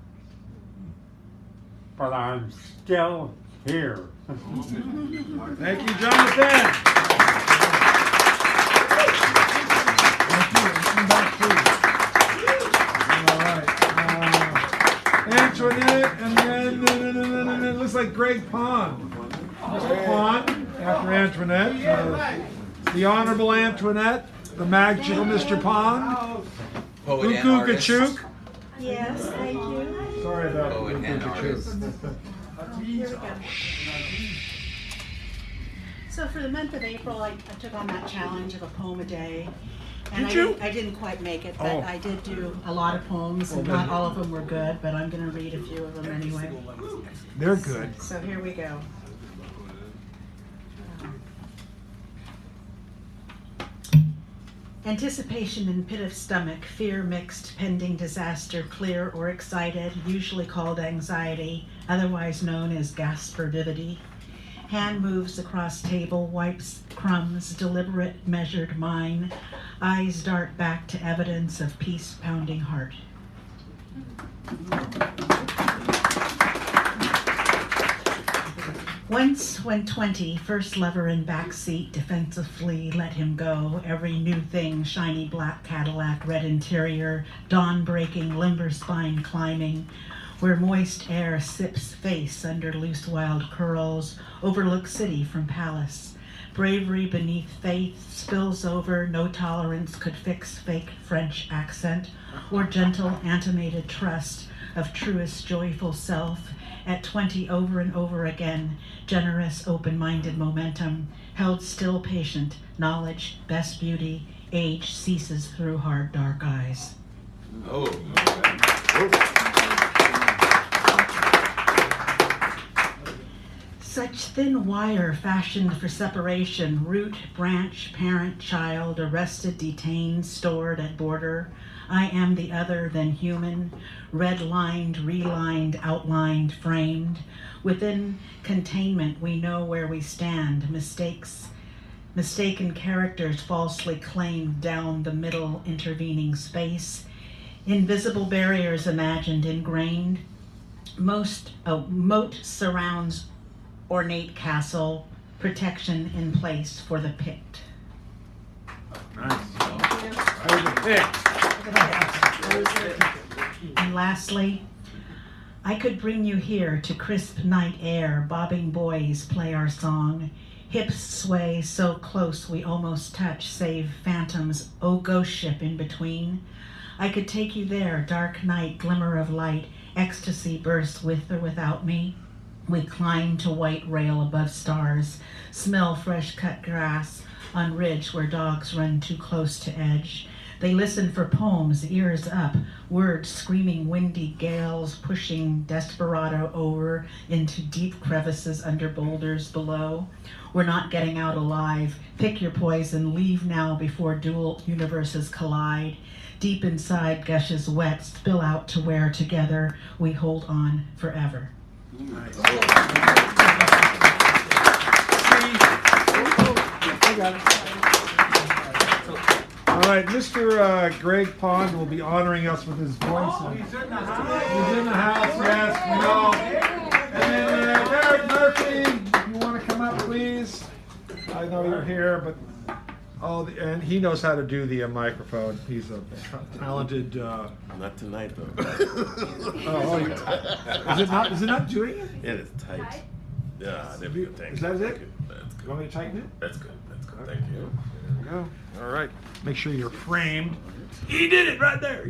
But I'm still here. Thank you, Jonathan. All right. Antoinette, and then it looks like Greg Pond. Mr. Pond, after Antoinette. The Honorable Antoinette, the magical Mr. Pond. Poet and Cuckoo artist. Kachook. Yes, thank you. Sorry about Poet and artist. Here we go. So for the month of April, I took on that challenge of a poem a day. And I didn't quite make it, but I did do a lot of poems, and not all of them were good, but I'm going to read a few of them anyway. They're good. So here we go. Anticipation in pit of stomach, fear mixed, pending disaster, clear or excited, usually called anxiety, otherwise known as gasperdivity. Hand moves across table, wipes crumbs, deliberate, measured mine. Eyes dart back to evidence of peace-pounding heart. Once, when 20, first lover in backseat, defensively let him go. Every new thing, shiny black Cadillac, red interior, dawn breaking, limber spine climbing. Where moist air sips face under loose wild curls, overlook city from palace. Bravery beneath faith spills over, no tolerance could fix fake French accent, or gentle animated trust of truest joyful self. At 20 over and over again, generous open-minded momentum, held still patient, knowledge, best beauty, age ceases through hard dark eyes. Such thin wire fashioned for separation, root, branch, parent, child, arrested, detained, stored at border. I am the other than human, red-lined, relined, outlined, framed. Within containment, we know where we stand. Mistaken characters falsely claimed down the middle intervening space. Invisible barriers imagined, ingrained. Moat surrounds ornate castle, protection in place for the picked. Nice. For the picked. And lastly, I could bring you here to crisp night air, bobbing boys play our song. Hips sway so close we almost touch, save phantoms, oh ghost ship in between. I could take you there, dark night, glimmer of light, ecstasy bursts with or without me. We climb to white rail above stars, smell fresh cut grass on ridge where dogs run too close to edge. They listen for poems, ears up, words screaming windy gales, pushing desperado over into deep crevices under boulders below. We're not getting out alive. Pick your poison, leave now before dual universes collide. Deep inside gushes wet, spill out to where together we hold on forever. Nice. I got it. All right, Mr. Greg Pond will be honoring us with his voice. He's in the house. He's in the house, yes, we know. And then Derek Murphy, you want to come up, please? I know you're here, but and he knows how to do the microphone. He's a talented. Not tonight, though. Is it not doing it? Yeah, it's tight. Yeah, there we go. Thank Is you. that it? That's good. You want me to tighten it? That's good. That's good. Thank you. There we go. All right. Make sure you're framed. He did it right there.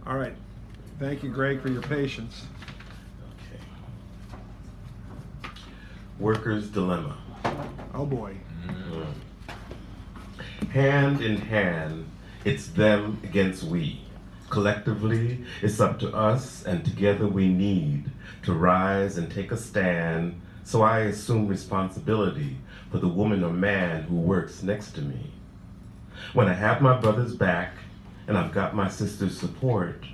All right. Thank you, Greg, for your patience. Worker's Dilemma. Oh boy. Hand in hand, it's them against we. Collectively, it's up to us, and together we need to rise and take a stand, so I assume responsibility for the woman or man who works next to me. When I have my brother's back, and I've got my sister's support,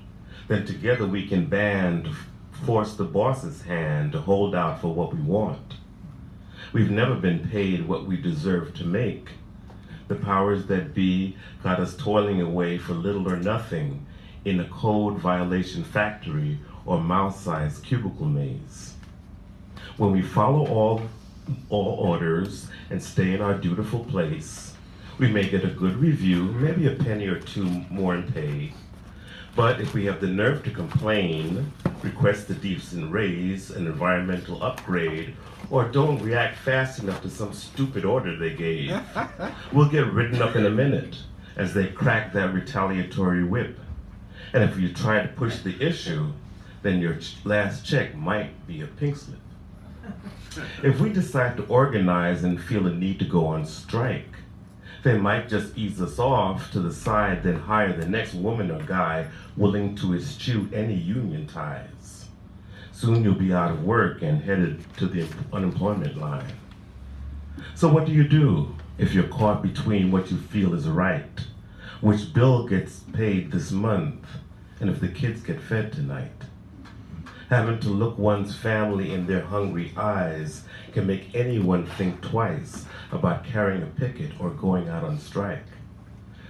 then together we can band to force the boss's hand to hold out for what we want. We've never been paid what we deserve to make. The powers that be got us toiling away for little or nothing in a code violation factory or mouse-sized cubicle maze. When we follow all orders and stay in our dutiful place, we may get a good review, maybe a penny or two more in pay. But if we have the nerve to complain, request a decent raise, an environmental upgrade, or don't react fast enough to some stupid order they gave, we'll get written up in a minute as they crack that retaliatory whip. And if you try to push the issue, then your last check might be a pink slip. If we decide to organize and feel a need to go on strike, they might just ease us off to the side, then hire the next woman or guy willing to eschew any union ties. Soon you'll be out of work and headed to the unemployment line. So what do you do if you're caught between what you feel is right, which bill gets paid this month, and if the kids get fed tonight? Having to look one's family in their hungry eyes can make anyone think twice about carrying a picket or going out on strike.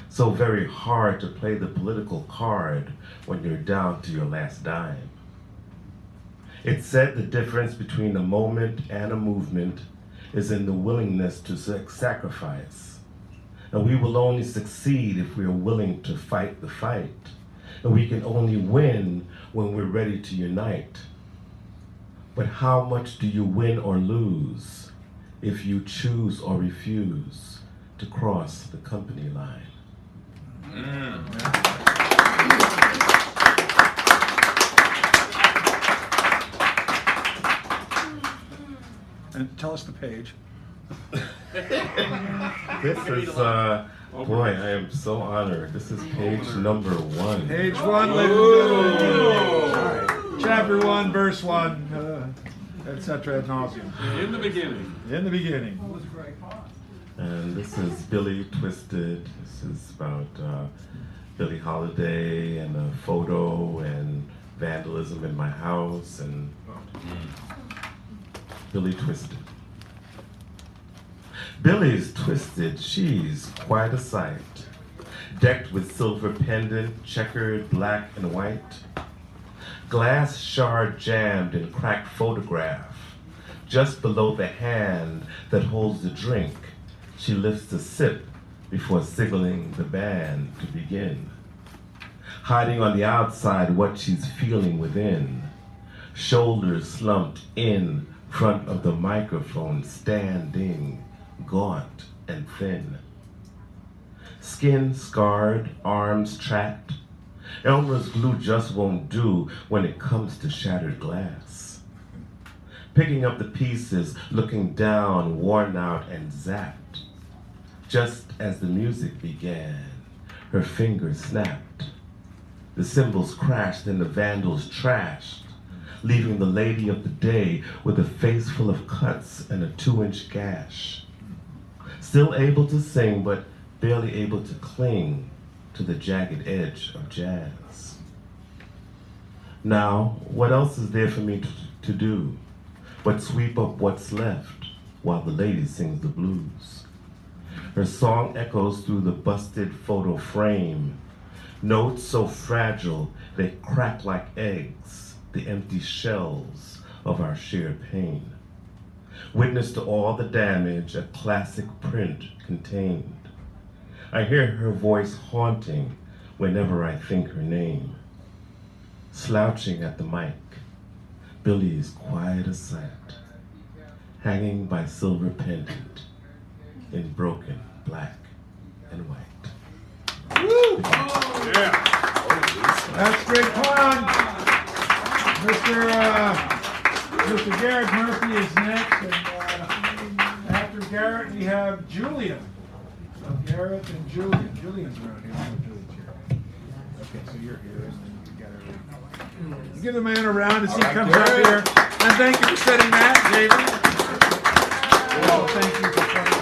So very hard to play the political card when you're down to your last dime. It's said the difference between a moment and a movement is in the willingness to sacrifice. And we will only succeed if we are willing to fight the fight. And we can only win when we're ready to unite. But how much do you win or lose if you choose or refuse to cross the company line? And tell us the page. This is, boy, I am so honored. This is page number 1. Page 1, ladies and gentlemen. All right. Chapter 1, verse 1, etc. ad nauseum. In the beginning. In the beginning. And this is Billy Twisted. This is about Billie Holiday and a photo and vandalism in my house and Billy Twisted. Billy's twisted, she's quite a sight. Decked with silver pendant, checkered black and white. Glass shard jammed in cracked photograph. Just below the hand that holds the drink, she lifts a sip before signaling the band to begin. Hiding on the outside what she's feeling within. Shoulders slumped in front of the microphone, standing gaunt and thin. Skin scarred, arms trapped. Elmer's glue just won't do when it comes to shattered glass. Picking up the pieces, looking down, worn out and zapped. Just as the music began, her fingers snapped. The cymbals crashed and the vandals trashed, leaving the lady of the day with a face full of cuts and a 2-inch gash. Still able to sing, but barely able to cling to the jagged edge of jazz. Now, what else is there for me to do but sweep up what's left while the lady sings the blues? Her song echoes through the busted photo frame, notes so fragile they crack like eggs, the empty shells of our shared pain. Witness to all the damage a classic print contained. I hear her voice haunting whenever I think her name. Slouching at the mic, Billy is quiet as sight, hanging by silver pendant in broken black and white. Woo! Oh, yeah. That's great fun. Mr. Garrett Murphy is next. And, Garrett, we have Julian. So Garrett and Julian. Julian's around here. Oh, Julian's here. Okay, so you're here. And then you got everything. You give the man a round as he comes up here. And thank you for setting that, David. Oh, thank you for playing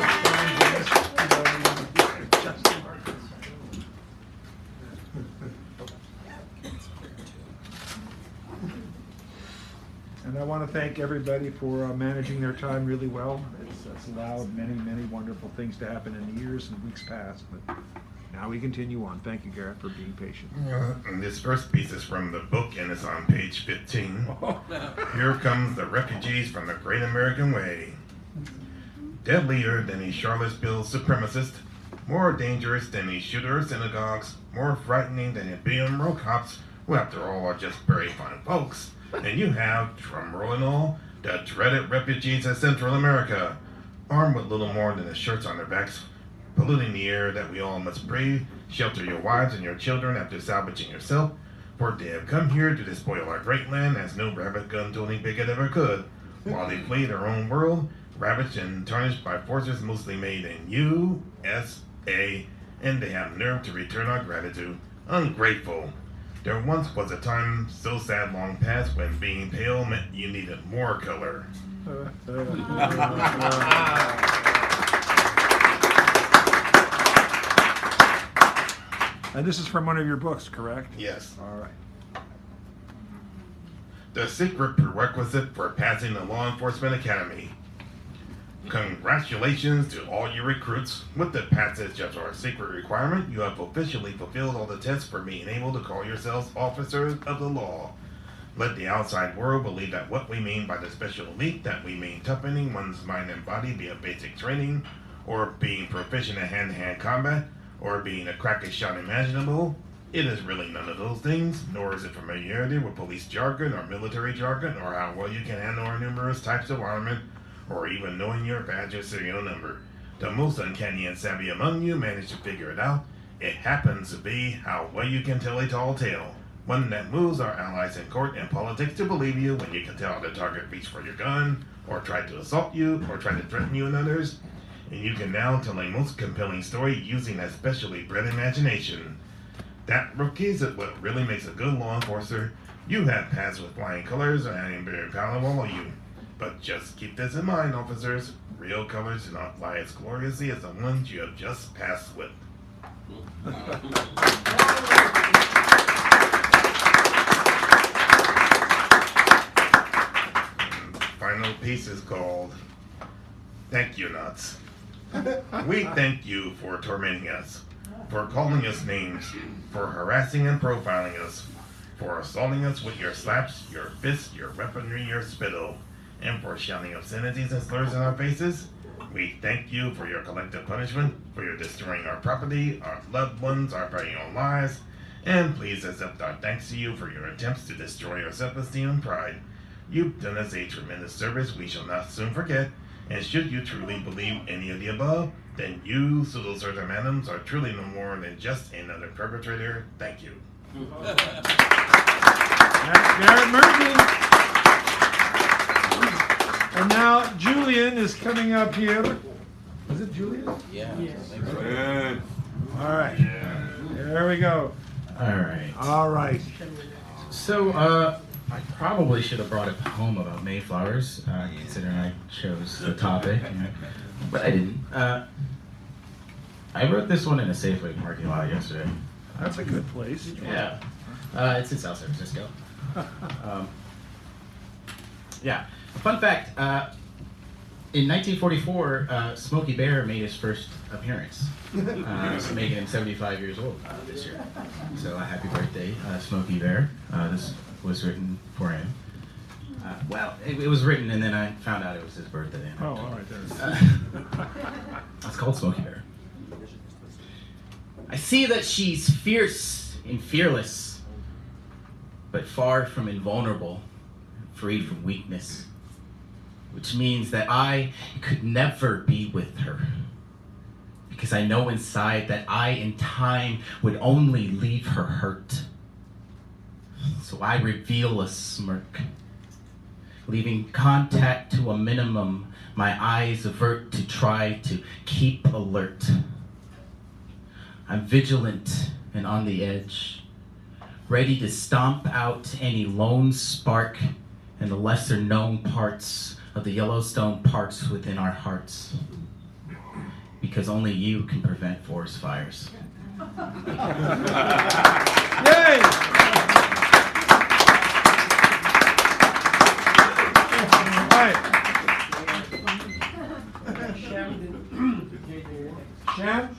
this. And I want to thank everybody for managing their time really well. It's allowed many, many wonderful things to happen in the years and weeks past. But now we continue on. Thank you, Garrett, for being patient. This first piece is from the book and it's on page 15. Here comes the refugees from the Great American Way. Deadlier than a Charlottesville supremacist, more dangerous than a shooter of synagogues, more frightening than a billion row cops, who after all are just very fine folks. And you have, drum roll and all, the dreaded refugees of Central America, armed with little more than the shirts on their backs, polluting the air that we all must breathe, shelter your wives and your children after salvaging yourself, for they have come here to despoil our great land as no rabbit gun toting bigot ever could, while they flee their own world, ravaged and tarnished by forces mostly made in USA, and they have nerve to return our gratitude. Ungrateful. There once was a time so sad long past when being pale meant you needed more color. And this is from one of your books, correct? Yes. All right. The secret prerequisite for passing the Law Enforcement Academy. Congratulations to all you recruits. With the passage of our secret requirement, you have officially fulfilled all the tests for being able to call yourselves officers of the law. Let the outside world believe that what we mean by the special elite, that we mean toughening one's mind and body via basic training, or being proficient in hand-to-hand combat, or being the crackest shot imaginable. It is really none of those things, nor is it familiarity with police jargon or military jargon, or how well you can handle our numerous types of armament, or even knowing your badge or serial number. The most uncanny and savvy among you manage to figure it out. It happens to be how well you can tell a tall tale, one that moves our allies in court and politics to believe you when you can tell the target reached for your gun, or tried to assault you, or tried to threaten you and others. And you can now tell a most compelling story using a specially bred imagination. That, rookies, is what really makes a good law enforcer. You have passed with flying colors and I am very proud of all of you. But just keep this in mind, officers. Real colors do not fly as gloriously as the ones you have just passed with. Final piece is called Thank You Nuts. We thank you for tormenting us, for calling us names, for harassing and profiling us, for assaulting us with your slaps, your fists, your weaponry, your spittle, and for shouting obscenities and slurs in our faces. We thank you for your collective punishment, for your destroying our property, our loved ones, our very own lives, and please accept our thanks to you for your attempts to destroy our self-esteem and pride. You've done us a tremendous service we shall not soon forget, and should you truly believe any of the above, then you, pseudo-sirs and madams, are truly no more than just another perpetrator. Thank you. That's Garrett Murphy. And now Julian is coming up here. Is it Julian? Yeah. Good. All right. There we go. All right. All right. So, I probably should have brought a poem about Mayflowers, considering I chose the topic, but I didn't. I wrote this one in a Safeway parking lot yesterday. That's a good place. Yeah. It's in South San Francisco. Yeah. Fun fact, in 1944, Smokey Bear made his first appearance, making him 75 years old this year. So happy birthday, Smokey Bear. This was written for him. Well, it was written and then I found out it was his birthday. Oh, all right, there. It's called Smokey Bear. I see that she's fierce and fearless, but far from invulnerable, freed from weakness, which means that I could never be with her, because I know inside that I in time would only leave her hurt. So I reveal a smirk, leaving contact to a minimum. My eyes avert to try to keep alert. I'm vigilant and on the edge, ready to stomp out any lone spark and the lesser known parts of the Yellowstone parks within our hearts. Because only you can prevent forest fires. Yay! Sham?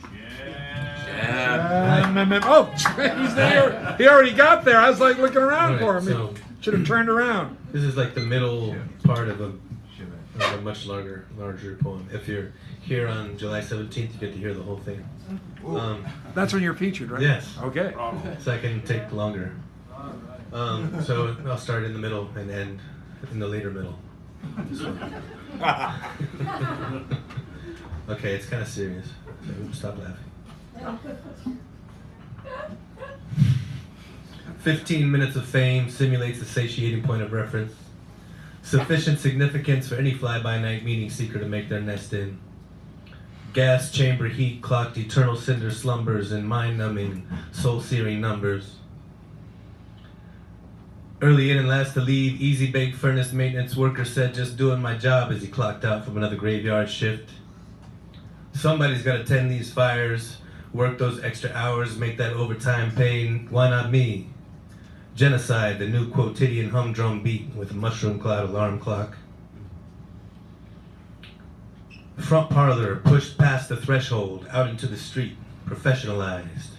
Oh, he's there. He already got there. I was like looking around for him. So, Should have turned around. This is like the middle part of a much larger poem. If you're here on July 17th, you get to hear the whole thing. That's when you're featured, right? Yes. Okay. So I can take longer. So I'll start in the middle and end in the later middle. This one. Okay, it's kind of serious. So stop laughing. 15 minutes of fame simulates a satiating point of reference. Sufficient significance for any fly-by-night meeting seeker to make their nest in. Gas chamber heat clocked eternal cinder slumbers in mind-numbing, soul-searing numbers. Early in and last to leave, easy-bake furnace maintenance worker said, just doing my job as he clocked out from another graveyard shift. Somebody's got to tend these fires, work those extra hours, make that overtime pay. Why not me? Genocide, the new quotidian humdrum beat with a mushroom cloud alarm clock. Front parlor pushed past the threshold, out into the street, professionalized.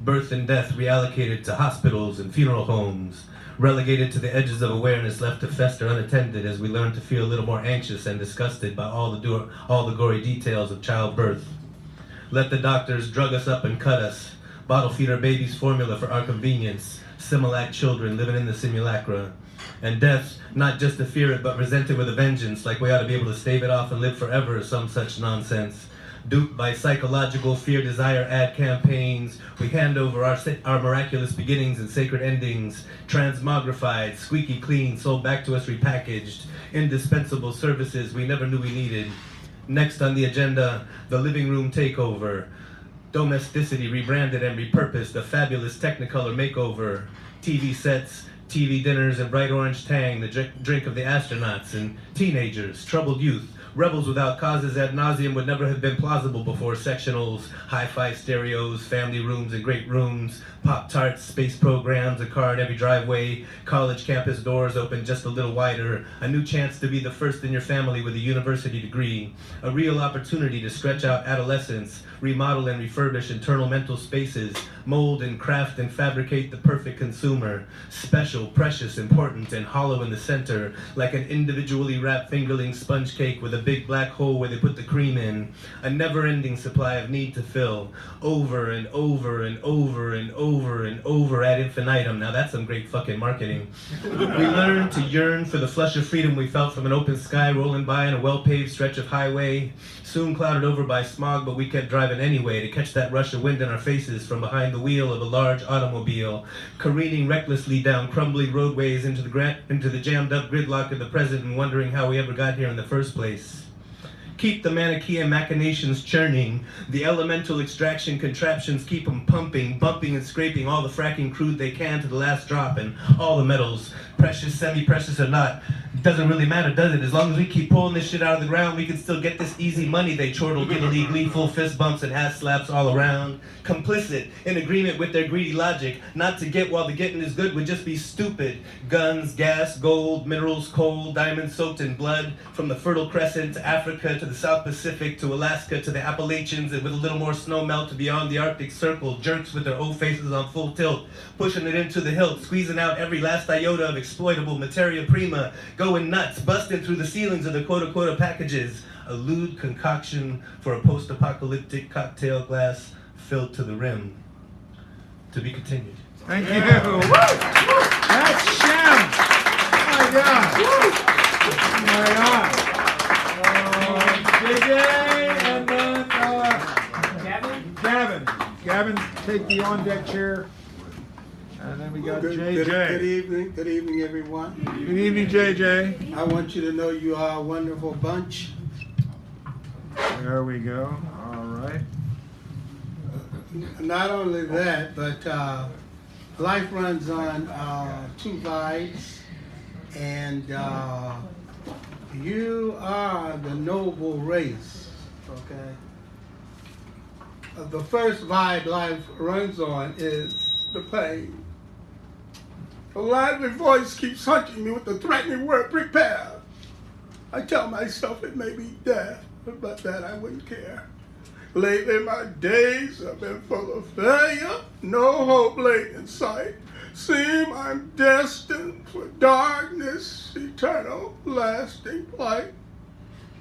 Birth and death reallocated to hospitals and funeral homes, relegated to the edges of awareness left to fester unattended as we learn to feel a little more anxious and disgusted by all the gory details of childbirth. Let the doctors drug us up and cut us, bottle feed our babies formula for our convenience, Similac children living in the simulacra. And death, not just to fear it, but resent it with a vengeance, like we ought to be able to stave it off and live forever or some such nonsense. Duped by psychological fear-desire ad campaigns, we hand over our miraculous beginnings and sacred endings, transmogrified, squeaky clean, sold back to us repackaged, indispensable services we never knew we needed. Next on the agenda, the living room takeover. Domesticity rebranded and repurposed, a fabulous Technicolor makeover. TV sets, TV dinners, and bright orange tang, the drink of the astronauts and teenagers, troubled youth. Rebels without causes ad nauseum would never have been plausible before sectionals, hi-fi stereos, family rooms and great rooms, Pop-Tarts, space programs, a car in every driveway, college campus doors open just a little wider, a new chance to be the first in your family with a university degree, a real opportunity to stretch out adolescence, remodel and refurbish internal mental spaces, mold and craft and fabricate the perfect consumer, special, precious, important, and hollow in the center, like an individually wrapped fingerling sponge cake with a big black hole where they put the cream in, a never-ending supply of need to fill, over and over and over and over and over ad infinitum. Now that's some great fucking marketing. We learned to yearn for the flush of freedom we felt from an open sky rolling by on a well-paved stretch of highway, soon clouded over by smog, but we kept driving anyway to catch that rush of wind in our faces from behind the wheel of a large automobile, careening recklessly down crumbly roadways into the jammed-up gridlock of the present and wondering how we ever got here in the first place. Keep the Manichaean machinations churning. The elemental extraction contraptions keep them pumping, bumping and scraping all the fracking crude they can to the last drop, and all the metals, precious, semi-precious or not, it doesn't really matter, does it? As long as we keep pulling this shit out of the ground, we can still get this easy money, they chortle giddily, gleeful fist bumps and ass slaps all around. Complicit, in agreement with their greedy logic, not to get while the getting is good would just be stupid. Guns, gas, gold, minerals, coal, diamonds soaked in blood, from the Fertile Crescent to Africa to the South Pacific to Alaska to the Appalachians, and with a little more snow melt to beyond the Arctic Circle, jerks with their O faces on full tilt, pushing it into the hilt, squeezing out every last iota of exploitable materia prima, going nuts, busting through the ceilings of the quota packages, a lewd concoction for a post-apocalyptic cocktail glass filled to the rim. To be continued. Thank you. Woo! That's Shem. Oh my God. Oh my God. JJ and then Gavin. Gavin, take the on-deck chair. And then we got Good JJ. evening, everyone. Good evening, JJ. I want you to know you are a wonderful bunch. There we go. All right. Not only that, but life runs on two vides, and you are the noble race, okay? The first vibe life runs on is the pain. A lively voice keeps hunting me with the threatening word, prepare. I tell myself it may be death, but that I wouldn't care. Lately my days have been full of failure, no hope late in sight. Seem I'm destined for darkness, eternal, lasting plight.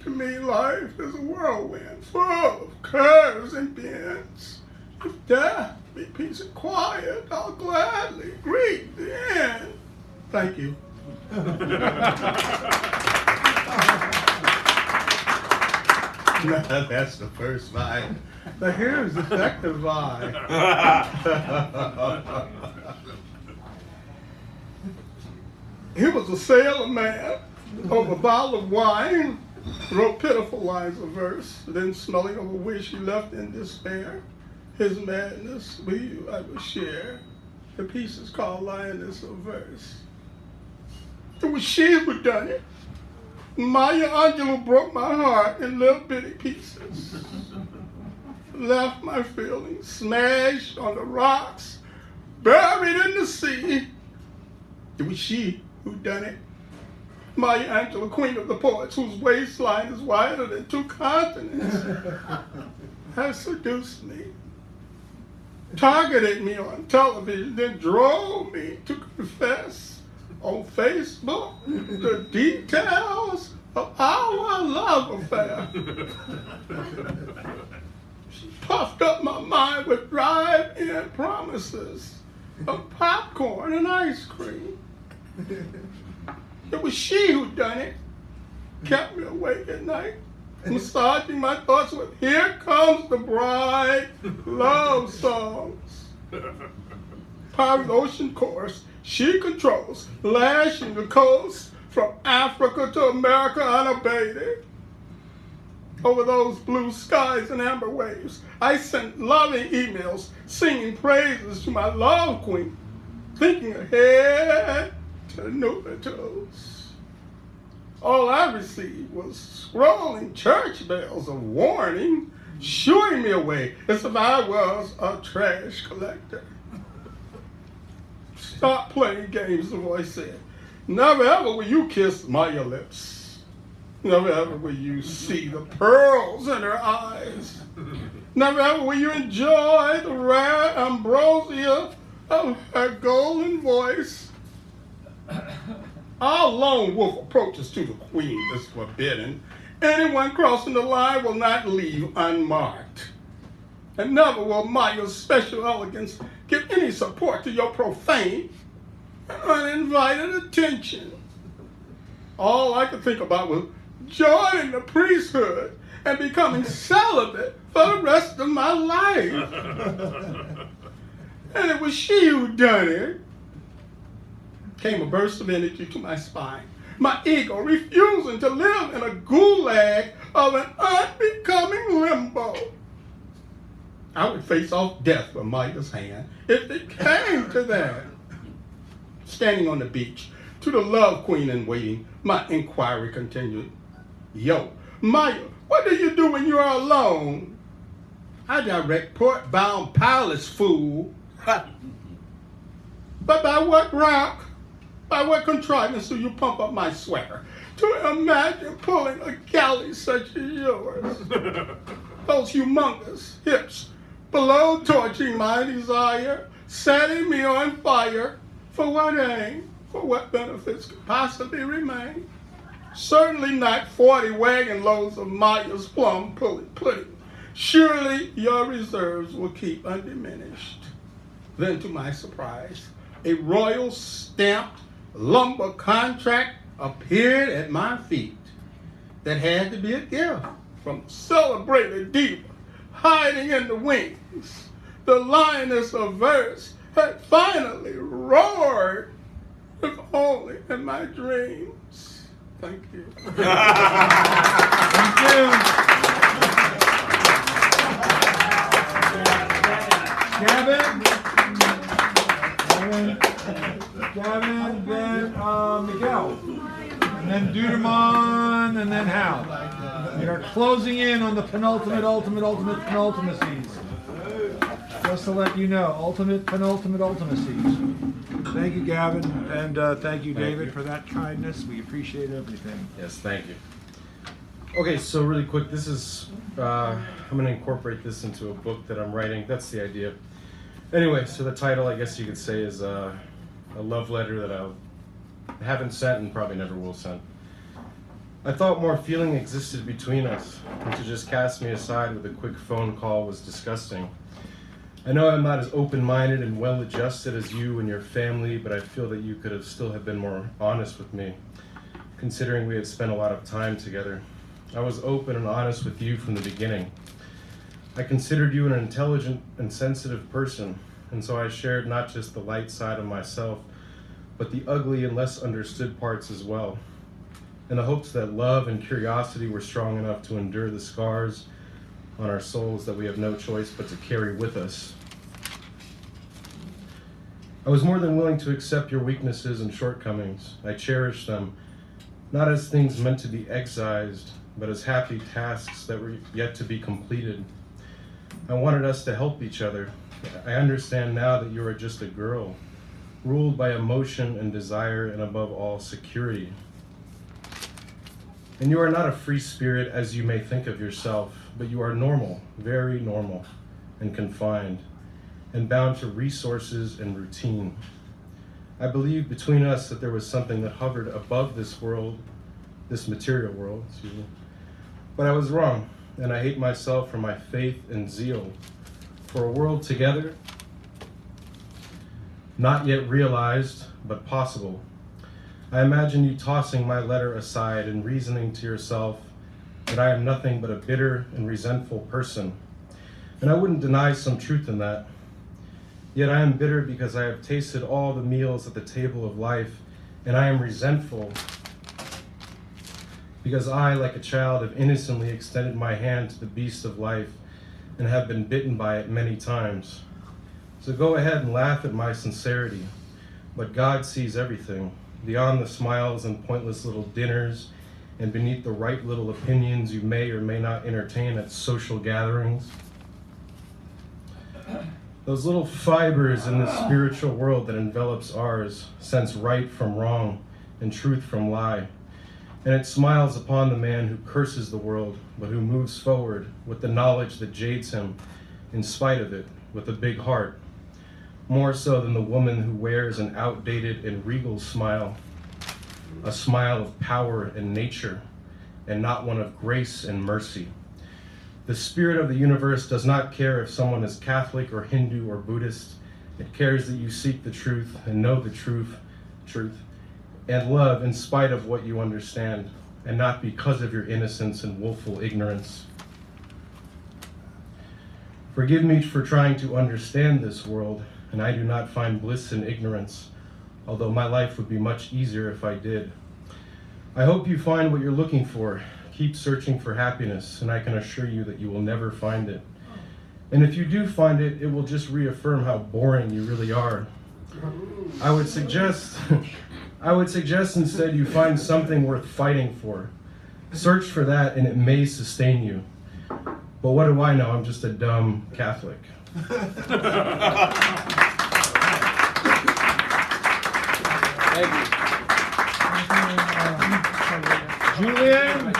To me life is a whirlwind full of curves and bends. If death be peace and quiet, I'll gladly greet the end. Thank you. No, that's the first vibe. But here's the second vibe. He was a sailor man over a bottle of wine, wrote pitiful lines of verse, then smelling of a wish he left in despair. His madness with you I will share. The piece is called Lioness of Verse. It was she who done it. Maya Angelou broke my heart in little bitty pieces. Left my feelings smashed on the rocks, buried in the sea. It was she who done it. Maya Angelou, queen of the poets, whose waistline is wider than 2 continents, has seduced me, targeted me on television, then drove me to confess on Facebook the details of our love affair. She puffed up my mind with drive-in promises of popcorn and ice cream. It was she who done it, kept me awake at night, massaging my thoughts with "Here Comes the Bride" love songs. Pirate Ocean course, she controls, lashing the coast from Africa to America unabated. Over those blue skies and amber waves, I sent loving emails singing praises to my love queen, thinking ahead to Newbertos. All I received was scrolling church bells of warning, shooing me away as if I was a trash collector. Stop playing games, the voice said. Never ever will you kiss Maya lips. Never ever will you see the pearls in her eyes. Never ever will you enjoy the rare ambrosia of her golden voice. Our lone wolf approaches to the queen is forbidden. Anyone crossing the line will not leave unmarked. And never will Maya's special elegance give any support to your profane and uninvited attention. All I could think about was joining the priesthood and becoming celibate for the rest of my life. And it was she who done it. Came a burst of energy to my spine, my ego refusing to live in a gulag of an unbecoming limbo. I would face off death with Maya's hand if it came to that. Standing on the beach, to the love queen in waiting, my inquiry continued. Yo, Maya, what do you do when you are alone? I direct port-bound pilots, fool. But by what route? By what contrivance do you pump up my sweater to imagine pulling a galley such as yours? Those humongous hips below torching my desire, setting me on fire. For what aim? For what benefits could possibly remain? Certainly not 40 wagon loads of Maya's plum pudding. Surely your reserves will keep undiminished. Then to my surprise, a royal stamped lumber contract appeared at my feet that had to be a gift from celebrated diva hiding in the wings. The lioness of verse had finally roared, if only in my dreams. Thank you. Thank you. Gavin, then Miguel, and then Deutermon, and then Hal. We are closing in on the penultimate, ultimacies. Just to let you know, ultimate, penultimate, ultimacies. Thank you, Gavin, and thank you, David, for that kindness. We appreciate everything. Yes, thank you. Okay, so really quick, this is, I'm going to incorporate this into a book that I'm writing. That's the idea. Anyway, so the title, I guess you could say, is a love letter that I haven't sent and probably never will send. I thought more feeling existed between us, and to just cast me aside with a quick phone call was disgusting. I know I'm not as open-minded and well-adjusted as you and your family, but I feel that you could have still have been more honest with me, considering we had spent a lot of time together. I was open and honest with you from the beginning. I considered you an intelligent and sensitive person, and so I shared not just the light side of myself, but the ugly and less understood parts as well, in the hopes that love and curiosity were strong enough to endure the scars on our souls that we have no choice but to carry with us. I was more than willing to accept your weaknesses and shortcomings. I cherished them, not as things meant to be excised, but as happy tasks that were yet to be completed. I wanted us to help each other. I understand now that you are just a girl, ruled by emotion and desire, and above all, security. And you are not a free spirit as you may think of yourself, but you are normal, very normal, and confined, and bound to resources and routine. I believed between us that there was something that hovered above this world, this material world, but I was wrong, and I hate myself for my faith and zeal for a world together, not yet realized, but possible. I imagine you tossing my letter aside and reasoning to yourself that I am nothing but a bitter and resentful person. And I wouldn't deny some truth in that. Yet I am bitter because I have tasted all the meals at the table of life, and I am resentful because I, like a child, have innocently extended my hand to the beast of life and have been bitten by it many times. So go ahead and laugh at my sincerity, but God sees everything, beyond the smiles and pointless little dinners, and beneath the right little opinions you may or may not entertain at social gatherings. Those little fibers in the spiritual world that envelops ours sense right from wrong and truth from lie. And it smiles upon the man who curses the world, but who moves forward with the knowledge that jades him, in spite of it, with a big heart. More so than the woman who wears an outdated and regal smile, a smile of power and nature, and not one of grace and mercy. The spirit of the universe does not care if someone is Catholic or Hindu or Buddhist. It cares that you seek the truth and know the truth, and love in spite of what you understand, and not because of your innocence and willful ignorance. Forgive me for trying to understand this world, and I do not find bliss in ignorance, although my life would be much easier if I did. I hope you find what you're looking for. Keep searching for happiness, and I can assure you that you will never find it. And if you do find it, it will just reaffirm how boring you really are. I would suggest instead you find something worth fighting for. Search for that, and it may sustain you. But what do I know? I'm just a dumb Catholic. Julian?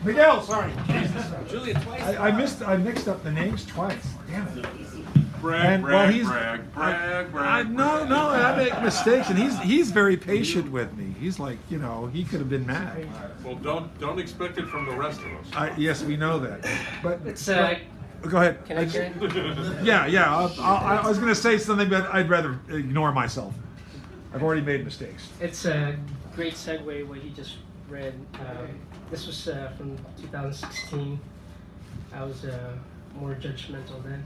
Miguel, sorry. Julian twice. I mixed up the names twice. Damn it. Brag, No, I make mistakes, and he's very patient with me. He's like, he could have been mad. Well, don't expect it from the rest of us. Yes, we know that. But It's go ahead. Can I carry? Yeah. I was going to say something, but I'd rather ignore myself. I've already made mistakes. It's a great segue what you just read. This was from 2016. I was more judgmental then.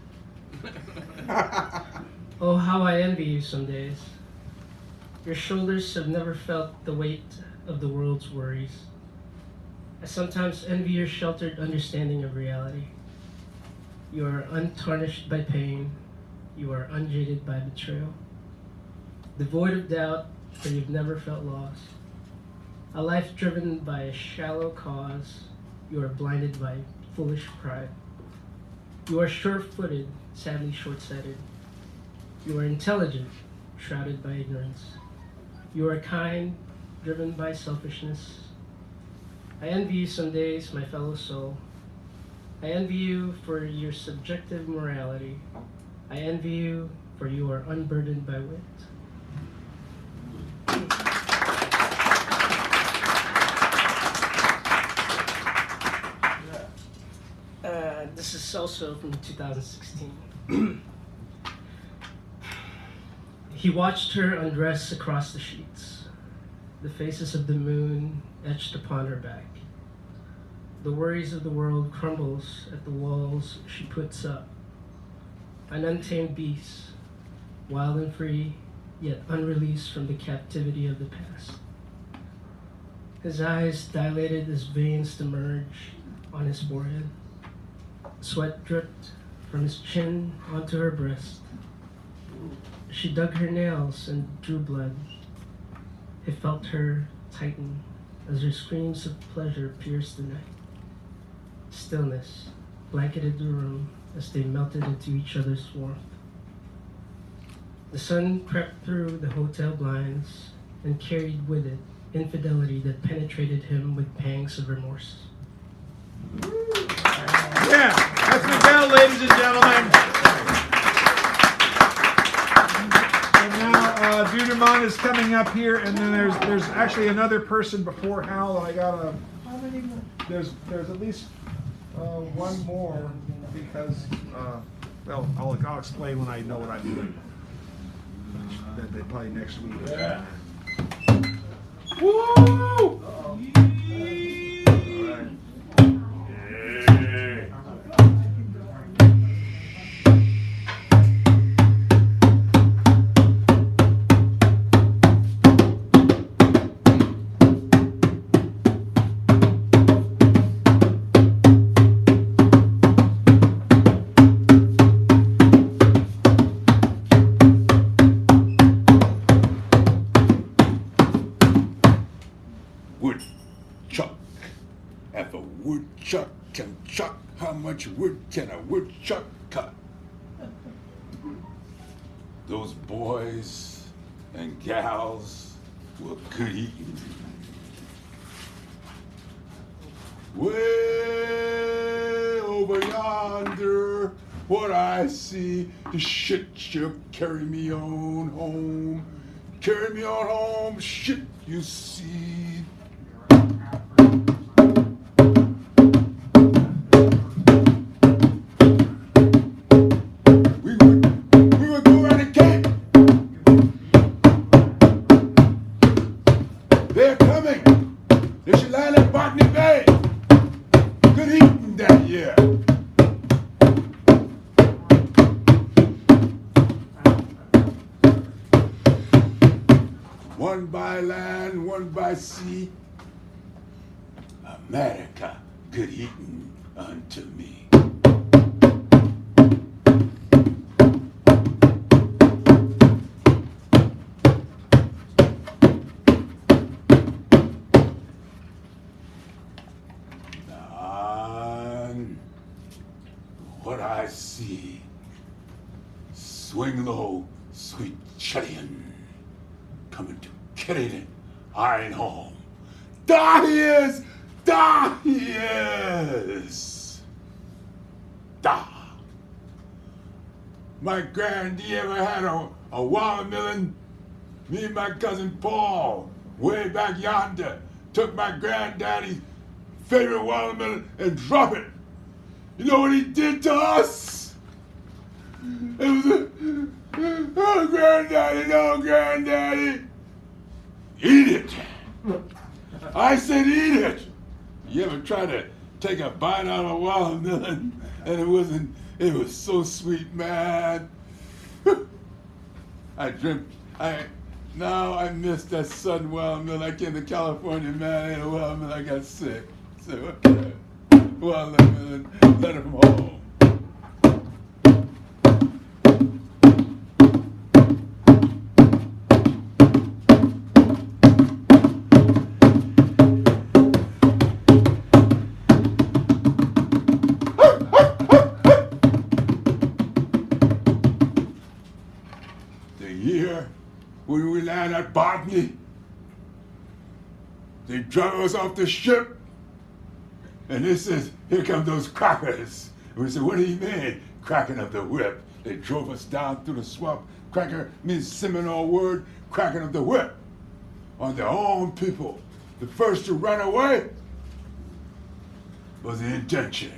Oh, how I envy you some days. Your shoulders have never felt the weight of the world's worries. I sometimes envy your sheltered understanding of reality. You are untarnished by pain. You are unjaded by betrayal. Devoid of doubt, for you've never felt loss. A life driven by a shallow cause. You are blinded by foolish pride. You are sure-footed, sadly short-sighted. You are intelligent, shrouded by ignorance. You are kind, driven by selfishness. I envy you some days, my fellow soul. I envy you for your subjective morality. I envy you for you are unburdened by wit. This is also from 2016. He watched her undress across the sheets, the faces of the moon etched upon her back. The worries of the world crumbles at the walls she puts up. An untamed beast, wild and free, yet unreleased from the captivity of the past. His eyes dilated as veins to merge on his forehead. Sweat dripped from his chin onto her breast. She dug her nails and drew blood. He felt her tighten as her screams of pleasure pierced the night. Stillness blanketed the room as they melted into each other's warmth. The sun crept through the hotel blinds and carried with it infidelity that penetrated him with pangs of remorse. Yeah, that's Miguel, ladies and gentlemen. And now Duderman is coming up here, and then there's actually another person before Hal. I got there's at least one more because well I'll explain when I know what I'm doing. That they play next week. Yeah. Woo! Woodchuck. If a woodchuck can chuck, how much wood can a woodchuck cut? Those boys and gals were good eating. Way over yonder, what I see, the shit ship carry me on home. Carry me on home, shit you see. We would go around the camp. They're coming. They should land at Botany Bay. Good eating that year. One by land, one by sea. America, good eating unto me. And what I see, swing low, sweet Chilean, coming to carry the iron home. There he is! There he is! Da! My granddaddy ever had a watermelon? Me and my cousin Paul, way back yonder, took my granddaddy's favorite watermelon and dropped it. You know what he did to us? It was oh, granddaddy, no, granddaddy. Eat it. I said eat it. You ever try to take a bite out of a watermelon and it wasn't It was so sweet, man. Now I miss that sudden watermelon. I came to California, man. I ate a watermelon. I got sick. So, watermelon, letter from home. The year when we landed at Botany, they drove us off the ship, and they says, "Here come those crackers." And we said, "What do you mean, cracking of the whip?" They drove us down through the swamp. Cracker means Seminole word, cracking of the whip on their own people. The first to run away was an indention.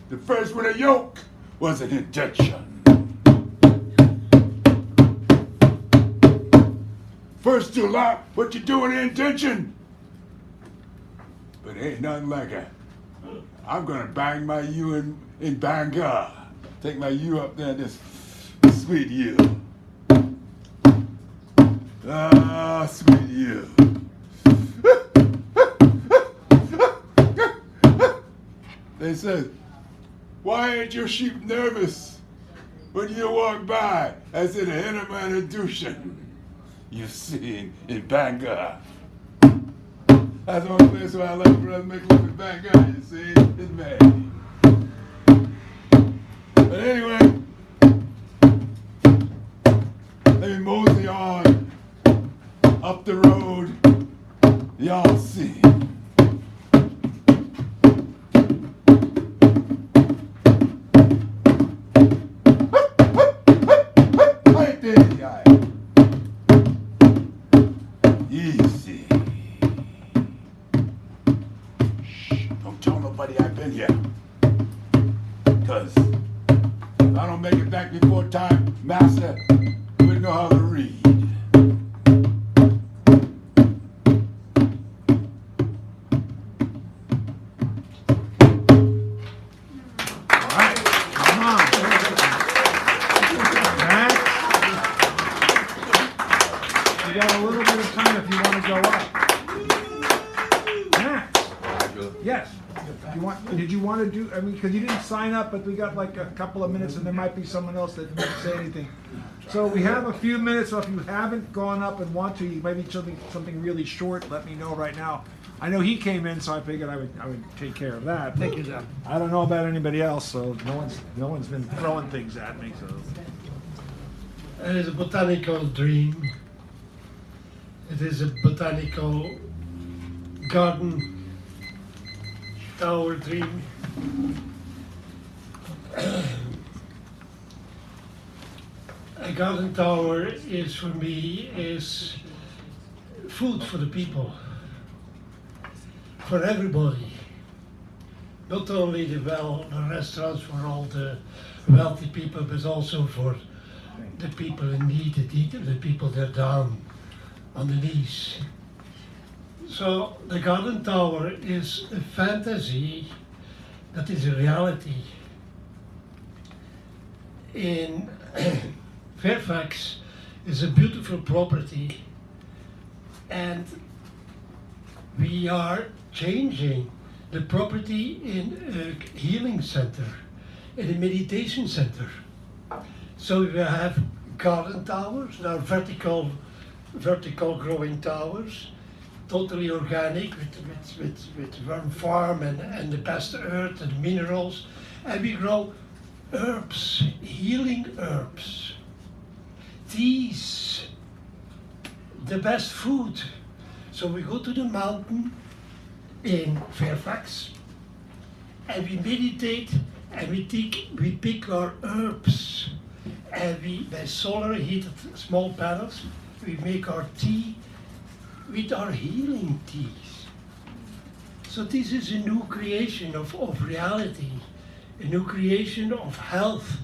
The first with a yoke was an indention. First to lot, what you do in the indention? But ain't nothing like it. I'm gonna bang my U in Bangor. Take my U up there, this sweet U. Ah, sweet U. They said, "Why ain't your sheep nervous when you walk by?" I said, "A Hinterman intuition you see in Bangor." That's the only place where I like for us to make love in Bangor, you see, in May. But anyway, let me mosey on up the road. Y'all see. Right there, guy. Easy. Shh, don't tell nobody I've been here. Because if I don't make it back before time, Master wouldn't know how to read. You got a little bit of time if you want to go up. Max. Yes. Did you want to do? I mean, because you didn't sign up, but we got like a couple of minutes, and there might be someone else that didn't say anything. So we have a few minutes. So if you haven't gone up and want to, maybe something really short. Let me know right now. I know he came in, so I figured I would take care of that. Thank you, John. I don't know about anybody else, so no one's been throwing things at me. So It is a botanical dream. It is a botanical garden tower dream. A garden tower is for me is food for the people, for everybody. Not only the restaurants for all the wealthy people, but also for the people in need, the people that are down on the knees. So the garden tower is a fantasy that is a reality. In Fairfax is a beautiful property, and we are changing the property in a healing center, in a meditation center. So we have garden towers, now vertical growing towers, totally organic with worm farm and the best earth and minerals, and we grow herbs, healing herbs, teas, the best food. So we go to the mountain in Fairfax and we meditate and we pick our herbs, and we, by solar heated small panels, we make our tea with our healing teas. So this is a new creation of reality, a new creation of health.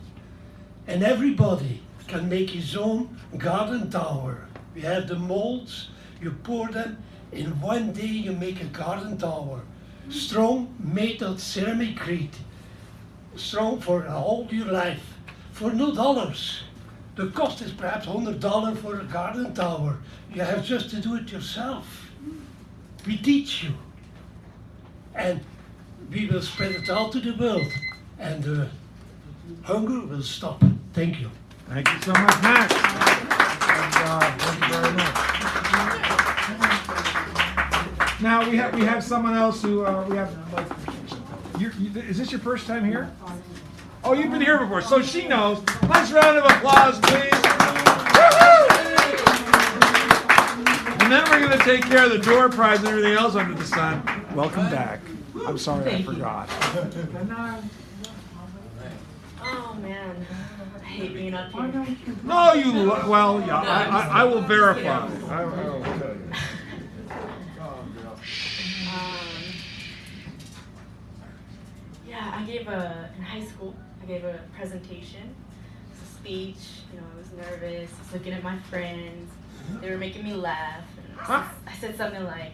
And everybody can make his own garden tower. We have the molds, you pour them, in one day you make a garden tower. Strong, made out ceramicrete. throw for a whole your life for no dollars. The cost is perhaps $100 for a garden tower. You have just to do it yourself. We teach you. And we will spread it out to the world. And hunger will stop. Thank you. Thank you so much, Max. And, thank you very much. Now we have someone else who we have. Is this your first time here? Oh, you've been here before, so she knows. Nice round of applause, please. Woo-hoo! And then we're going to take care of the door prize and everything else under the sun. Welcome back. I'm sorry I forgot. Oh man, I hate being up here. No, well, yeah, I will verify. I will tell you. Yeah, in high school, I gave a presentation. It was a speech, I was nervous, I was looking at my friends, they were making me laugh. And I said something like,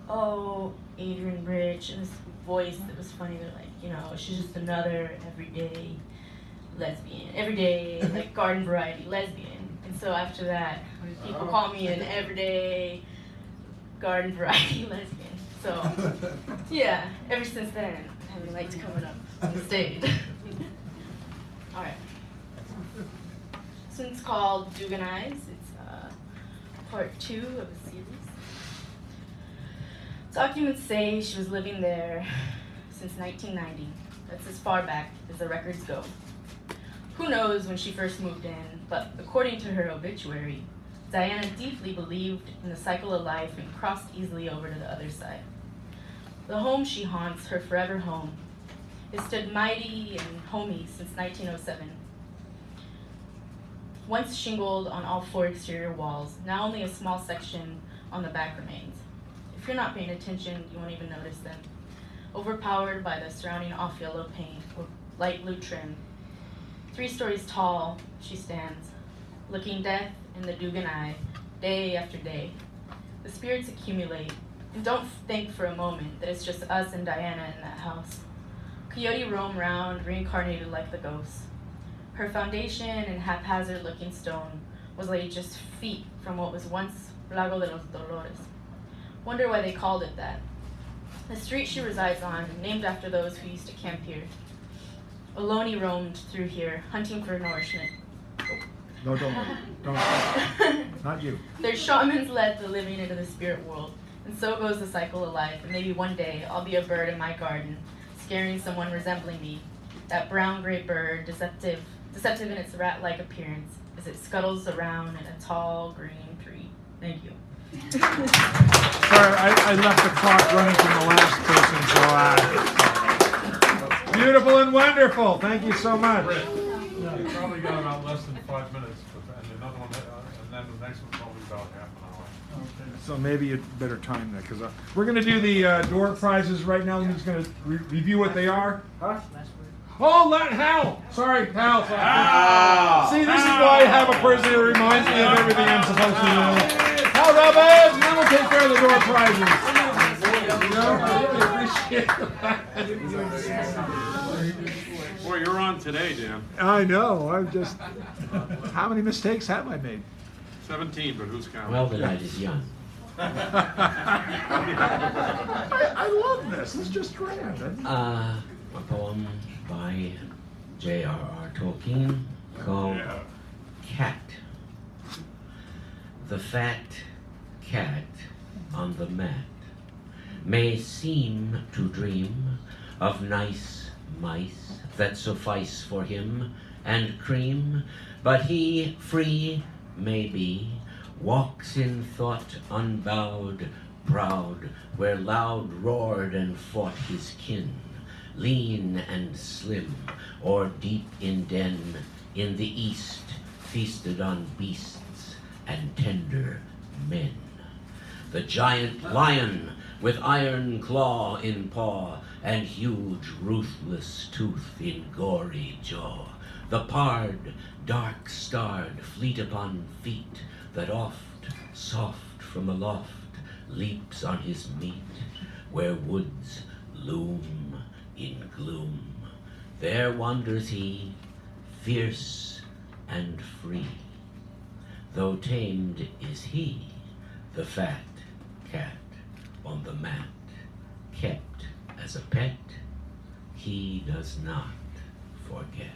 oh, Adrian Rich, and this voice that was funny, they're like, she's just another everyday lesbian, everyday, like garden variety lesbian. And so after that, people call me an everyday garden variety lesbian. So, yeah, ever since then, I haven't liked coming up on the stage. Alright. This one's called Duganize. It's part 2 of a series. Documents say she was living there since 1990. That's as far back as the records go. Who knows when she first moved in, but according to her obituary, Diana deeply believed in the cycle of life and crossed easily over to the other side. The home she haunts, her forever home, has stood mighty and homey since 1907. Once shingled on all 4 exterior walls, now only a small section on the back remains. If you're not paying attention, you won't even notice them. Overpowered by the surrounding off-yellow paint or light blue trim. 3 stories tall, she stands, looking death in the Dugan eye, day after day. The spirits accumulate, and don't think for a moment that it's just us and Diana in that house. Coyote roam round, reincarnated like the ghosts. Her foundation and haphazard-looking stone was laid just feet from what was once Lago de los Dolores. Wonder why they called it that. The street she resides on, named after those who used to camp here. Ohlone roamed through here, hunting for nourishment. No, don't. Not you. Their shamans led the living into the spirit world, and so goes the cycle of life. And maybe one day I'll be a bird in my garden, scaring someone resembling me. That brown-gray bird, deceptive in its rat-like appearance, as it scuttles around in a tall green tree. Thank you. Sorry, I left the clock running from the last person, so beautiful and wonderful. Thank you so much. You probably got about less than 5 minutes, and another one, and then the next one's probably about half an hour. So maybe you better time that, because we're going to do the door prizes right now. I'm just going to review what they are. Huh? Oh, Hal! Sorry, Hal. Hal! See, this is why I have a person who reminds me of everything I'm supposed to do. Hal Robbins, and then we'll take care of the door prizes. I really appreciate Boy, you're on today, Dan. I know. I'm just. How many mistakes have I made? 17, but who's counting? Well, the night is young. I love this. It's just grand. A poem by J.R.R. Tolkien called Cat. The fat cat on the mat may seem to dream of nice mice that suffice for him and cream, but he free may be, walks in thought unbowed, proud, where loud roared and fought his kin, lean and slim, or deep in den, in the east, feasted on beasts and tender men. The giant lion, with iron claw in paw, and huge ruthless tooth in gory jaw. The pard, dark-starred, fleet upon feet, that oft, soft from aloft, leaps on his meat, where woods loom in gloom. There wanders he, fierce and free. Though tamed is he, the fat cat on the mat, kept as a pet, he does not forget.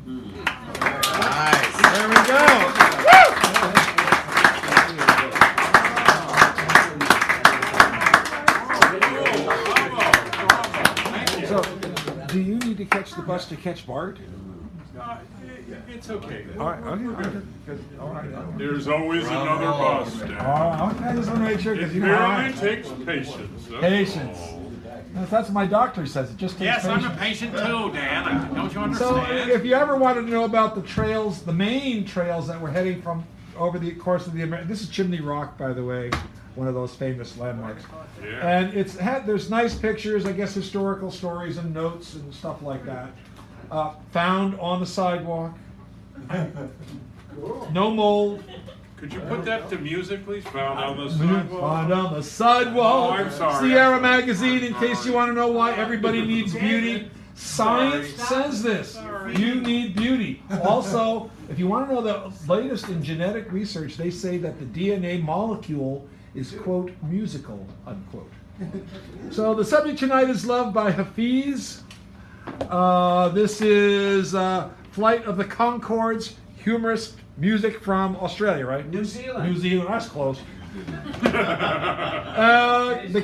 Nice. There we go. So, do you need to catch the bus to catch Bart? It's okay. All right, okay. All right. There's always another bus, Dan. Okay, I just want to make sure because It you know how merely takes patience. that's patience. all. That's my doctor says. It just takes Yes, patience. I'm a patient too, Dan. Don't you So, understand? if you ever wanted to know about the trails, the main trails that we're heading from over the course of the this is Chimney Rock, by the way, one of those famous landmarks. Yeah. And there's nice pictures, I guess, historical stories and notes and stuff like that, found on the sidewalk. No mold. Could you put that to music, please? Found on the sidewalk. Found on the sidewalk. Oh, I'm sorry. Sierra I'm sorry. Magazine, in case you want to know why everybody needs beauty. Science says this. You need beauty. Also, if you want to know the latest in genetic research, they say that the DNA molecule is, quote, musical, unquote. So the subject tonight is Love by Hafiz. This is Flight of the Conchords, humorous music from Australia, right? New Zealand. New Zealand, that's close. The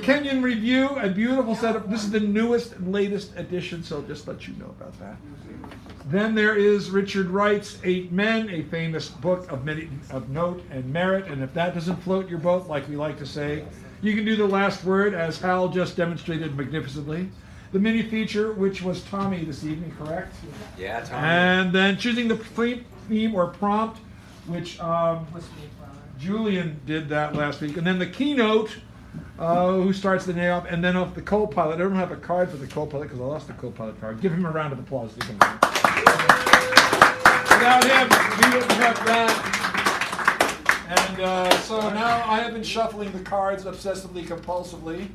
Kenyan Review, a beautiful setup. This is the newest and latest edition, so just let you know about that. Then there is Richard Wright's Eight Men, a famous book of note and merit. And if that doesn't float your boat, like we like to say, you can do The Last Word, as Hal just demonstrated magnificently. The mini feature, which was Tommy this evening, correct? Yeah, Tommy. And then choosing the theme or prompt, which Julian did that last week. And then the keynote, who starts the day off, and then off the co-pilot. I don't have a card for the co-pilot because I lost the co-pilot card. Give him a round of applause. Without him, we wouldn't have that. And so now I have been shuffling the cards obsessively, compulsively.